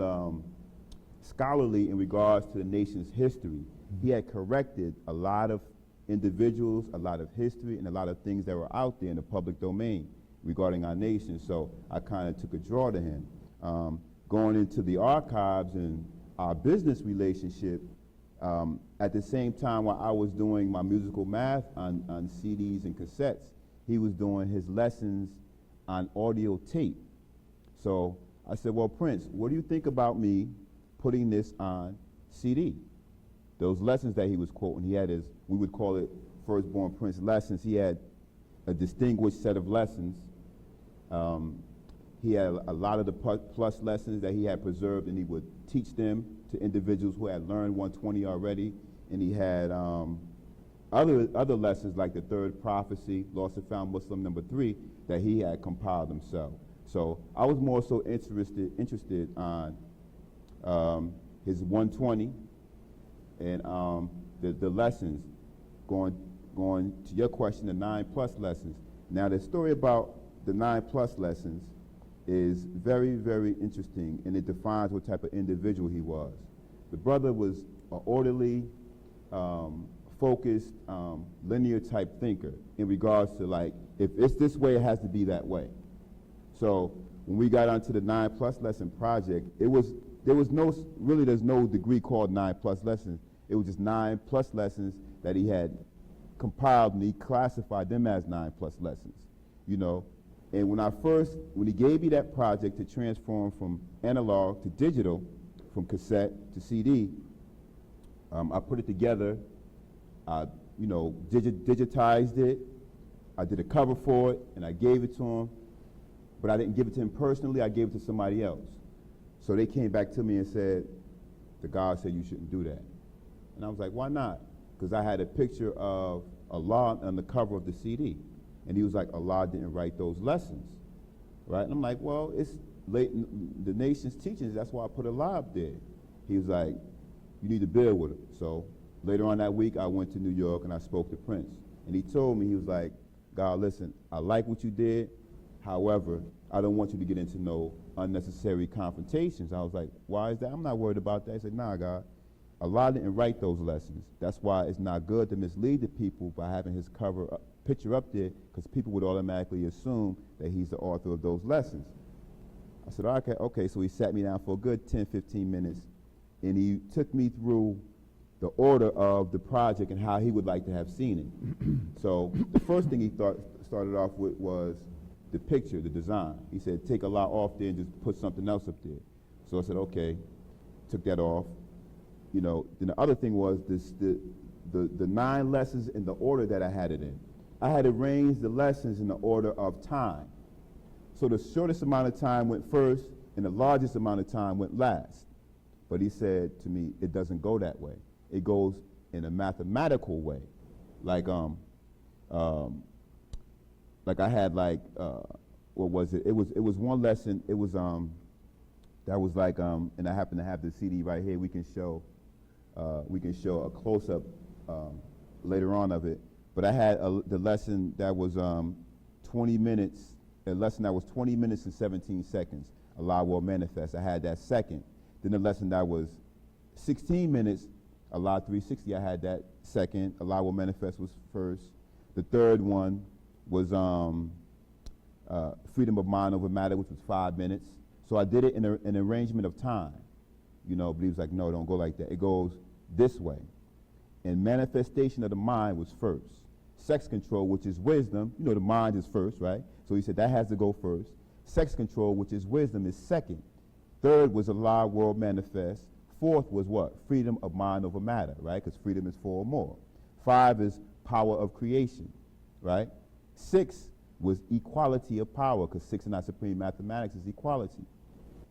scholarly in regards to the nation's history. He had corrected a lot of individuals, a lot of history, and a lot of things that were out there in the public domain regarding our nation. So I kind of took a draw to him. Going into the archives and our business relationship, at the same time while I was doing my musical math on CDs and cassettes, he was doing his lessons on audio tape. So I said, well, Prince, what do you think about me putting this on CD? Those lessons that he was quoting, he had his, we would call it Firstborn Prince lessons. He had a distinguished set of lessons. He had a lot of the plus lessons that he had preserved, and he would teach them to individuals who had learned 120 already. And he had other lessons like the third prophecy, Lost and Found Muslim #3, that he had compiled himself. So I was more so interested on his 120 and the lessons. Going to your question, the 9+ lessons. Now the story about the 9+ lessons is very, very interesting, and it defines what type of individual he was. The brother was an orderly, focused, linear type thinker in regards to, like, if it's this way, it has to be that way. So when we got onto the 9+ lesson project, there's no degree called 9+ lessons. It was just 9+ lessons that he had compiled, and he classified them as 9+ lessons, you know. And when he gave me that project to transform from analog to digital, from cassette to CD, I put it together. I, digitized it. I did a cover for it, and I gave it to him. But I didn't give it to him personally. I gave it to somebody else. So they came back to me and said, the God said you shouldn't do that. And I was like, why not? Because I had a picture of Allah on the cover of the CD. And he was like, Allah didn't write those lessons, right? And I'm like, well, it's late in the nation's teachings. That's why I put Allah up there. He was like, you need to build with it. So later on that week, I went to New York and I spoke to Prince. And he told me, he was like, God, listen, I like what you did. However, I don't want you to get into no unnecessary confrontations. I was like, why is that? I'm not worried about that. He said, nah, God, Allah didn't write those lessons. That's why it's not good to mislead the people by having his picture up there, because people would automatically assume that he's the author of those lessons. I said, okay, so he sat me down for a good 10, 15 minutes, and he took me through the order of the project and how he would like to have seen it. So the first thing he started off with was the picture, the design. He said, take Allah off there and just put something else up there. So I said, okay, took that off. You know, then the other thing was the 9 lessons in the order that I had it in. I had arranged the lessons in the order of time. So the shortest amount of time went first, and the largest amount of time went last. But he said to me, it doesn't go that way. It goes in a mathematical way. Like I had what was it? It was one lesson. It was that was like and I happen to have the CD right here. We can show a close-up later on of it. But I had the lesson that was 20 minutes, a lesson that was 20 minutes and 17 seconds, Allah will manifest. I had that second. Then the lesson that was 16 minutes, Allah 360, I had that second. Allah will manifest was first. The third one was freedom of mind over matter, which was 5 minutes. So I did it in an arrangement of time, you know, but he was like, no, don't go like that. It goes this way. and manifestation of the mind was first. Sex control, which is wisdom, you know, the mind is first, right? So he said that has to go first. Sex control, which is wisdom, is second. Third was Allah, world manifest. Fourth was what? Freedom of mind over matter, right? Because freedom is 4 or more. 5 is power of creation, right? 6 was equality of power, because 6 in our supreme mathematics is equality.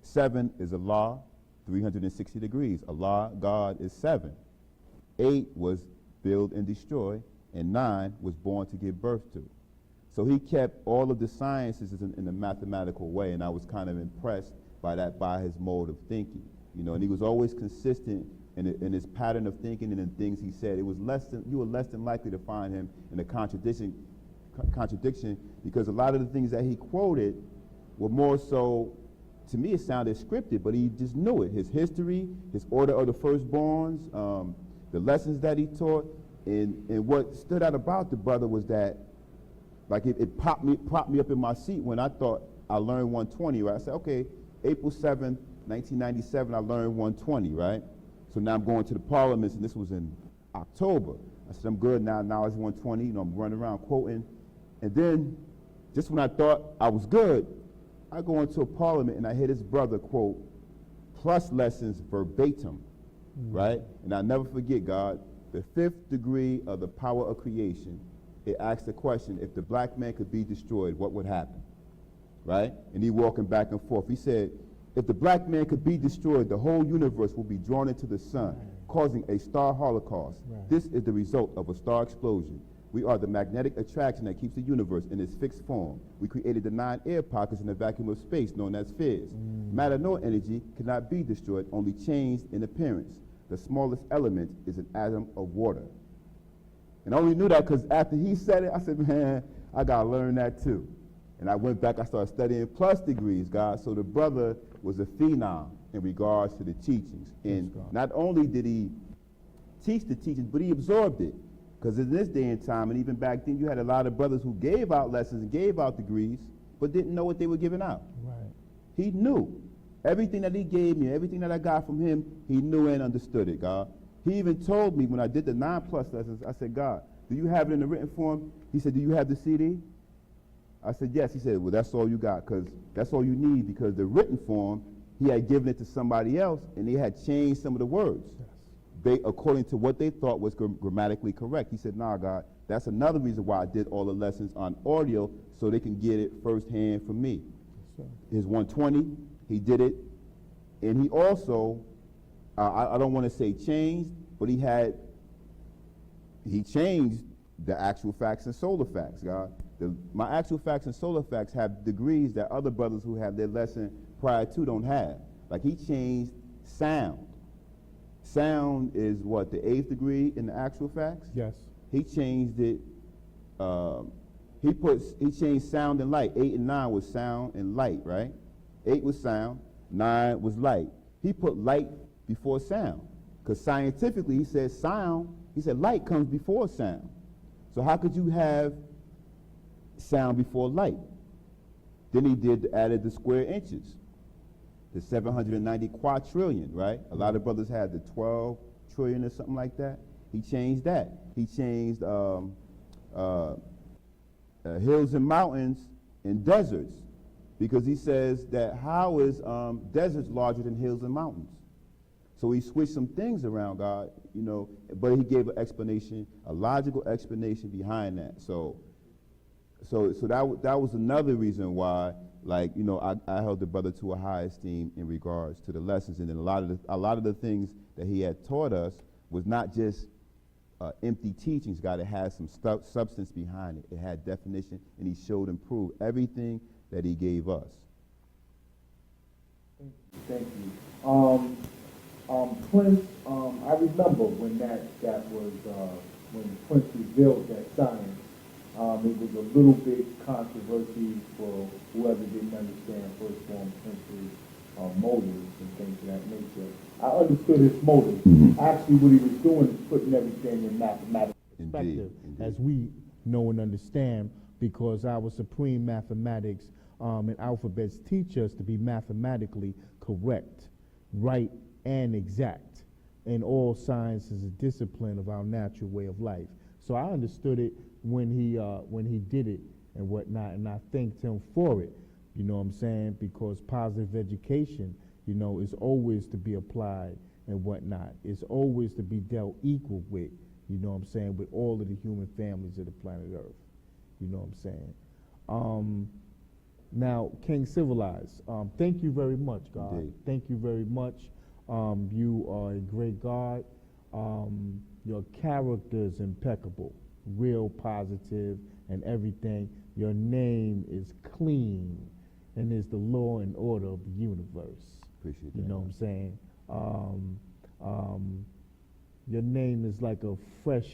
7 is Allah, 360 degrees. Allah, God, is 7. 8 was build and destroy, and 9 was born to give birth to. So he kept all of the sciences in a mathematical way, and I was kind of impressed by that, by his mode of thinking. You know, and he was always consistent in his pattern of thinking and in things he said. It was you were less than likely to find him in a contradiction, because a lot of the things that he quoted were more so, to me it sounded scripted, but he just knew it. His history, his order of the firstborns, the lessons that he taught, and what stood out about the brother was that, like, it propped me up in my seat when I thought I learned 120, right? I said, okay, April 7th, 1997, I learned 120, right? So now I'm going to the parliaments, and this was in October. I said, I'm good now. Now it's 120. You know, I'm running around quoting. And then, just when I thought I was good, I go into a parliament, and I hear this brother quote plus lessons verbatim, right? And I'll never forget, God, the 5th degree of the power of creation. It asks the question, if the black man could be destroyed, what would happen, right? And he walking back and forth. He said, if the black man could be destroyed, the whole universe will be drawn into the sun, causing a star holocaust. This is the result of a star explosion. We are the magnetic attraction that keeps the universe in its fixed form. We created the 9 air pockets in the vacuum of space known as spheres. Matter nor energy cannot be destroyed, only changed in appearance. The smallest element is an atom of water. And I only knew that because after he said it, I said, man, I got to learn that too. And I went back, I started studying plus degrees, God. So the brother was a phenom in regards to the teachings. And not only did he teach the teachings, but he absorbed it. Because in this day and time, and even back then, you had a lot of brothers who gave out lessons and gave out degrees, but didn't know what they were giving out. Right. He knew. Everything that he gave me, everything that I got from him, he knew and understood it, God. He even told me when I did the 9+ lessons, I said, God, do you have it in the written form? He said, do you have the CD? I said, yes. He said, well, that's all you got, because that's all you need, because the written form, he had given it to somebody else, and they had changed some of the words according to what they thought was grammatically correct. He said, nah, God, that's another reason why I did all the lessons on audio, so they can get it firsthand from me. His 120, he did it, and he also, I don't want to say changed, but he changed the actual facts and solar facts, God. My actual facts and solar facts have degrees that other brothers who have their lesson prior to don't have. Like, he changed sound. Sound is what, the 8th degree in the actual facts? Yes. He changed it, he changed sound and light. 8 and 9 was sound and light, right? 8 was sound, 9 was light. He put light before sound, because scientifically he said light comes before sound. So how could you have sound before light? Then he added the square inches, the 790 quadrillion, right? A lot of brothers had the 12 trillion or something like that. He changed that. He changed hills and mountains and deserts, because he says that how is deserts larger than hills and mountains? So he switched some things around, God, you know, but he gave an explanation, a logical explanation behind that. So that was another reason why, like, you know, I held the brother to a high esteem in regards to the lessons, and then a lot of the things that he had taught us was not just empty teachings, God. It had some substance behind it. It had definition, and he showed and proved everything that he gave us. Thank you. Prince, I remember when that was when Prince revealed that science. It was a little bit controversy for whoever didn't understand firstborn Prince's motives and things of that nature. I understood his motives. Actually, what he was doing is putting everything in mathematical perspective. Indeed. As we know and understand, because our supreme mathematics and alphabets teach us to be mathematically correct, right, and exact. and all science is a discipline of our natural way of life. So I understood it when he did it and whatnot, and I thanked him for it. You know what I'm saying? Because positive education, you know, is always to be applied and whatnot. It's always to be dealt equal with, you know what I'm saying, with all of the human families of the planet Earth. You know what I'm saying? Now, King Civilized, thank you very much, God. Indeed. Thank you very much. You are a great God. Your character is impeccable, real positive and everything. Your name is clean and is the law and order of the universe. Appreciate You that. know what I'm saying? Your name is like a fresh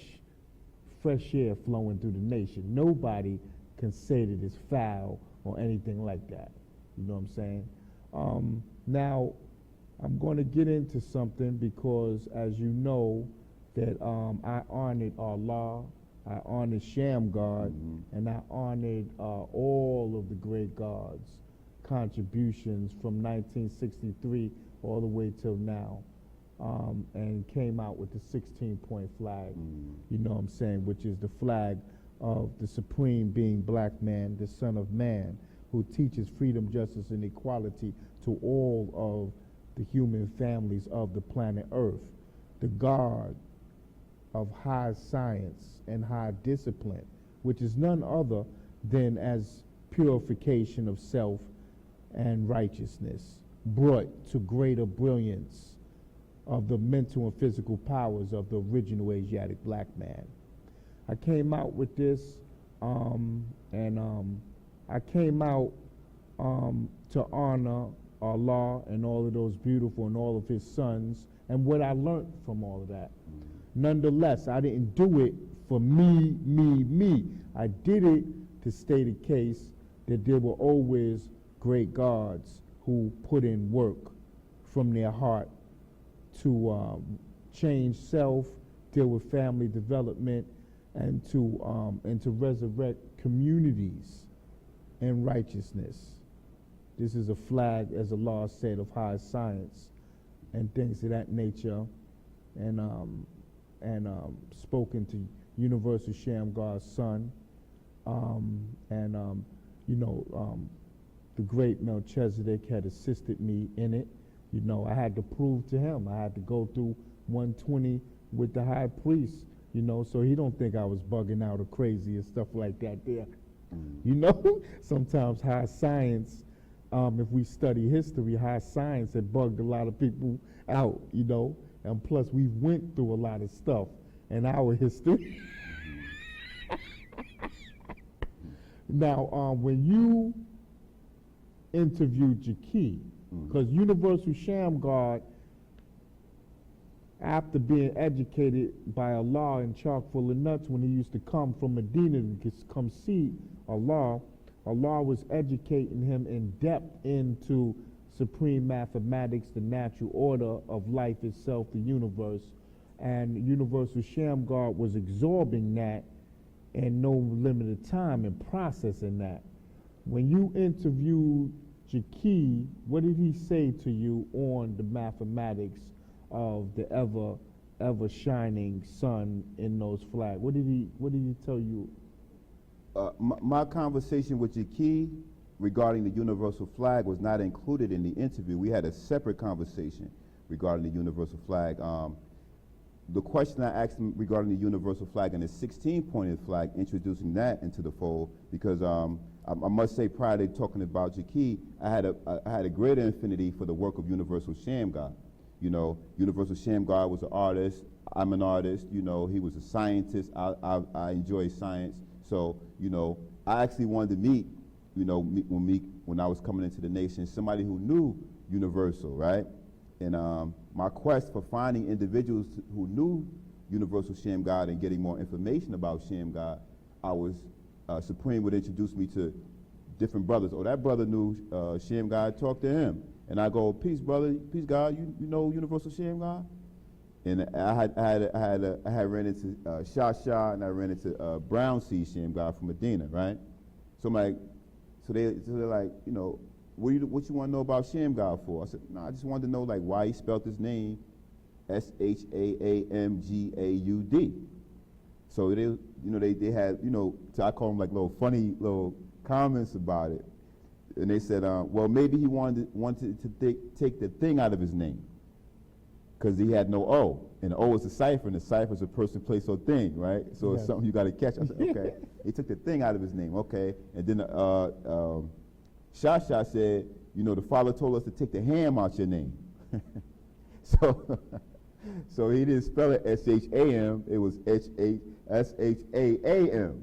air flowing through the nation. Nobody can say that it's foul or anything like that. You know what I'm saying? Now, I'm going to get into something because, as you know, that I honored Allah, I honored Shamgar, and I honored all of the great gods' contributions from 1963 all the way till now, and came out with the 16-point flag, you know what I'm saying, which is the flag of the supreme being black man, the son of man, who teaches freedom, justice, and equality to all of the human families of the planet Earth, the God of high science and high discipline, which is none other than as purification of self and righteousness, brought to greater brilliance of the mental and physical powers of the original Asiatic black man. I came out with this, and I came out to honor Allah and all of those beautiful and all of his sons and what I learned from all of that. Nonetheless, I didn't do it for me. I did it to state a case that there were always great gods who put in work from their heart to change self, deal with family development, and to resurrect communities in righteousness. This is a flag, as Allah said, of high science and things of that nature, and spoken to Universal Shamgar's son, the great Melchizedek had assisted me in it. You know, I had to prove to him. I had to go through 120 with the high priest, you know, so he don't think I was bugging out or crazy and stuff like that there. You know, sometimes high science, if we study history, high science had bugged a lot of people out, you know, and plus we went through a lot of stuff in our history. Now, when you interviewed Jaki, because Universal Shamgar, after being educated by Allah in chock full of nuts when he used to come from Medina to come see Allah, Allah was educating him in depth into supreme mathematics, the natural order of life itself, the universe, and Universal Shamgar was absorbing that in no limited time and processing that. When you interviewed Jaki, what did he say to you on the mathematics of the ever shining sun in those flags? What did he tell you? My conversation with Jaki regarding the universal flag was not included in the interview. We had a separate conversation regarding the universal flag. The question I asked him regarding the universal flag and the 16-pointed flag, introducing that into the fold, because I must say, prior to talking about Jaki, I had a greater affinity for the work of Universal Shamgar. You know, Universal Shamgar was an artist. I'm an artist. You know, he was a scientist. I enjoy science. So, you know, I actually wanted to meet, you know, when I was coming into the nation, somebody who knew Universal, right? And my quest for finding individuals who knew Universal Shamgar and getting more information about Shamgar, Supreme would introduce me to different brothers. Oh, that brother knew Shamgar, talk to him. And I go, peace, brother, peace, God, you know Universal Shamgar? And I had ran into Shah, and I ran into Brown C. Shamgar from Medina, right? So I'm like, they're like, you know, what you want to know about Shamgar for? I said, no, I just wanted to know like why he spelled his name Shaamgaud. So they had, so I call them like little funny little comments about it. And they said, well, maybe he wanted to take the thing out of his name, because he had no O. And the O is a cipher, and the cipher is a person, place, or thing, right? So it's something you got to catch. I said, okay. He took the thing out of his name, okay. And then Shasha said, the Father told us to take the ham out your name. So he didn't spell it S-H-A-M, it was S-H-A-A-M,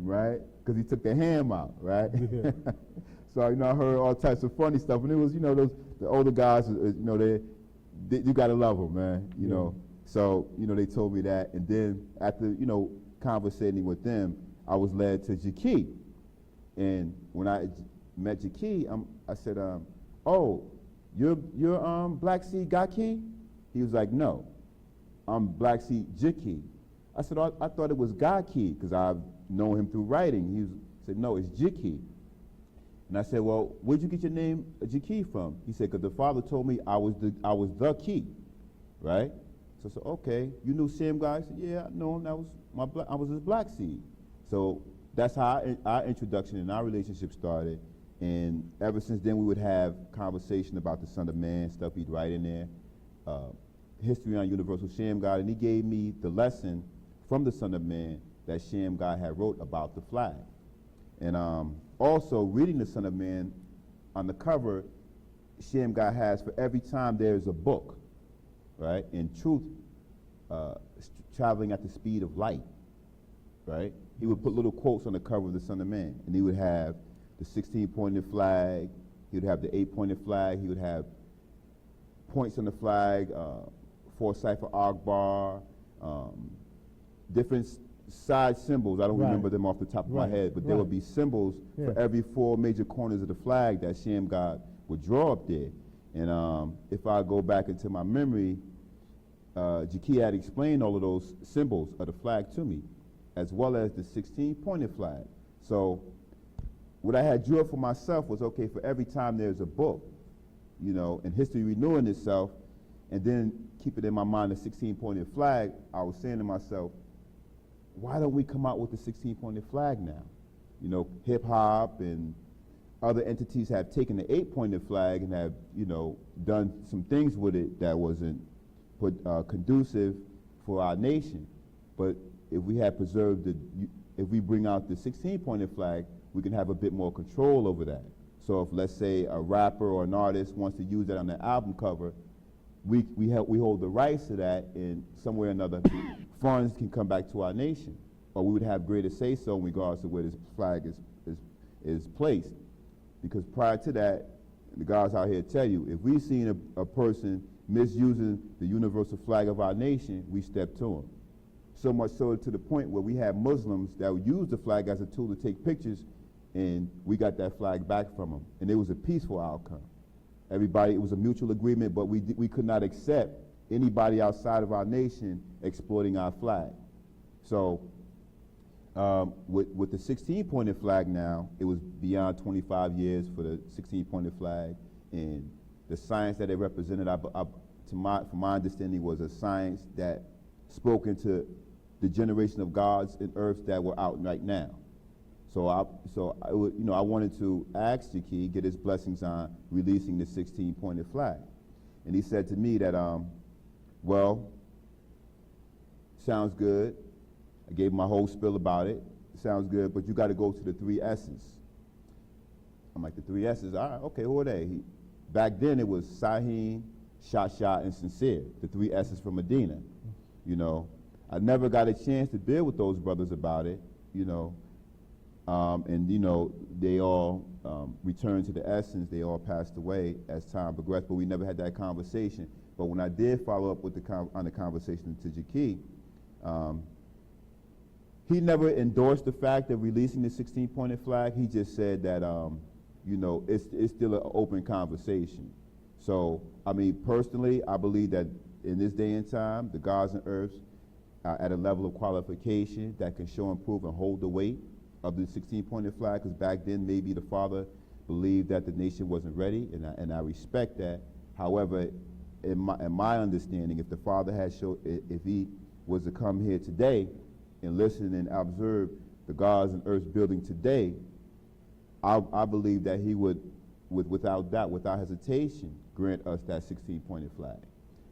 right? Because he took the ham out, right? Yeah. So, I heard all types of funny stuff. And it was, the older guys, you got to love them, man, you know. So, they told me that. And then after, conversating with them, I was led to Jaki. And when I met Jaki, I said, oh, you're Black Sea Gaki? He was like, no, I'm Black Sea Jaki. I said, I thought it was Gaki, because I've known him through writing. He said, no, it's Jaki. And I said, well, where'd you get your name Jaki from? He said, because the Father told me I was the key, right? So I said, okay, you knew Sam guy? I said, yeah, I know him. I was his Black Seed. So that's how our introduction and our relationship started. And ever since then, we would have conversation about the Son of Man, stuff he'd write in there, history on Universal Sham God, and he gave me the lesson from the Son of Man that Sham God had wrote about the flag. And also, reading the Son of Man, on the cover, Sham God has, for every time there's a book, right? In truth, traveling at the speed of light, right? He would put little quotes on the cover of the Son of Man, and he would have the 16-pointed flag, he would have the 8-pointed flag, he would have points on the flag, 4 cipher Akbar, different side symbols. I don't remember them off the top of my head, but there would be symbols for every 4 major corners of the flag that Sham God would draw up there. And if I go back into my memory, Jaki had explained all of those symbols of the flag to me, as well as the 16-pointed flag. So what I had drew up for myself was, okay, for every time there's a book, and history renewing itself, and then keep it in my mind, the 16-pointed flag, I was saying to myself, why don't we come out with the 16-pointed flag now? Hip-hop and other entities have taken the 8-pointed flag and have, done some things with it that wasn't conducive for our nation. But if we had preserved if we bring out the 16-pointed flag, we can have a bit more control over that. So if, let's say, a rapper or an artist wants to use that on their album cover, we hold the rights to that, and somewhere or another, funds can come back to our nation, or we would have greater say-so in regards to where this flag is placed. Because prior to that, the guys out here tell you, if we've seen a person misusing the universal flag of our nation, we step to them. So much so to the point where we have Muslims that would use the flag as a tool to take pictures, and we got that flag back from them. And it was a peaceful outcome. Everybody, it was a mutual agreement, but we could not accept anybody outside of our nation exploiting our flag. So with the 16-pointed flag now, it was beyond 25 years for the 16-pointed flag, and the science that it represented, from my understanding, was a science that spoke into the generation of gods and earths that were out right now. So I wanted to ask Jaki, get his blessings on releasing the 16-pointed flag. And he said to me that, well, sounds good. I gave him my whole spiel about it. Sounds good, but you got to go to the 3 S's. I'm like, the 3 S's? All right, okay, who are they? Back then it was Sahim, Shasha, and Sincere, the 3 S's from Medina. I never got a chance to deal with those brothers about it, and they all returned to the essence. They all passed away as time progressed, but we never had that conversation. But when I did follow up with on the conversation to Jaki, he never endorsed the fact of releasing the 16-pointed flag. He just said that it's still an open conversation. So personally, I believe that in this day and time, the gods and earths are at a level of qualification that can show and prove and hold the weight of the 16-pointed flag, because back then maybe the Father believed that the nation wasn't ready, and I respect that. However, in my understanding, if the Father had showed, if he was to come here today and listen and observe the gods and earth's building today, I believe that he would, without doubt, without hesitation, grant us that 16-pointed flag.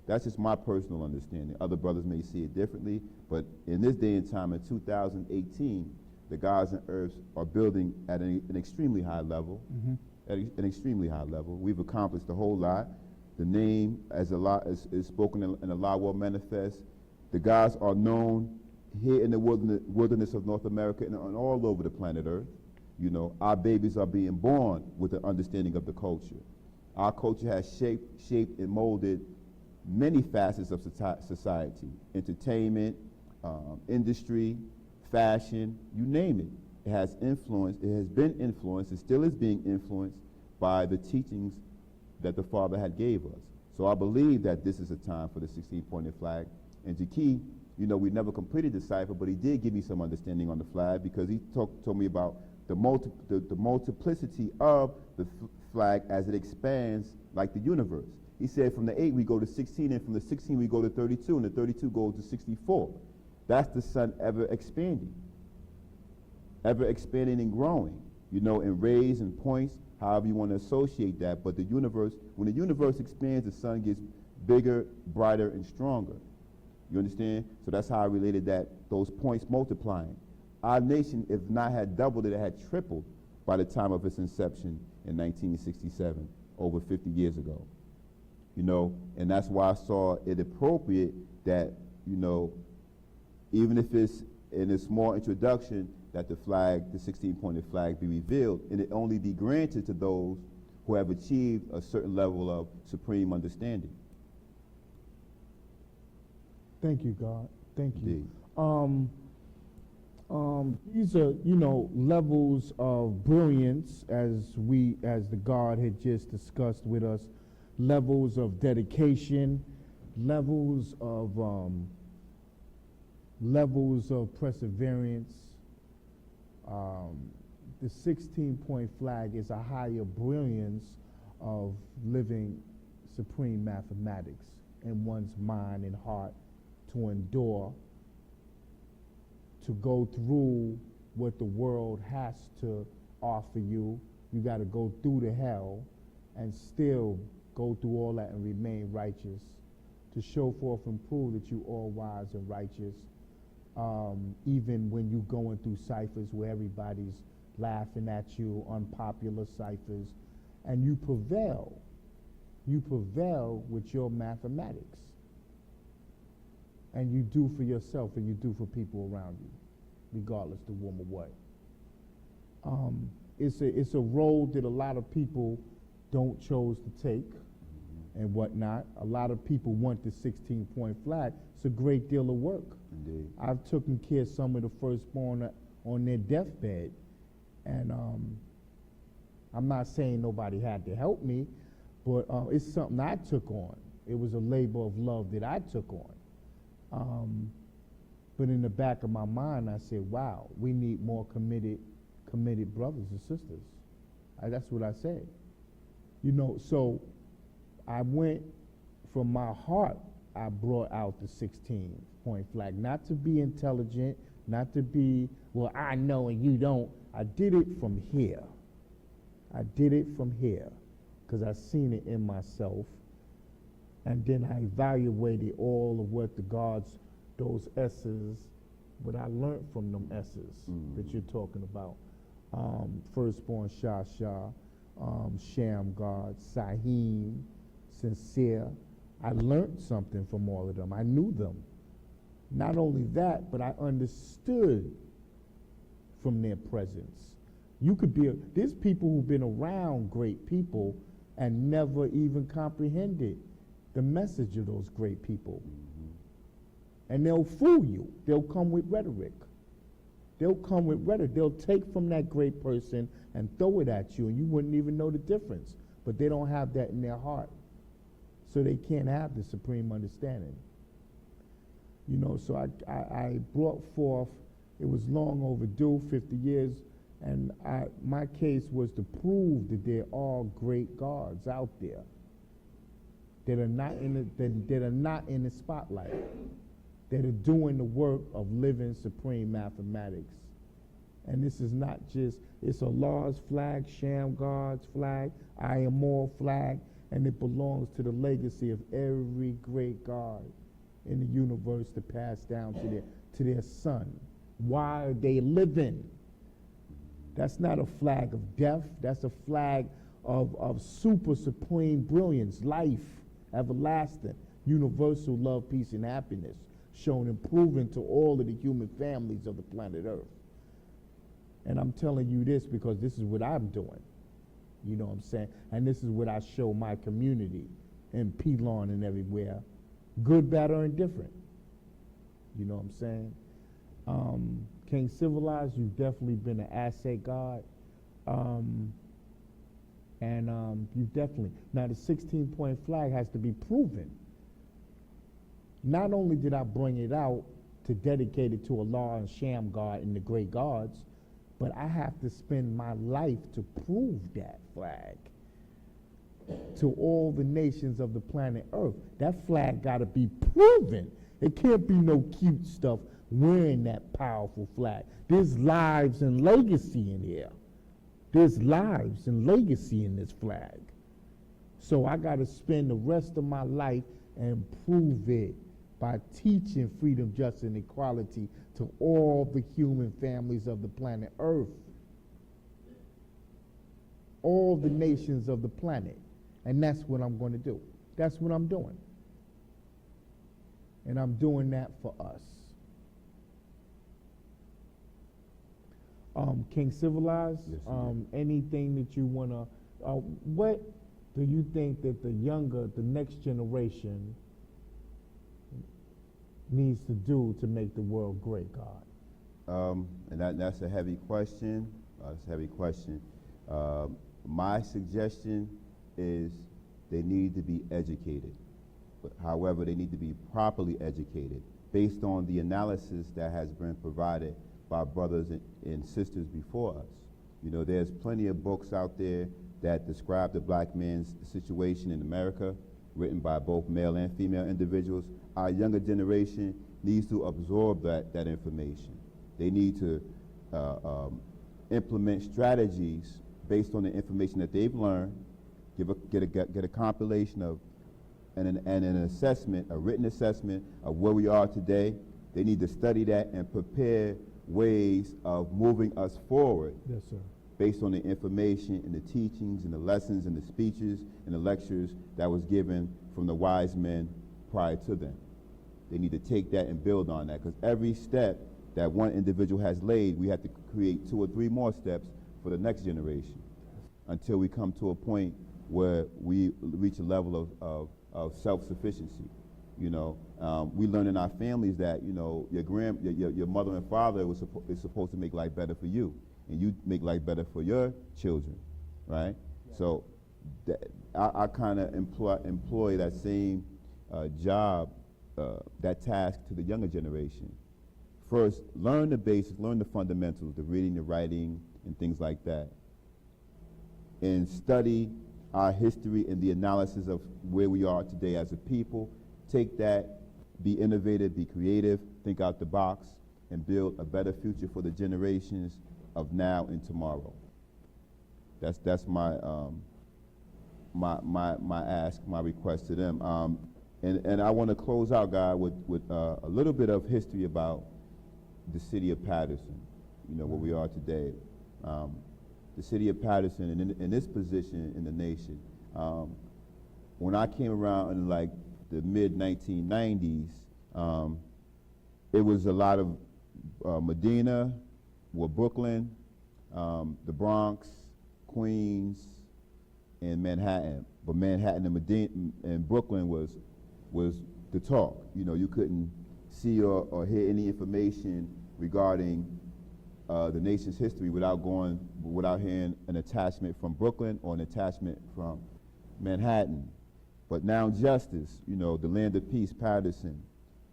That's just my personal understanding. Other brothers may see it differently, but in this day and time, in 2018, the gods and earths are building at an extremely high level. At an extremely high level. We've accomplished a whole lot. The name, as a lot is spoken in the Law World Manifest, the gods are known here in the wilderness of North America and all over the planet Earth. You know, our babies are being born with an understanding of the culture. Our culture has shaped and molded many facets of society: entertainment, industry, fashion, you name it. It has influenced, it has been influenced, it still is being influenced by the teachings that the Father had gave us. So I believe that this is a time for the 16-pointed flag. And Jaki, you know, we never completed the cipher, but he did give me some understanding on the flag, because he told me about the multiplicity of the flag as it expands like the universe. He said from the 8 we go to 16, and from the 16 we go to 32, and the 32 goes to 64. That's the sun ever expanding and growing, you know, in rays and points, however you want to associate that. But the universe, when the universe expands, the sun gets bigger, brighter, and stronger. You understand? So that's how I related that, those points multiplying. Our nation, if not had doubled it, it had tripled by the time of its inception in 1967, over 50 years ago. You know, and that's why I saw it appropriate that, you know, even if it's in a small introduction, that the flag, the 16-pointed flag, be revealed, and it only be granted to those who have achieved a certain level of supreme understanding. Thank you, God. Thank you. Indeed. These are, you know, levels of brilliance, as the God had just discussed with us, levels of dedication, levels of perseverance. The 16-point flag is a higher brilliance of living supreme mathematics in one's mind and heart, to endure, to go through what the world has to offer you. You got to go through the hell and still go through all that and remain righteous, to show forth and prove that you all wise and righteous, even when you going through ciphers where everybody's laughing at you, unpopular ciphers, and you prevail. You prevail with your mathematics. And you do for yourself and you do for people around you, regardless the whom or what. It's a road that a lot of people don't chose to take and whatnot. A lot of people want the 16-point flag. It's a great deal of work. Indeed. I've taken care of some of the firstborn on their deathbed, and I'm not saying nobody had to help me, but it's something I took on. It was a labor of love that I took on. But in the back of my mind, I said, wow, we need more committed brothers and sisters. That's what I said. You know, so I went from my heart, I brought out the 16-point flag, not to be intelligent, not to be, well, I know and you don't. I did it from here. I did it from here because I seen it in myself. And then I evaluated all of what the gods, those S's, what I learned from them S's that you're talking about. Firstborn Shah, Sham God, Sahim, Sincere. I learned something from all of them. I knew them. Not only that, but I understood from their presence. You could be, there's people who've been around great people and never even comprehended the message of those great people. And they'll fool you. They'll come with rhetoric. They'll take from that great person and throw it at you, and you wouldn't even know the difference. But they don't have that in their heart. So they can't have the supreme understanding. You know, so I brought forth, it was long overdue, 50 years, and my case was to prove that there are great gods out there. that are not in the spotlight, that are doing the work of living supreme mathematics. And this is not just, it's Allah's flag, Shamgar's flag, I am all flag, and it belongs to the legacy of every great God in the universe to pass down to their son while they living. That's not a flag of death. That's a flag of super supreme brilliance, life, everlasting, universal love, peace, and happiness, shown and proven to all of the human families of the planet Earth. And I'm telling you this because this is what I'm doing. You know what I'm saying? And this is what I show my community in P-Lawn and everywhere. Good, bad, or indifferent. You know what I'm saying? King Civilized, you've definitely been an asset, God. You've definitely, now the 16-point flag has to be proven. Not only did I bring it out to dedicate it to Allah and Shamgar and the great gods, but I have to spend my life to prove that flag to all the nations of the planet Earth. That flag got to be proven. It can't be no cute stuff wearing that powerful flag. There's lives and legacy in here. There's lives and legacy in this flag. So I got to spend the rest of my life and prove it by teaching freedom, justice, and equality to all the human families of the planet Earth. All the nations of the planet. And that's what I'm going to do. That's what I'm doing. And I'm doing that for us. King Civilized, Yes, anything that you want to, what do you think that the next generation needs to do to make the world great, God? And that's a heavy question. That's a heavy question. My suggestion is they need to be educated. But however, they need to be properly educated based on the analysis that has been provided by brothers and sisters before us. You know, there's plenty of books out there that describe the black man's situation in America, written by both male and female individuals. Our younger generation needs to absorb that information. They need to implement strategies based on the information that they've learned, get a compilation of and an assessment, a written assessment of where we are today. They need to study that and prepare ways of moving us forward. Yes, sir. Based on the information and the teachings and the lessons and the speeches and the lectures that was given from the wise men prior to them. They need to take that and build on that, because every step that one individual has laid, we have to create 2 or 3 more steps for the next generation until we come to a point where we reach a level of self-sufficiency. You know, we learn in our families that, you know, your mother and father is supposed to make life better for you, and you make life better for your children, right? Yeah. So I kind of employ that same job, that task to the younger generation. First, learn the basics, learn the fundamentals, the reading, the writing, and things like that. And study our history and the analysis of where we are today as a people. Take that, be innovative, be creative, think out the box, and build a better future for the generations of now and tomorrow. That's my my ask, my request to them. And I want to close out, God, with a little bit of history about the city of Patterson, you know, where we are today. The city of Patterson, and in this position in the nation, when I came around in like the mid-1990s, it was a lot of Medina, Brooklyn, the Bronx, Queens, and Manhattan. But Manhattan and Medina and Brooklyn was the talk. You know, you couldn't see or hear any information regarding the nation's history without hearing an attachment from Brooklyn or an attachment from Manhattan. But Now Justice, you know, the land of peace, Patterson.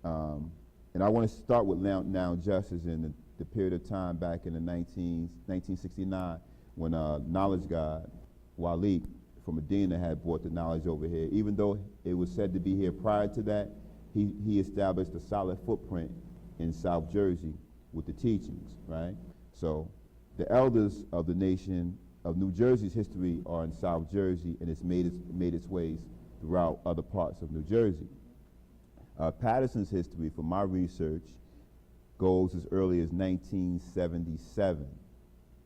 And I want to start with Now Justice in the period of time back in the 1969 when Knowledge God, Waleed, from Medina had brought the knowledge over here. Even though it was said to be here prior to that, he established a solid footprint in South Jersey with the teachings, right? So the elders of the nation of New Jersey's history are in South Jersey, and it's made its ways throughout other parts of New Jersey. Patterson's history, from my research, goes as early as 1977.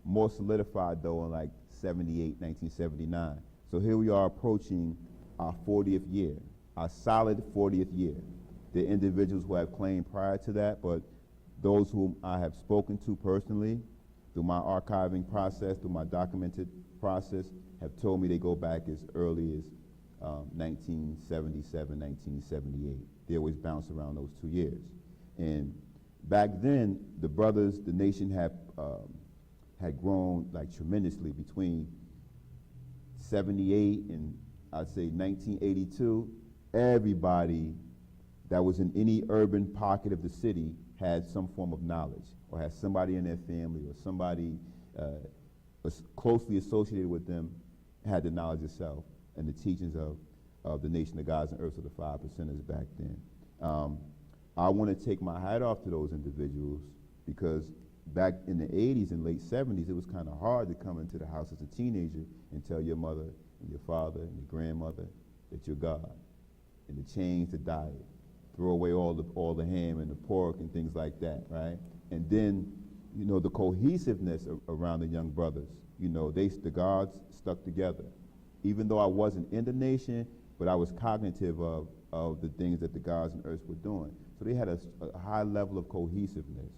More solidified, though, in like 78, 1979. So here we are approaching our 40th year, our solid 40th year. There are individuals who have claimed prior to that, but those whom I have spoken to personally, through my archiving process, through my documented process, have told me they go back as early as 1977, 1978. They always bounce around those 2 years. And back then, the brothers, the nation had grown like tremendously between 78 and I'd say 1982. Everybody that was in any urban pocket of the city had some form of knowledge, or had somebody in their family, or somebody was closely associated with them, had the knowledge itself and the teachings of the nation of gods and earths of the 5 percenters back then. I want to take my hat off to those individuals, because back in the 80s and late 70s, it was kind of hard to come into the house as a teenager and tell your mother and your father and your grandmother that you're God, and to change the diet, throw away all the ham and the pork and things like that, right? And then, you know, the cohesiveness around the young brothers, you know, the gods stuck together. Even though I wasn't in the nation, but I was cognitive of the things that the gods and earths were doing. So they had a high level of cohesiveness.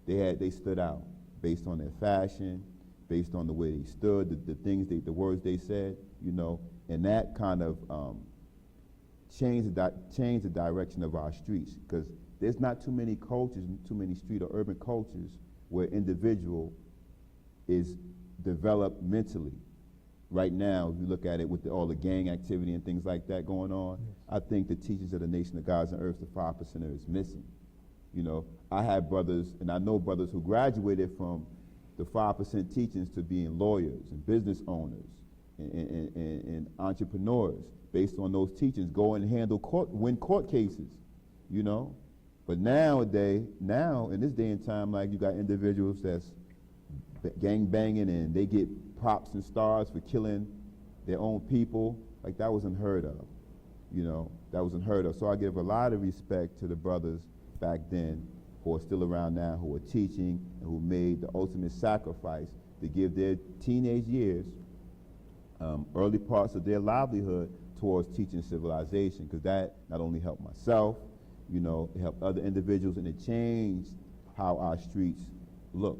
They stood out based on their fashion, based on the way they stood, the words they said, you know, and that kind of changed the direction of our streets, because there's not too many cultures, too many street or urban cultures where individual is developed mentally. Right now, if you look at it with all the gang activity and things like that going on, yes, I think the teachings of the nation of gods and earths, the 5 percenter, is missing. You know, I have brothers, and I know brothers who graduated from the 5% teachings to being lawyers and business owners and entrepreneurs based on those teachings, go and win court cases, you know. But now in this day and time, like, you got individuals that's gang banging and they get props and stars for killing their own people. Like, that was unheard of, you know, that was unheard of. So I give a lot of respect to the brothers back then who are still around now, who are teaching and who made the ultimate sacrifice to give their teenage years, early parts of their livelihood towards teaching civilization, because that not only helped myself, you know, it helped other individuals, and it changed how our streets look,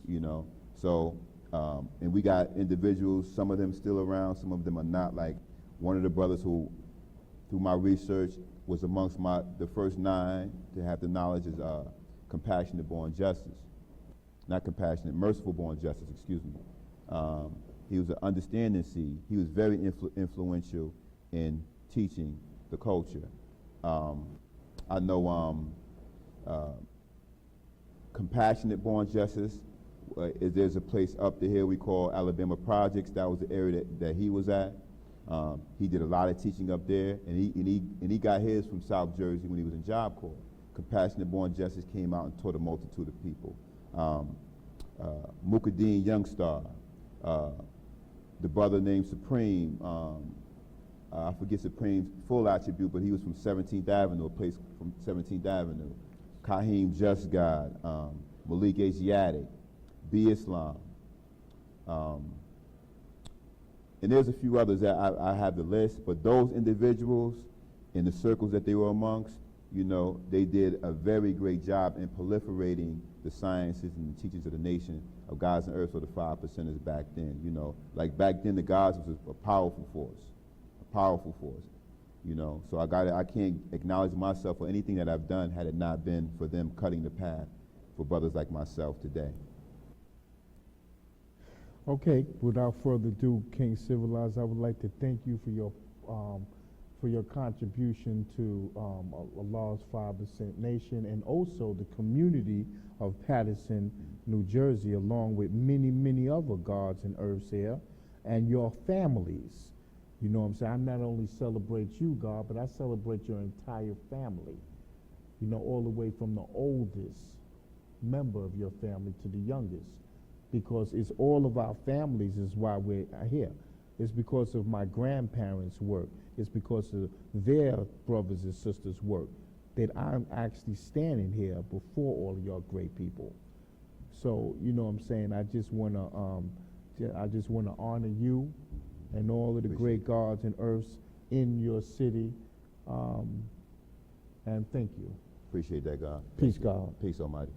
you know. So, and we got individuals, some of them still around, some of them are not. Like, one of the brothers who, through my research, was amongst the first 9 to have the knowledge is compassionate born justice. Not compassionate, merciful born justice, excuse me. He was an understanding seed. He was very influential in teaching the culture. I know compassionate born justice, there's a place up the hill we call Alabama Projects. That was the area that he was at. He did a lot of teaching up there, and he got his from South Jersey when he was in Job Corps. Compassionate Born Justice came out and taught a multitude of people. Mukadeen Youngstar, the brother named Supreme, I forget Supreme's full attribute, but he was from 17th Avenue, a place from 17th Avenue. Kahim Just God, Malik Asiatic, B. Islam. And there's a few others that I have the list, but those individuals in the circles that they were amongst, you know, they did a very great job in proliferating the sciences and the teachings of the nation of gods and earths for the 5 percenters back then. You know, like back then the gods was a powerful force, you know. So I can't acknowledge myself for anything that I've done had it not been for them cutting the path for brothers like myself today. Okay, without further ado, King Civilized, I would like to thank you for your contribution to Allah's 5% Nation, and also the community of Paterson, New Jersey, along with many, many other gods and earths here, and your families. You know what I'm saying? I not only celebrate you, God, but I celebrate your entire family. You know, all the way from the oldest member of your family to the youngest. Because it's all of our families is why we're here. It's because of my grandparents' work. It's because of their brothers and sisters' work that I'm actually standing here before all of y'all great people. So, you know what I'm saying? I just want to honor you and all of the great gods and earths in your city. And thank you. Appreciate that, God. Peace, God. Peace, Almighty.